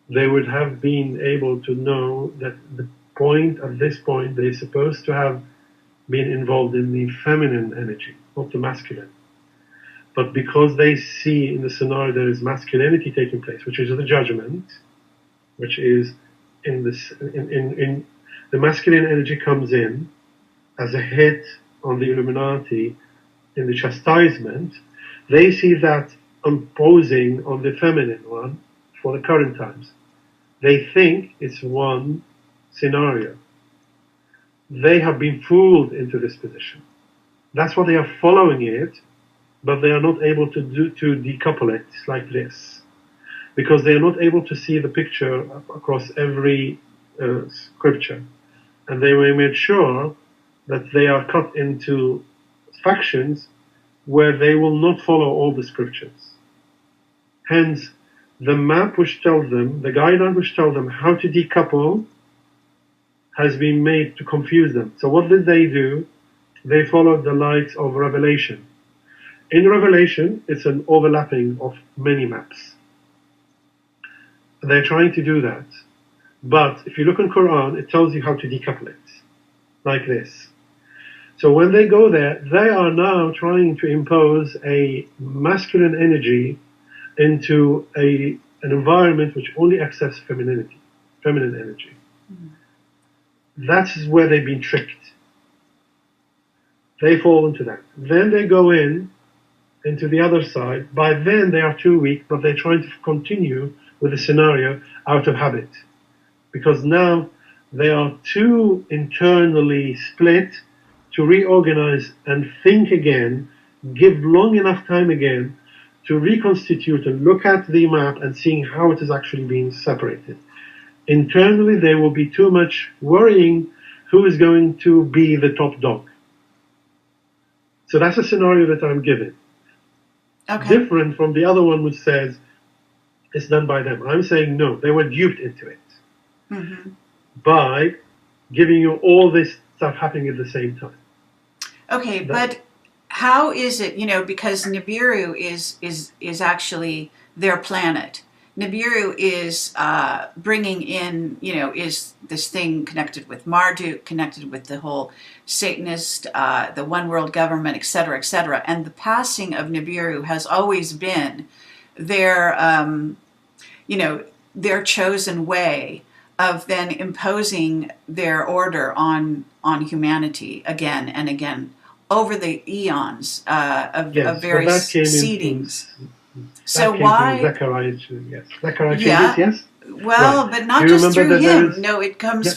they would have been able to know that at this point, they're supposed to have been involved in the feminine energy, not the masculine. But because they see in the scenario there is masculinity taking place, which is the judgment, which is in the masculine energy comes in as a hit on the Illuminati in the chastisement, they see that imposing on the feminine one for the current times. They think it's one scenario. They have been fooled into this position. That's why they are following it, but they are not able to decouple it like this, because they are not able to see the picture across every scripture, and they will make sure that they are cut into factions where they will not follow all the scriptures. Hence, the map which tells them, the guideline which tells them how to decouple, has been made to confuse them. So what did they do? They followed the likes of Revelation. In Revelation, it's an overlapping of many maps. They're trying to do that. But if you look in Quran, it tells you how to decouple it, like this. So when they go there, they are now trying to impose a masculine energy into an environment which only accepts feminine energy. Mm-hmm. That's where they've been tricked. They fall into that. Then they go into the other side. By then they are too weak, but they're trying to continue with the scenario out of habit. Because now they are too internally split to reorganize and think again, give long enough time again to reconstitute and look at the map and seeing how it is actually being separated. Internally, there will be too much worrying who is going to be the top dog. So that's a scenario that I'm giving. Okay. Different from the other one which says it's done by them. I'm saying no, they were duped into it by giving you all this stuff happening at the same time. Okay, but how is it, because Nibiru is actually their planet. Nibiru is bringing in, is this thing connected with Marduk, connected with the whole Satanist, the one world government, et cetera, et cetera. And the passing of Nibiru has always been their, their chosen way of then imposing their order on humanity again and again over the eons of various seedings. So why? Zechariah, yes. Zechariah Yeah. yes. Well, right. But not just through him. No, it comes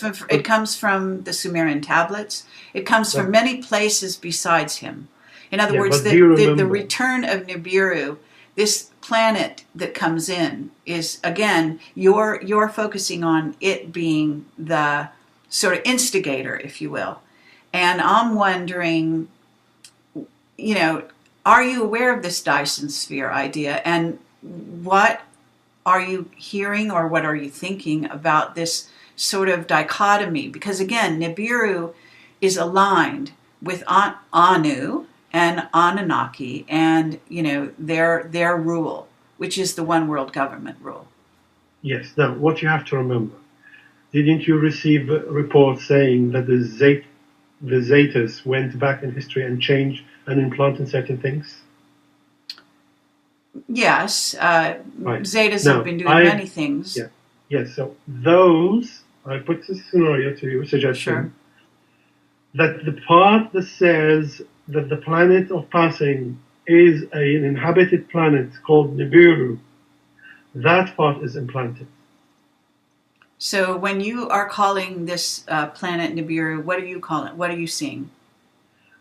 from the Sumerian tablets. It comes from many places besides him. In other words, the return of Nibiru, this planet that comes in, is again you're focusing on it being the sort of instigator, if you will. And I'm wondering, are you aware of this Dyson sphere idea, and what are you hearing or what are you thinking about this sort of dichotomy? Because again, Nibiru is aligned with Anu and Anunnaki and, their rule, which is the one world government rule. Yes. Now, what you have to remember, didn't you receive reports saying that the Zetas went back in history and changed and implanted certain things? Yes. Right. Zetas have been doing many things. Yeah. Yes. So those, I put this scenario to you, suggestion that the part that says that the planet of passing is an inhabited planet called Nibiru, that part is implanted. So when you are calling this planet Nibiru, what do you call it? What are you seeing?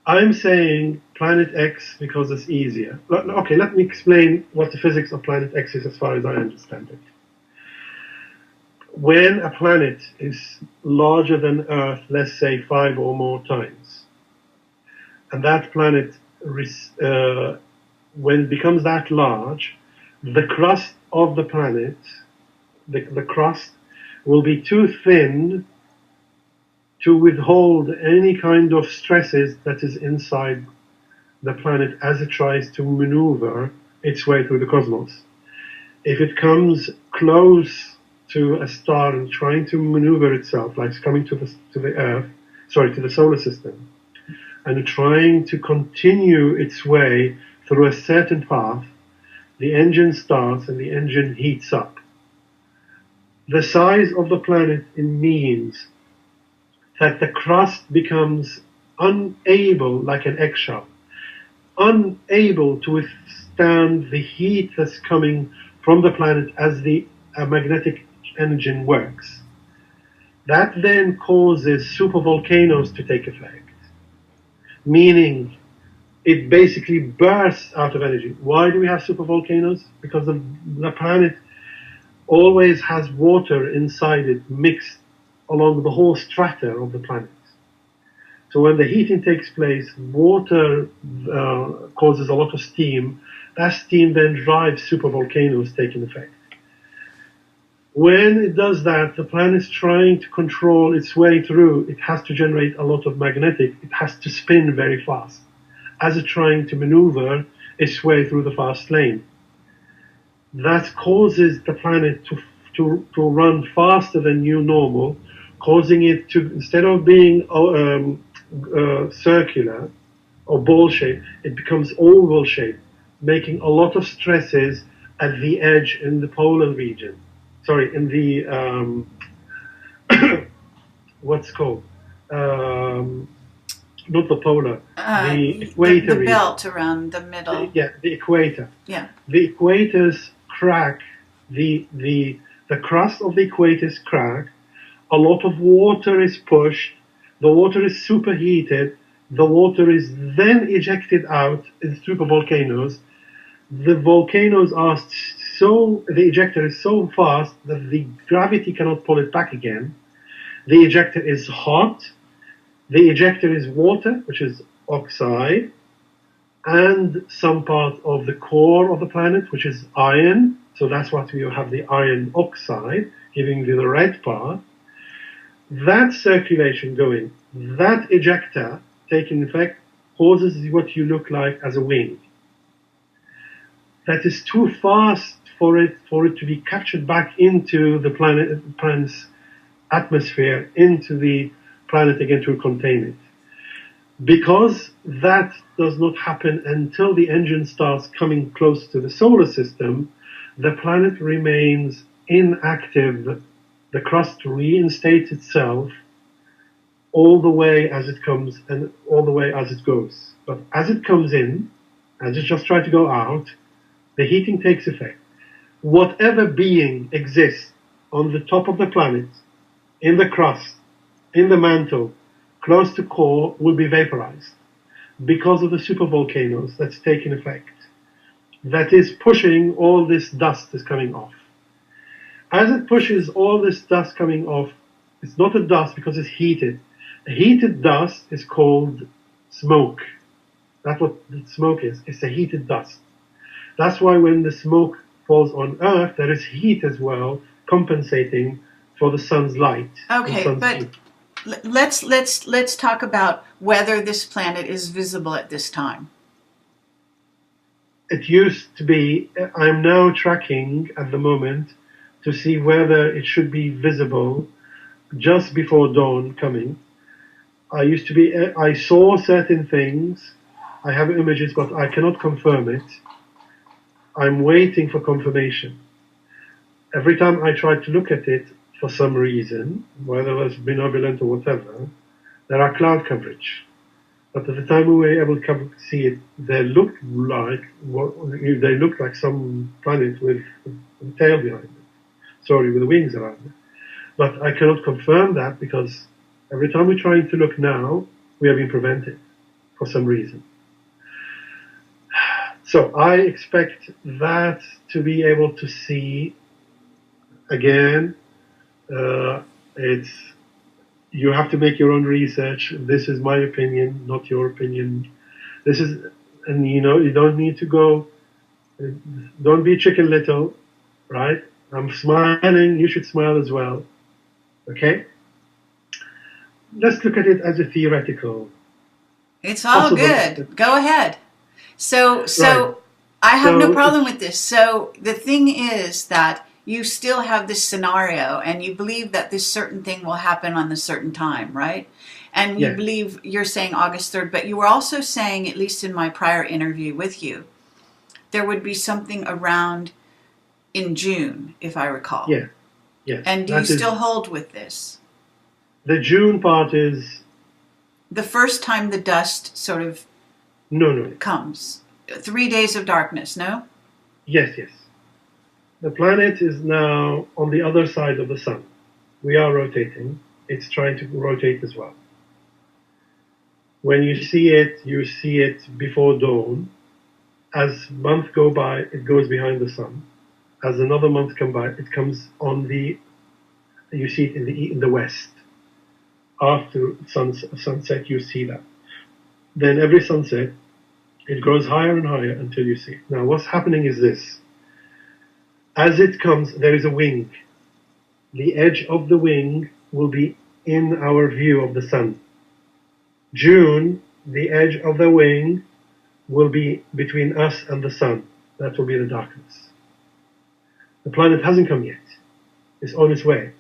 I'm saying Planet X because it's easier. Okay, let me explain what the physics of Planet X is as far as I understand it. When a planet is larger than Earth, let's say 5 or more times, and that planet, when it becomes that large, the crust of the planet, the crust, will be too thin to withhold any kind of stresses that is inside the planet as it tries to maneuver its way through the cosmos. If it comes close to a star and trying to maneuver itself, like it's coming to the solar system, and trying to continue its way through a certain path, the engine starts and the engine heats up. The size of the planet means that the crust becomes unable, like an eggshell, unable to withstand the heat that's coming from the planet as the magnetic engine works. That then causes supervolcanoes to take effect, meaning it basically bursts out of energy. Why do we have supervolcanoes? Because the planet always has water inside it mixed along the whole strata of the planet. So when the heating takes place, water causes a lot of steam. That steam then drives supervolcanoes taking effect. When it does that, the planet's trying to control its way through. It has to generate a lot of magnetic. It has to spin very fast as it's trying to maneuver its way through the fast lane. That causes the planet to run faster than new normal, causing it to, instead of being circular or ball shaped, it becomes oval shaped, making a lot of stresses at the edge in the polar region. Sorry, in the what's called not the polar, the equator the region. belt around the middle. The equator. Yeah. The equators crack. The crust of the equators crack. A lot of water is pushed. The water is superheated. The water is then ejected out in supervolcanoes. The volcanoes are the ejector is so fast that the gravity cannot pull it back again. The ejector is hot. The ejector is water, which is oxide. and some part of the core of the planet, which is iron. So that's what you have, the iron oxide, giving you the red part. That circulation going, that ejector taking effect, causes what you look like as a wing. That is too fast for it to be captured back into the planet's atmosphere, into the planet again, to contain it. Because that does not happen until the engine starts coming close to the solar system, the planet remains inactive. The crust reinstates itself all the way as it comes and all the way as it goes. But as it comes in, as it just tries to go out, the heating takes effect. Whatever being exists on the top of the planet, in the crust, in the mantle, close to core, will be vaporized because of the supervolcanoes that's taken effect. That is pushing all this dust is coming off. As it pushes all this dust coming off, it's not a dust because it's heated. A heated dust is called smoke. That's what the smoke is. It's a heated dust. That's why when the smoke falls on Earth, there is heat as well, compensating for the sun's light. Okay, but heat. let's talk about whether this planet is visible at this time. It used to be. I'm now tracking at the moment to see whether it should be visible just before dawn coming. I saw certain things. I have images, but I cannot confirm it. I'm waiting for confirmation. Every time I try to look at it, for some reason, whether it's benevolent or whatever, there are cloud coverage. But at the time we were able to see it, they looked like some planet with a tail behind it. Sorry, with the wings around it. But I cannot confirm that because every time we're trying to look now, we have been prevented for some reason. So I expect that to be able to see again. You have to make your own research. This is my opinion, not your opinion. And you don't need to go. Don't be Chicken Little, right? I'm smiling. You should smile as well. Okay. Let's look at it as a theoretical. It's all good. Go ahead. So Right. I have no problem with this. So the thing is that you still have this scenario and you believe that this certain thing will happen on the certain time, right? And you believe, you're saying August 3rd, but you were also saying, at least in my prior interview with you, there would be something around in June, if I recall. Yeah. Yes. And do you still hold with this? The June part is the first time the dust sort of comes. 3 days of darkness, no? Yes. The planet is now on the other side of the sun. We are rotating. It's trying to rotate as well. When you see it before dawn. As months go by, it goes behind the sun. As another month comes by, it comes on you see it in the west. After sunset, you see that. Then every sunset, it grows higher and higher until you see it. Now, what's happening is this. As it comes, there is a wing. The edge of the wing will be in our view of the sun. June, the edge of the wing will be between us and the sun. That will be the darkness. The planet hasn't come yet. It's on its way.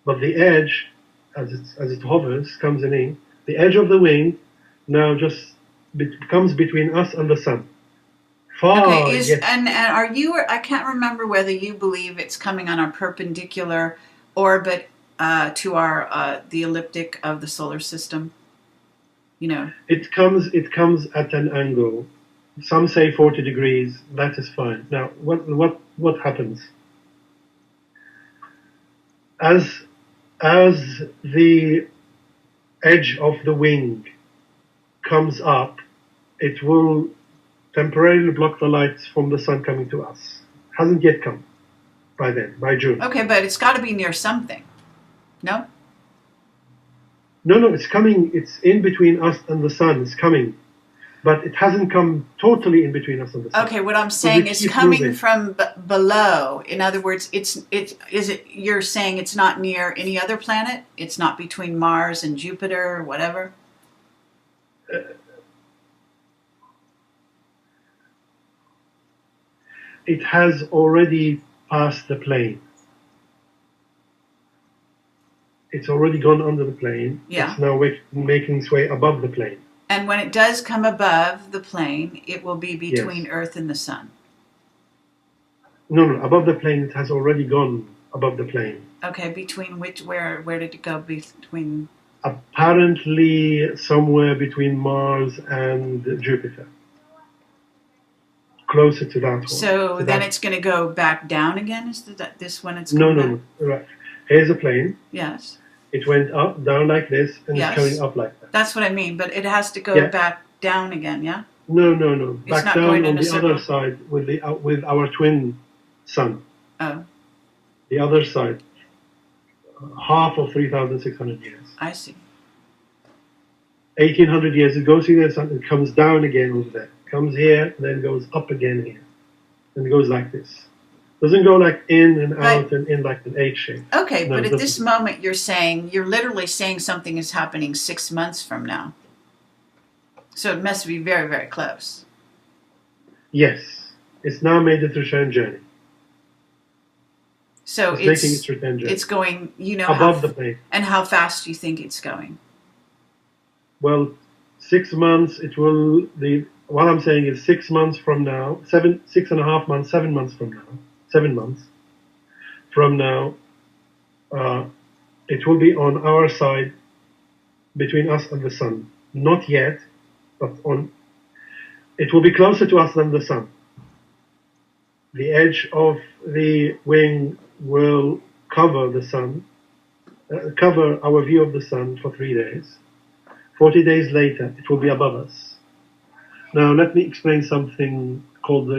But the edge, as it hovers, comes in, the edge of the wing now just comes between us and the sun. Okay, and are you, I can't remember whether you believe it's coming on a perpendicular orbit to the elliptic of the solar system. It comes at an angle. Some say 40 degrees. That is fine. Now, what happens? As the edge of the wing comes up, it will temporarily block the light from the sun coming to us. Hasn't yet come by then, by June. Okay, but it's got to be near something. No? No, it's coming. It's in between us and the sun. It's coming. but it hasn't come totally in between us and the sun. Okay, what I'm saying is coming from below. In other words, you're saying it's not near any other planet? It's not between Mars and Jupiter or whatever? It has already passed the plane. It's already gone under the plane. Yeah. It's now making its way above the plane. And when it does come above the plane, it will be between Yes. Earth and the sun. No, above the plane. It has already gone above the plane. Okay, between where did it go between? Apparently somewhere between Mars and Jupiter. Closer to that one. So then it's going to go back down again? Is that this when it's going No. Right. Here's a plane. Yes. It went up, down like this, and Yes. it's coming up like that. That's what I mean, but it has to go back down again, yeah? No. It's Back not down going in on a the circle? other side with our twin sun. Oh, The other side. Half of 3,600 years. I see. 1,800 years. It goes through the sun and comes down again over there. Comes here, and then goes up again here. And it goes like this. Doesn't go like in and out and in like an H shape. Okay, No, but at this moment you're literally saying something is happening 6 months from now. So it must be very, very close. Yes. It's now made its return journey. So it's making its return journey. It's going, above the plane. And how fast do you think it's going? Well, 6 months, what I'm saying is 6 months from now, 6.5 months, 7 months from now, 7 months from now, it will be on our side between us and the sun. Not yet, but it will be closer to us than the sun. The edge of the wing will cover the sun, cover our view of the sun for 3 days. 40 days later, it will be above us. Now, let me explain something called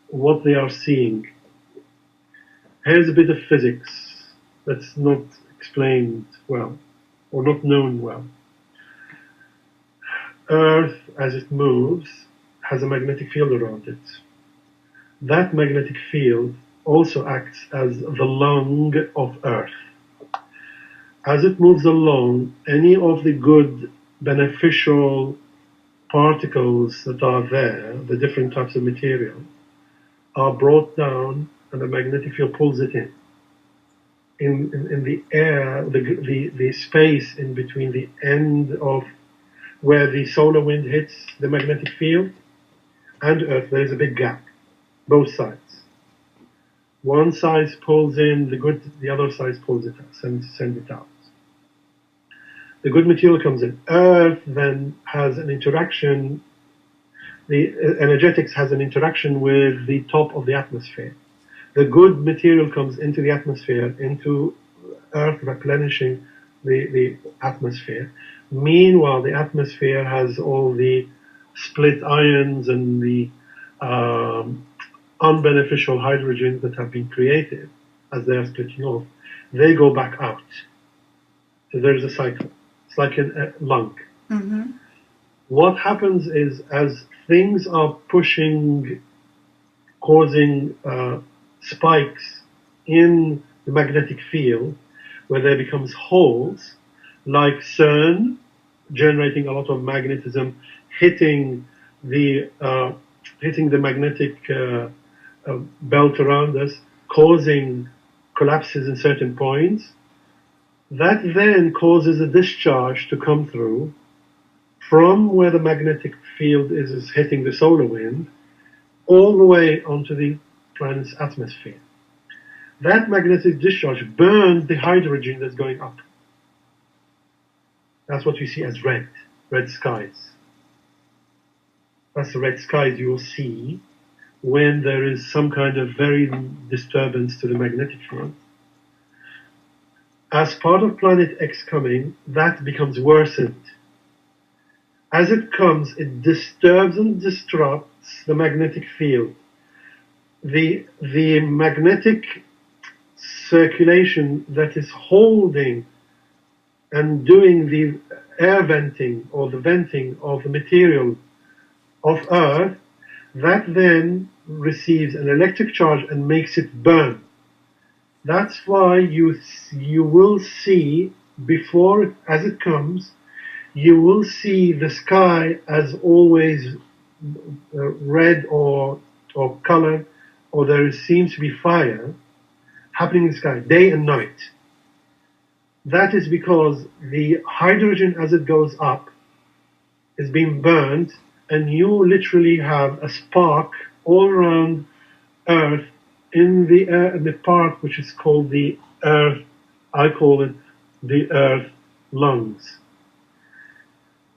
what they are seeing. Here's a bit of physics that's not explained well, or not known well. Earth, as it moves, has a magnetic field around it. That magnetic field also acts as the lung of Earth. As it moves along, any of the good, beneficial particles that are there, the different types of material, are brought down and the magnetic field pulls it in. In the air, the space in between the end of where the solar wind hits the magnetic field and Earth, there is a big gap, both sides. One side pulls in the good, the other side pulls it out, sends it out. The good material comes in. Earth then has an interaction, the energetics has an interaction with the top of the atmosphere. The good material comes into the atmosphere, into Earth, replenishing the atmosphere. Meanwhile, the atmosphere has all the split ions and the unbeneficial hydrogens that have been created as they are splitting off. They go back out. So there's a cycle. It's like a lung. Mm-hmm. What happens is, as things are pushing, causing spikes in the magnetic field, where there becomes holes, like CERN, generating a lot of magnetism, hitting the magnetic belt around us, causing collapses in certain points. That then causes a discharge to come through from where the magnetic field is hitting the solar wind, all the way onto the planet's atmosphere. That magnetic discharge burns the hydrogen that's going up. That's what we see as red skies. That's the red skies you will see when there is some kind of very disturbance to the magnetic field. As part of Planet X coming, that becomes worsened. As it comes, it disturbs and disrupts the magnetic field. The magnetic circulation that is holding and doing the air venting or the venting of the material of Earth, that then receives an electric charge and makes it burn. That's why you will see before, as it comes, you will see the sky as always red or colored, or there seems to be fire happening in the sky day and night. That is because the hydrogen, as it goes up, is being burned, and you literally have a spark all around Earth in the part which is called the Earth. I call it the Earth lungs.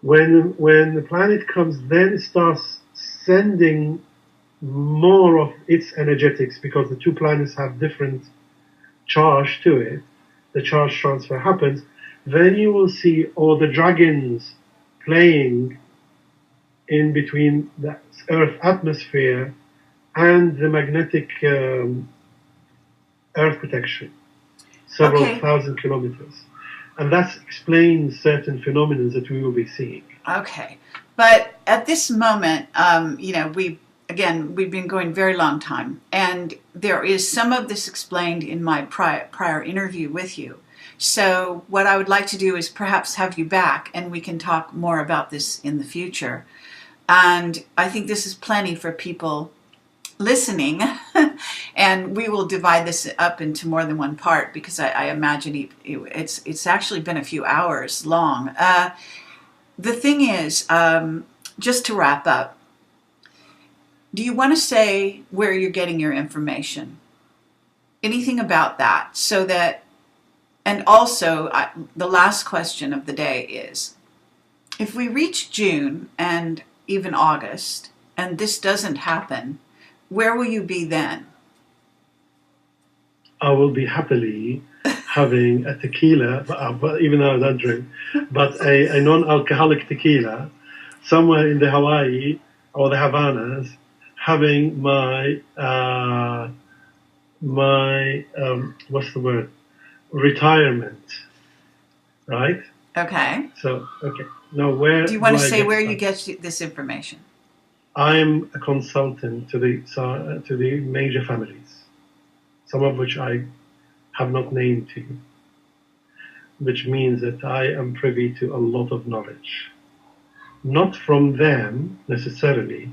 When the planet comes, then it starts sending more of its energetics, because the two planets have different charge to it. The charge transfer happens. Then you will see all the dragons playing in between the Earth atmosphere and the magnetic Earth protection, several thousand kilometers. And that explains certain phenomena that we will be seeing. Okay. But at this moment, we've been going very long time, and there is some of this explained in my prior interview with you. So what I would like to do is perhaps have you back, and we can talk more about this in the future. And I think this is plenty for people listening, and we will divide this up into more than one part, because I imagine it's actually been a few hours long. The thing is, just to wrap up, do you want to say where you're getting your information? Anything about that? So that, and also the last question of the day is, if we reach June and even August, and this doesn't happen, where will you be then? I will be happily having a tequila, even though I don't drink, but a non-alcoholic tequila somewhere in the Hawaii or the Havanas, having my what's the word? Retirement, right? Okay. So, okay. Now, where do you want to say where you get this information? I'm a consultant to the major families, some of which I have not named to you, which means that I am privy to a lot of knowledge. Not from them necessarily,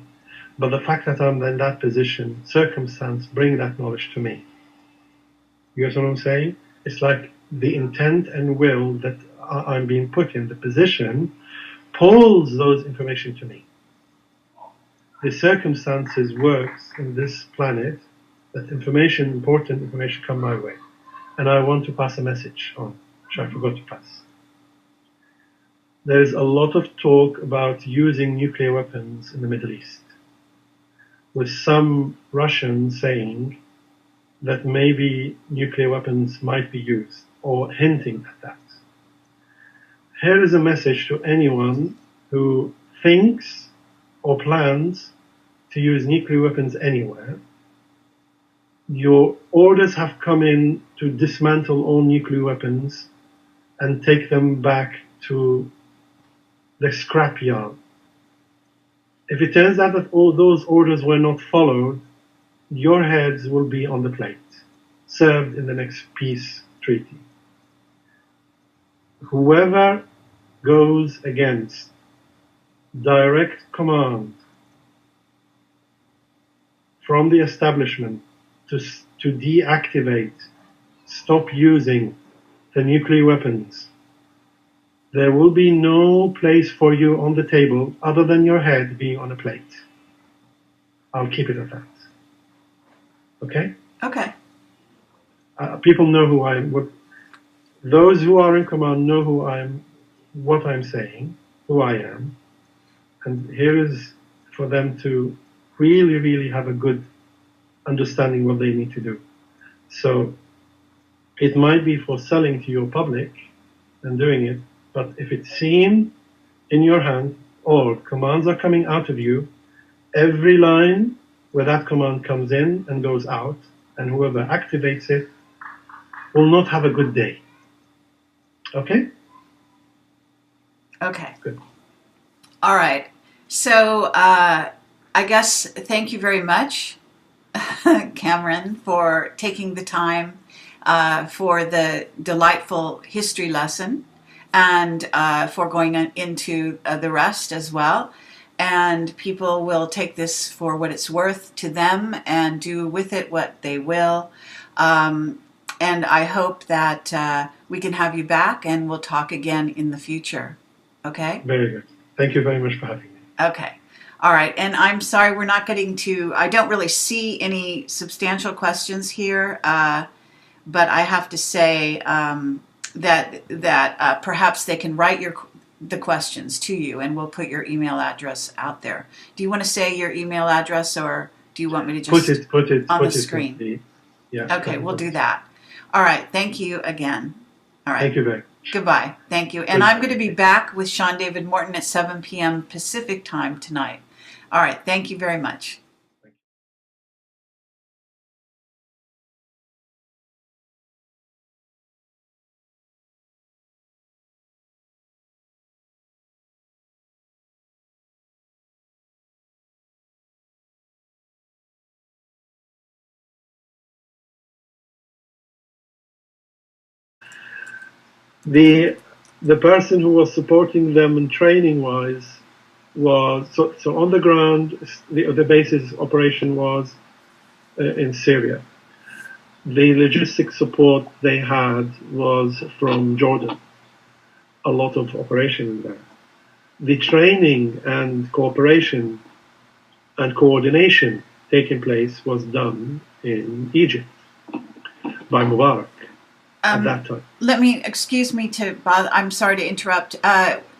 but the fact that I'm in that position, circumstance, bring that knowledge to me. You get what I'm saying? It's like the intent and will that I'm being put in the position pulls those information to me. The circumstances works in this planet that information, important information, come my way. And I want to pass a message on, which I forgot to pass. There is a lot of talk about using nuclear weapons in the Middle East, with some Russians saying that maybe nuclear weapons might be used, or hinting at that. Here is a message to anyone who thinks or plans to use nuclear weapons anywhere. Your orders have come in to dismantle all nuclear weapons and take them back to the scrapyard. If it turns out that all those orders were not followed, your heads will be on the plate, served in the next peace treaty. Whoever goes against direct command from the establishment to deactivate, stop using the nuclear weapons, there will be no place for you on the table other than your head being on a plate. I'll keep it at that. Okay? Okay. People know who I am. Those who are in command know who I am, what I'm saying, who I am. And here is for them to really, really have a good understanding what they need to do. So it might be for selling to your public and doing it, but if it's seen in your hand or commands are coming out of you, every line where that command comes in and goes out, and whoever activates it will not have a good day. Okay? Okay. Good. All right. So I guess thank you very much, Cameron, for taking the time for the delightful history lesson and for going into the rest as well. And people will take this for what it's worth to them and do with it what they will. Um, and I hope that we can have you back and we'll talk again in the future. Okay? Very good. Thank you very much for having me. Okay. All right. And I'm sorry we're not getting to, I don't really see any substantial questions here, but I have to say that perhaps they can write the questions to you and we'll put your email address out there. Do you want to say your email address or do you want me to just on the screen? Yeah. Okay, we'll do that. All right. Thank you again. All right. Thank you very much. Goodbye. Thank you. And I'm going to be back with Sean David Morton at 7 p.m. Pacific time tonight. All right. Thank you very much. The the person who was supporting them and training wise was so on the ground. The basis operation was in Syria. The logistic support they had was from Jordan. A lot of operation there. The training and cooperation and coordination taking place was done in Egypt by Mubarak at that time. Excuse me to bother. I'm sorry to interrupt.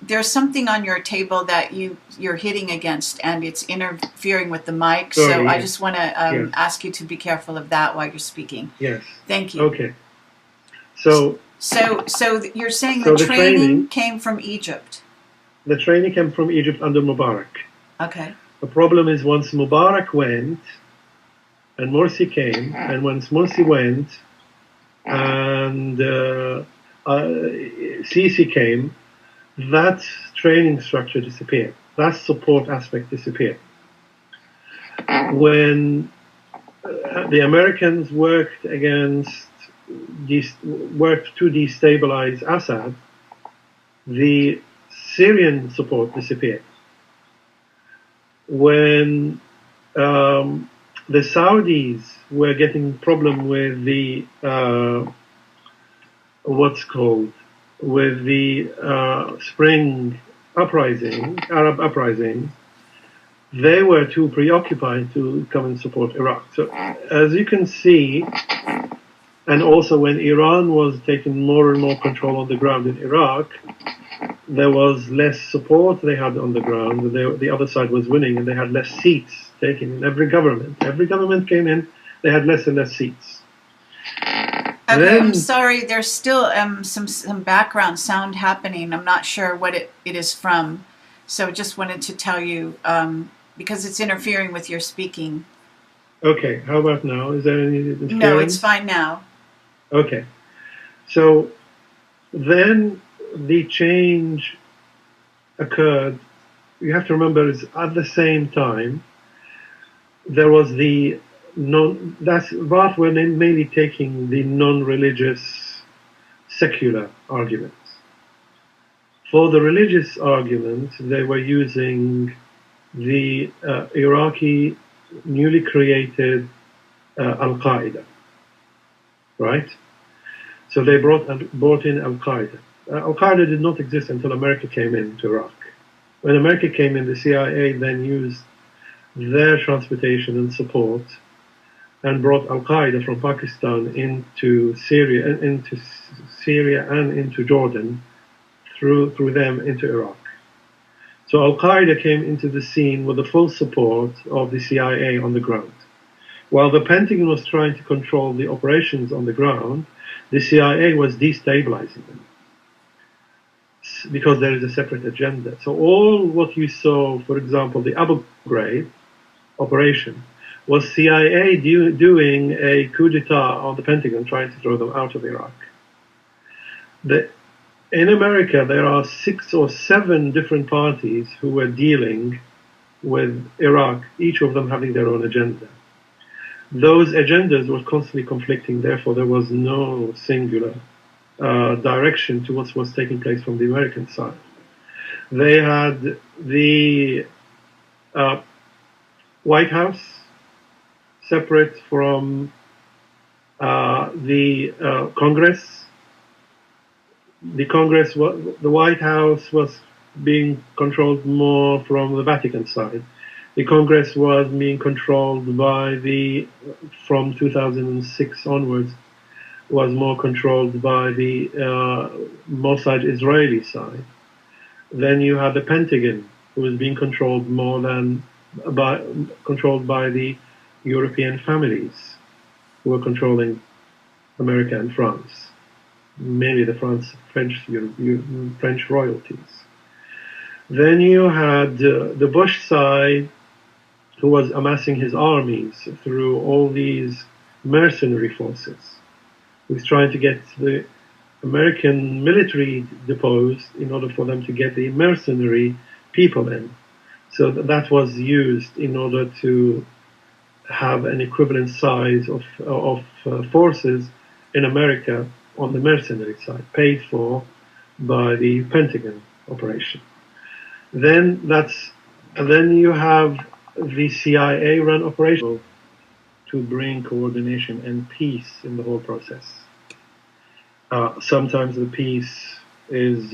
There's something on your table that you're hitting against, and it's interfering with the mic. Sorry, so yes. I just want to Yes. ask you to be careful of that while you're speaking. Yes. Thank you. Okay. So you're saying So the the training training- came from Egypt. the training came from Egypt under Mubarak. Okay. The problem is once Mubarak went and Morsi came, and once Morsi went and Sisi came, that training structure disappeared. That support aspect disappeared. When the Americans worked to destabilize Assad, the Syrian support disappeared. When the Saudis were getting problem with the spring uprising, Arab uprising, they were too preoccupied to come and support Iraq. So as you can see, and also when Iran was taking more and more control on the ground in Iraq, there was less support they had on the ground. The other side was winning, and they had less seats taken in every government. Every government came in, they had less and less seats. Okay, I'm sorry. There's still some background sound happening. I'm not sure what it is from, so just wanted to tell you because it's interfering with your speaking. Okay, how about now? Is there any interference? No, it's fine now. Okay, so then the change occurred. You have to remember, is at the same time there was the Baath were mainly taking the non-religious secular arguments. For the religious argument, they were using the Iraqi newly created Al-Qaeda, right? So they brought in Al-Qaeda. Al-Qaeda did not exist until America came into Iraq. When America came in, the CIA then used their transportation and support and brought Al-Qaeda from Pakistan into Syria and into Jordan through them into Iraq. So Al-Qaeda came into the scene with the full support of the CIA on the ground. While the Pentagon was trying to control the operations on the ground, the CIA was destabilizing them because there is a separate agenda. So all what you saw, for example, the Abu Ghraib operation, was CIA doing a coup d'etat on the Pentagon, trying to throw them out of Iraq. In America, there are 6 or 7 different parties who were dealing with Iraq, each of them having their own agenda. Those agendas were constantly conflicting, therefore, there was no singular direction to what was taking place from the American side. They had the uh, White House separate from the Congress. The Congress, the White House was being controlled more from the Vatican side. The Congress was being controlled by from 2006 onwards, was more controlled by the Mossad Israeli side. Then you had the Pentagon, who was being controlled controlled by the European families, who were controlling America and France, mainly the French royalties. Then you had the Bush side, who was amassing his armies through all these mercenary forces. He was trying to get the American military deposed in order for them to get the mercenary people in. So that was used in order to have an equivalent size of forces in America on the mercenary side, paid for by the Pentagon operation. Then you have the CIA-run operation to bring coordination and peace in the whole process. Sometimes the peace is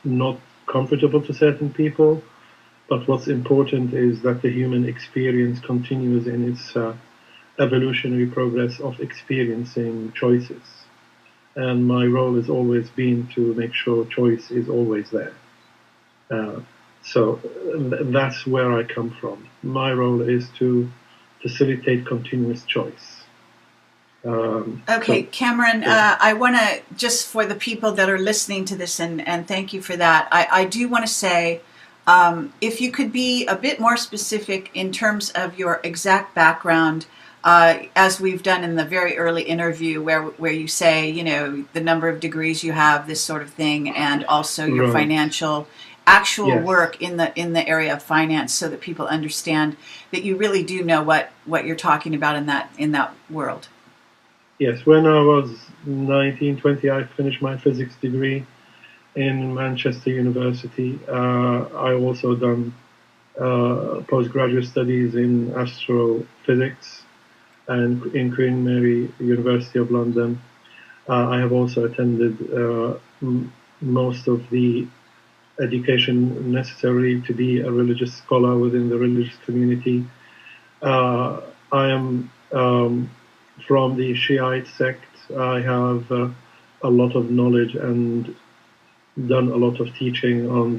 not comfortable to certain people, but what's important is that the human experience continues in its evolutionary progress of experiencing choices. And my role has always been to make sure choice is always there. So that's where I come from. My role is to facilitate continuous choice. Okay, Kameran, I want to, just for the people that are listening to this, and thank you for that, I do want to say, if you could be a bit more specific in terms of your exact background, as we've done in the very early interview, where you say, you know, the number of degrees you have, this sort of thing, and also your financial actual work in the area of finance, so that people understand that you really do know what you're talking about in that world. Yes, when I was 19, 20, I finished my physics degree in Manchester University. I also done postgraduate studies in astrophysics and in Queen Mary University of London. I have also attended most of the education necessary to be a religious scholar within the religious community. I am from the Shiite sect. I have a lot of knowledge and done a lot of teaching on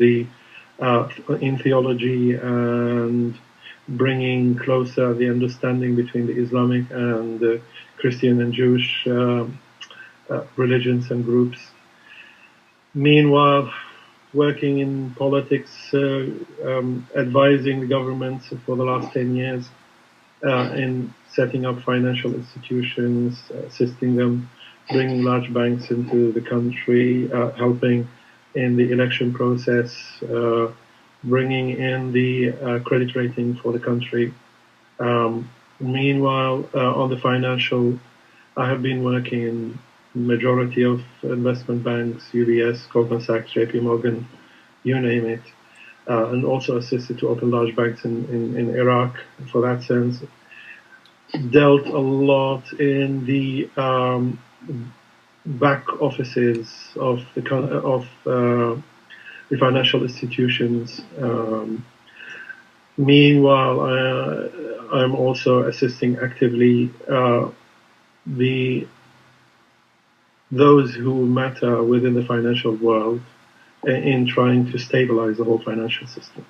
in theology and bringing closer the understanding between the Islamic and Christian and Jewish religions and groups. Meanwhile, working in politics, advising the governments for the last 10 years in setting up financial institutions, assisting them, bringing large banks into the country, helping in the election process, bringing in the credit rating for the country. Meanwhile, on the financial, I have been working in majority of investment banks, UBS, Goldman Sachs, JP Morgan, you name it, and also assisted to open large banks in Iraq for that sense. Dealt a lot in the back offices of the financial institutions. Meanwhile, I'm also assisting actively those who matter within the financial world in trying to stabilize the whole financial system.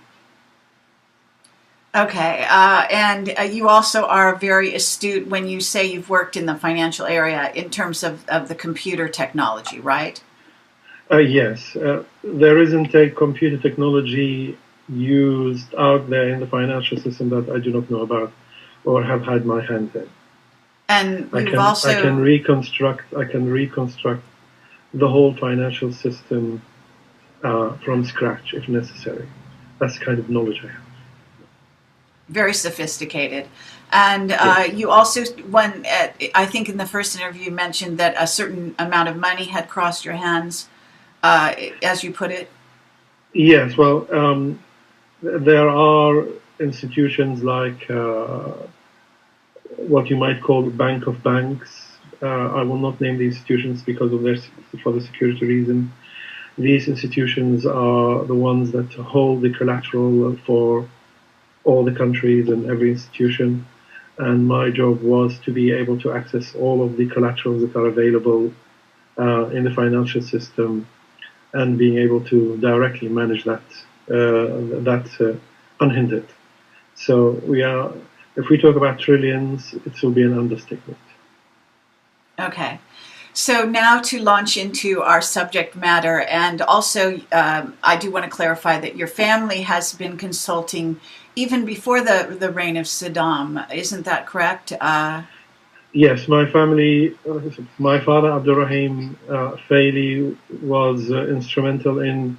Okay, and you also are very astute when you say you've worked in the financial area in terms of the computer technology, right? Yes, there isn't a computer technology used out there in the financial system that I do not know about or have had my hand in. And I can reconstruct the whole financial system from scratch if necessary. That's the kind of knowledge I have. Very sophisticated. And Yes. you also, I think in the first interview, you mentioned that a certain amount of money had crossed your hands, as you put it. Yes. Well, there are institutions like what you might call Bank of Banks. I will not name the institutions because of for the security reason. These institutions are the ones that hold the collateral for all the countries and every institution. And my job was to be able to access all of the collaterals that are available in the financial system and being able to directly manage that unhindered. So if we talk about trillions, it will be an understatement. Okay. So now to launch into our subject matter, and also I do want to clarify that your family has been consulting even before the reign of Saddam. Isn't that correct? Yes, my family, my father Abdurrahim Faily was instrumental in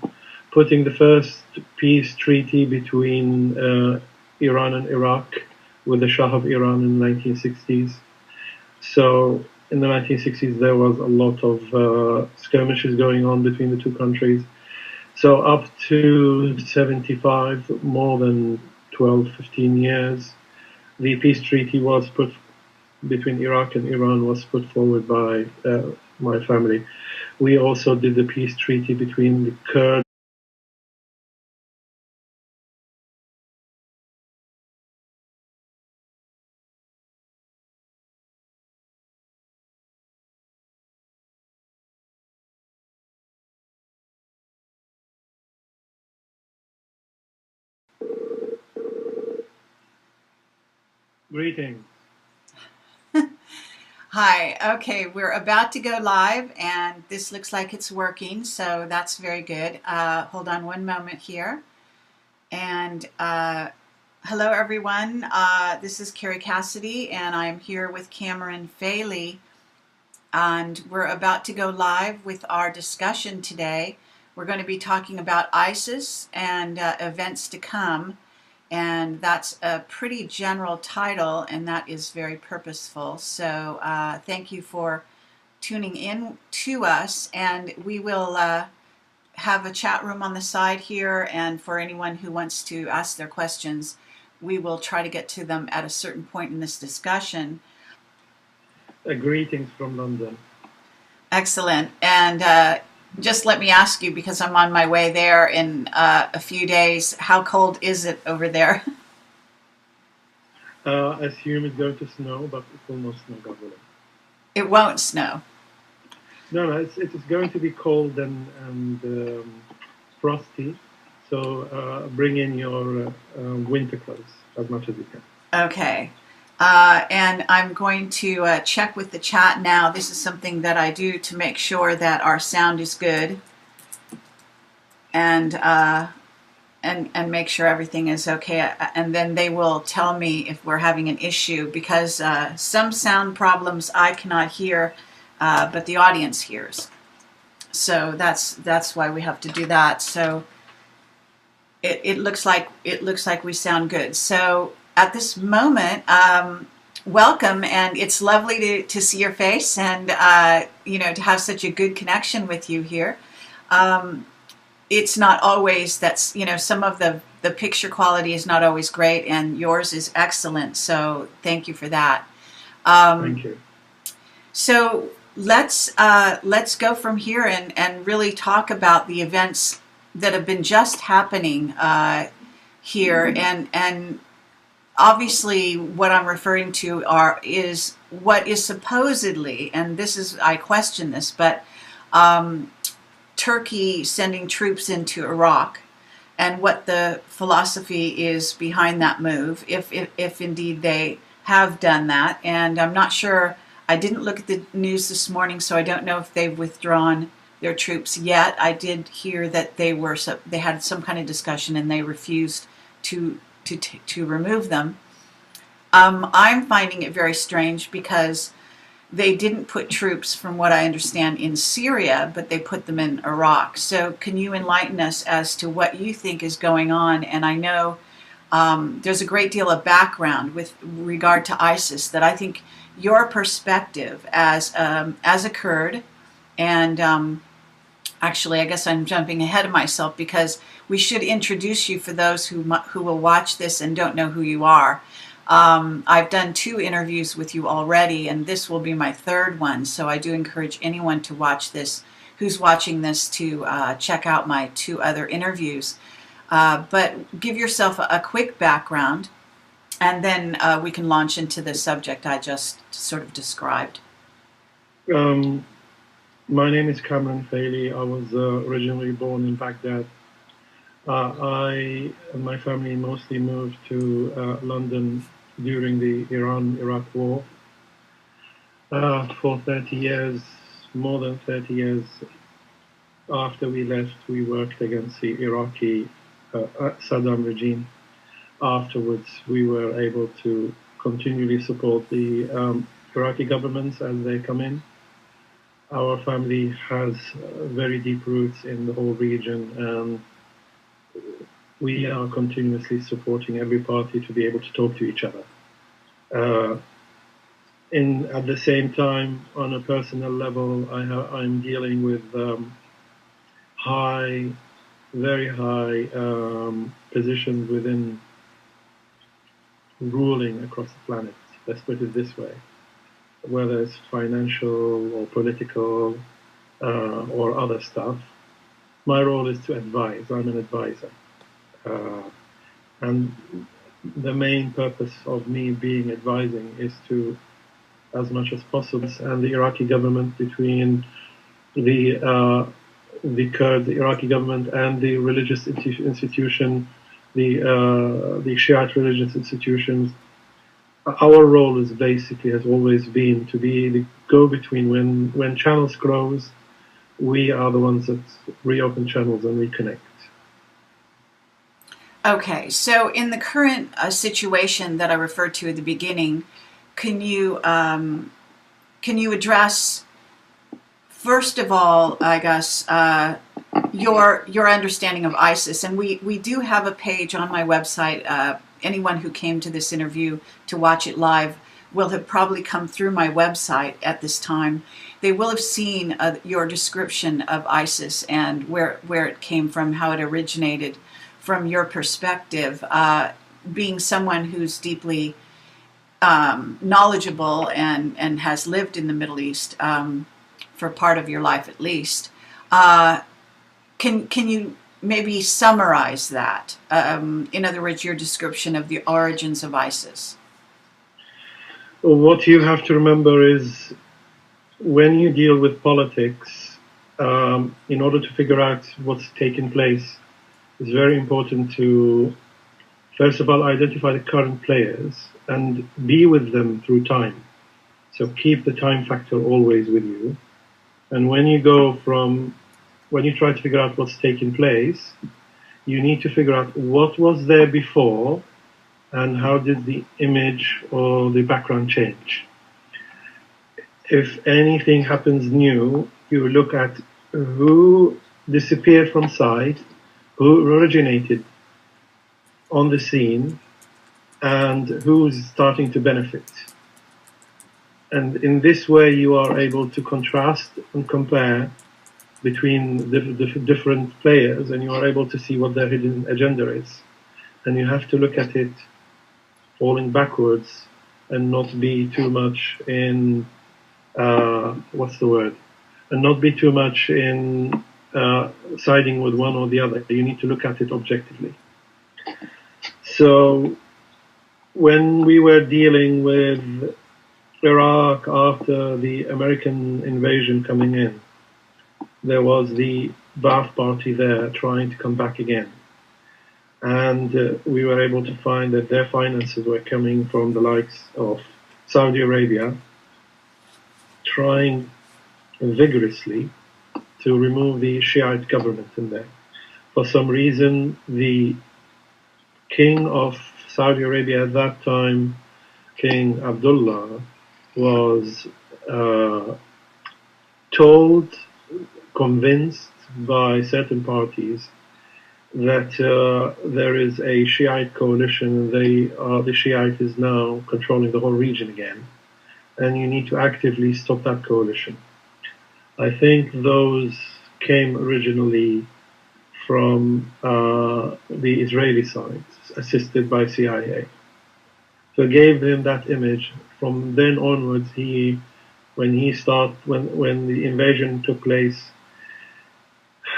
putting the first peace treaty between Iran and Iraq with the Shah of Iran in the 1960s. So in the 1960s, there was a lot of skirmishes going on between the two countries. So up to 75, more than 12, 15 years, the peace treaty was put between Iraq and Iran was put forward by my family. We also did the peace treaty between the Kurds. Greetings. Hi. Okay, we're about to go live, and this looks like it's working, so that's very good. Hold on one moment here. And hello, everyone. This is Carrie Cassidy, and I'm here with Kameran Faily, and we're about to go live with our discussion today. We're going to be talking about ISIS and events to come. And that's a pretty general title, and that is very purposeful. So thank you for tuning in to us, and we will have a chat room on the side here, and for anyone who wants to ask their questions, we will try to get to them at a certain point in this discussion. Greetings from London. Excellent. And just let me ask you, because I'm on my way there in a few days, how cold is it over there? I assume it's going to snow, but it will not snow, God willing. It won't snow. No, it's going to be cold and frosty. So bring in your winter clothes as much as you can. Okay. And I'm going to check with the chat now. This is something that I do to make sure that our sound is good, and make sure everything is okay. And then they will tell me if we're having an issue, because some sound problems I cannot hear, but the audience hears. So that's why we have to do that. So it looks like we sound good. So at this moment, welcome, and it's lovely to see your face, and to have such a good connection with you here. It's not always that's some of the picture quality is not always great, and yours is excellent. So thank you for that. Thank you. So let's go from here and really talk about the events that have been just happening here, and obviously what I'm referring to is what is supposedly, and I question this, but Turkey sending troops into Iraq, and what the philosophy is behind that move, if indeed they have done that. And I'm not sure. I didn't look at the news this morning, so I don't know if they've withdrawn their troops yet. I did hear that they had some kind of discussion and they refused to remove them. I'm finding it very strange because they didn't put troops, from what I understand, in Syria, but they put them in Iraq. So can you enlighten us as to what you think is going on? And I know there's a great deal of background with regard to ISIS that I think your perspective as a Kurd, and actually, I guess I'm jumping ahead of myself because we should introduce you for those who will watch this and don't know who you are. I've done 2 interviews with you already, and this will be my 3rd one. So I do encourage anyone to watch this, who's watching this, to check out my 2 other interviews. But give yourself a quick background, and then we can launch into the subject I just sort of described. My name is Kameran Faily. I was originally born in Baghdad. I and my family mostly moved to London during the Iran-Iraq war. For 30 years, more than 30 years after we left, we worked against the Iraqi Saddam regime. Afterwards, we were able to continually support the Iraqi governments as they come in. Our family has very deep roots in the whole region, and we are continuously supporting every party to be able to talk to each other. At the same time, on a personal level, I'm dealing with very high positions within ruling across the planet. Let's put it this way. Whether it's financial or political or other stuff, my role is to advise. I'm an advisor. And the main purpose of me being advising is to, as much as possible, and the Iraqi government between the Kurd, the Iraqi government, and the religious institution, the Shiite religious institutions. Our role is basically, has always been, to be the go-between. When channels close, we are the ones that reopen channels and reconnect. Okay, so in the current situation that I referred to at the beginning, can you address, first of all, I guess, your understanding of ISIS? And we do have a page on my website. Anyone who came to this interview to watch it live will have probably come through my website at this time. They will have seen your description of ISIS and where it came from, how it originated from your perspective, being someone who's deeply knowledgeable and has lived in the Middle East for part of your life at least. Can you maybe summarize that? In other words, your description of the origins of ISIS. What you have to remember is, when you deal with politics, in order to figure out what's taking place, it's very important to, first of all, identify the current players and be with them through time. So keep the time factor always with you. And when you try to figure out what's taking place, you need to figure out what was there before and how did the image or the background change. If anything happens new, you look at who disappeared from sight, who originated on the scene, and who's starting to benefit. And in this way, you are able to contrast and compare between the different players, and you are able to see what their hidden agenda is. And you have to look at it falling backwards and not be too much in, and not be too much in siding with one or the other. You need to look at it objectively. So when we were dealing with Iraq after the American invasion coming in, there was the Ba'ath Party there trying to come back again. And we were able to find that their finances were coming from the likes of Saudi Arabia, trying vigorously to remove the Shiite government in there. For some reason, the king of Saudi Arabia at that time, King Abdullah, was uh, told, convinced by certain parties that there is a Shiite coalition, and the Shiite is now controlling the whole region again, and you need to actively stop that coalition. I think those came originally from the Israeli side, assisted by CIA. So it gave him that image. From then onwards, when the invasion took place,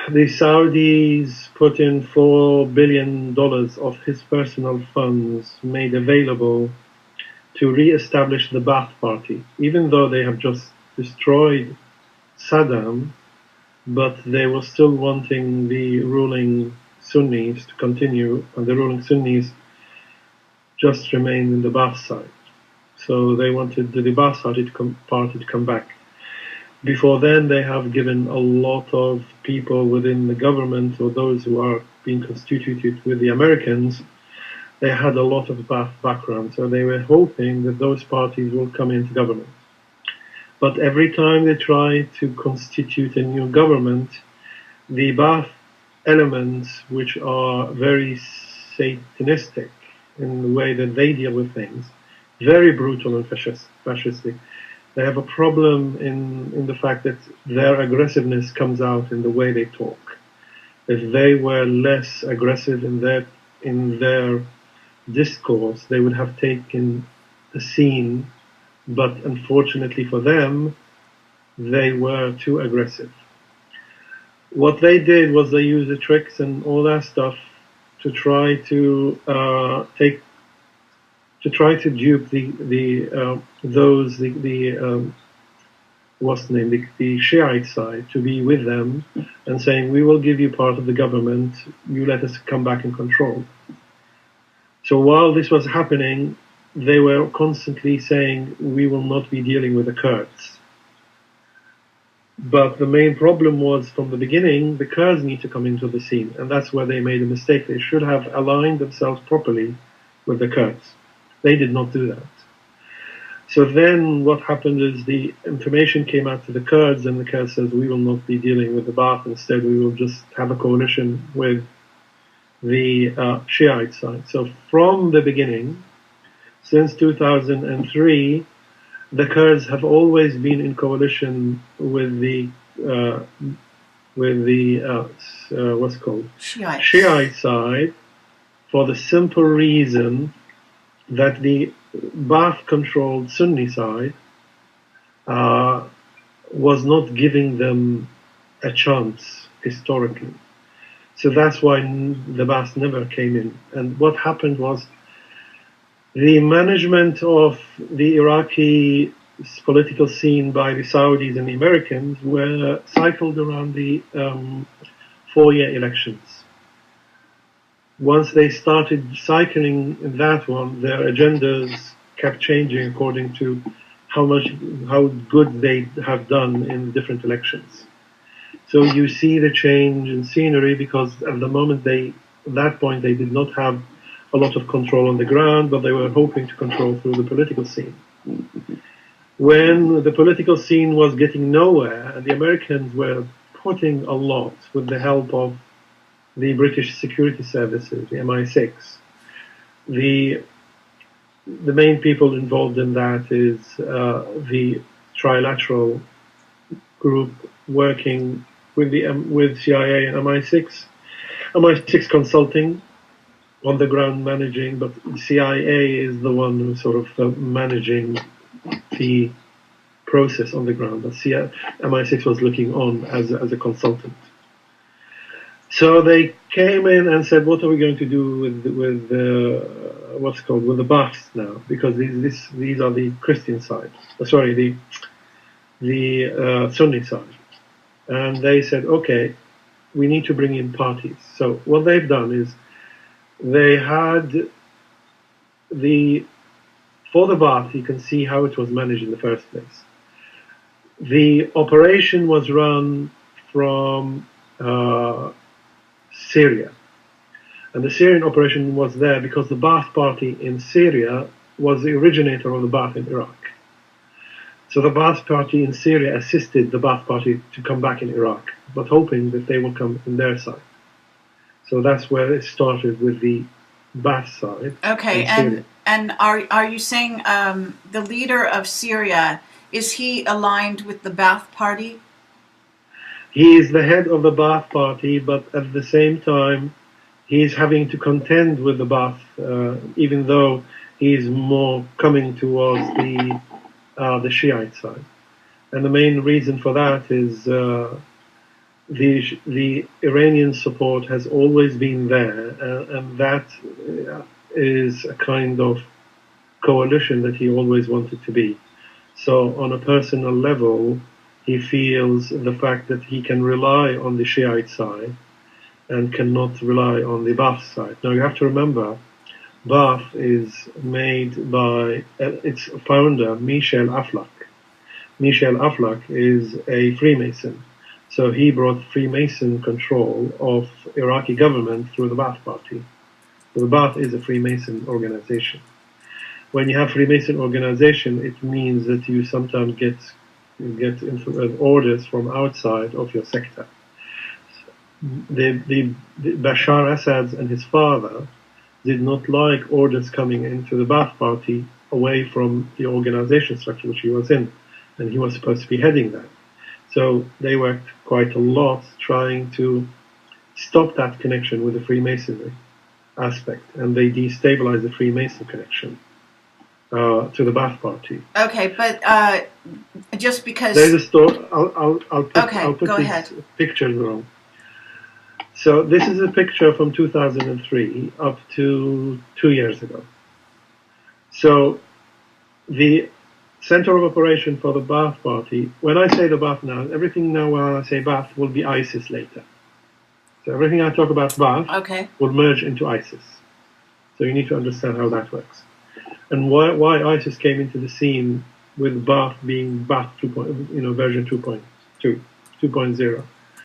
the Saudis put in $4 billion of his personal funds made available to re-establish the Ba'ath Party, even though they have just destroyed Saddam, but they were still wanting the ruling Sunnis to continue, and the ruling Sunnis just remain in the Ba'ath side. So they wanted the Ba'ath party to come back. Before then, they have given a lot of people within the government, or those who are being constituted with the Americans, they had a lot of Ba'ath background. So they were hoping that those parties will come into government. But every time they try to constitute a new government, the Ba'ath elements, which are very satanistic in the way that they deal with things, very brutal and fascistic, they have a problem in the fact that their aggressiveness comes out in the way they talk. If they were less aggressive in their discourse, they would have taken the scene, but unfortunately for them, they were too aggressive. What they did was they used the tricks and all that stuff to try to dupe the Shiite side to be with them and saying, we will give you part of the government, you let us come back and control. So while this was happening, they were constantly saying, we will not be dealing with the Kurds. But the main problem was, from the beginning, the Kurds need to come into the scene, and that's where they made a mistake. They should have aligned themselves properly with the Kurds. They did not do that. So then what happened is the information came out to the Kurds, and the Kurds says, we will not be dealing with the Ba'ath. Instead, we will just have a coalition with the Shiite side. So from the beginning, since 2003, the Kurds have always been in coalition with the what's called Shiite side, for the simple reason that the Ba'ath-controlled Sunni side was not giving them a chance historically. So that's why the Ba'ath never came in. And what happened was the management of the Iraqi political scene by the Saudis and the Americans were cycled around the 4-year elections. Once they started cycling that one, their agendas kept changing according to how good they have done in different elections. So you see the change in scenery, because at that point they did not have a lot of control on the ground, but they were hoping to control through the political scene. When the political scene was getting nowhere, and the Americans were putting a lot, with the help of the British security services, the MI6, the main people involved in that is the trilateral group working with CIA and MI6 consulting, on the ground managing, but CIA is the one who's sort of managing the process on the ground. But MI6 was looking on as a consultant. So they came in and said, "What are we going to do with the Ba'aths now? Because these are the Christian side. Sorry, the Sunni side." And they said, "Okay, we need to bring in parties." So what they've done is, they had for the Ba'ath, you can see how it was managed in the first place. The operation was run from Syria. And the Syrian operation was there because the Ba'ath party in Syria was the originator of the Ba'ath in Iraq. So the Ba'ath Party in Syria assisted the Ba'ath Party to come back in Iraq, but hoping that they will come in their side. So that's where it started, with the Ba'ath side Okay, in Syria. and are you saying the leader of Syria, is he aligned with the Ba'ath Party? He is the head of the Ba'ath Party, but at the same time, he is having to contend with the Ba'ath, even though he is more coming towards the Shiite side. And the main reason for that is the Iranian support has always been there, and that is a kind of coalition that he always wanted to be. So on a personal level, he feels the fact that he can rely on the Shiite side and cannot rely on the Ba'ath side. Now you have to remember, Ba'ath is made by its founder, Michel Aflaq. Michel Aflaq is a Freemason. So he brought Freemason control of Iraqi government through the Ba'ath Party. So the Ba'ath is a Freemason organization. When you have Freemason organization, it means that you sometimes get orders from outside of your sector. The Bashar Assad and his father did not like orders coming into the Ba'ath Party away from the organization structure which he was in, and he was supposed to be heading that. So they worked quite a lot trying to stop that connection with the Freemasonry aspect, and they destabilized the Freemason connection to the Ba'ath Party. Okay, but just because... There's a story. I'll put go these ahead. pictures wrong. So this is a picture from 2003 up to 2 years ago. So the center of operation for the Ba'ath Party, when I say the Ba'ath now, everything now when I say Ba'ath will be ISIS later. So everything I talk about Ba'ath will merge into ISIS. So you need to understand how that works. And why ISIS came into the scene with Ba'ath being Ba'ath 2. Version 2.2, 2.0.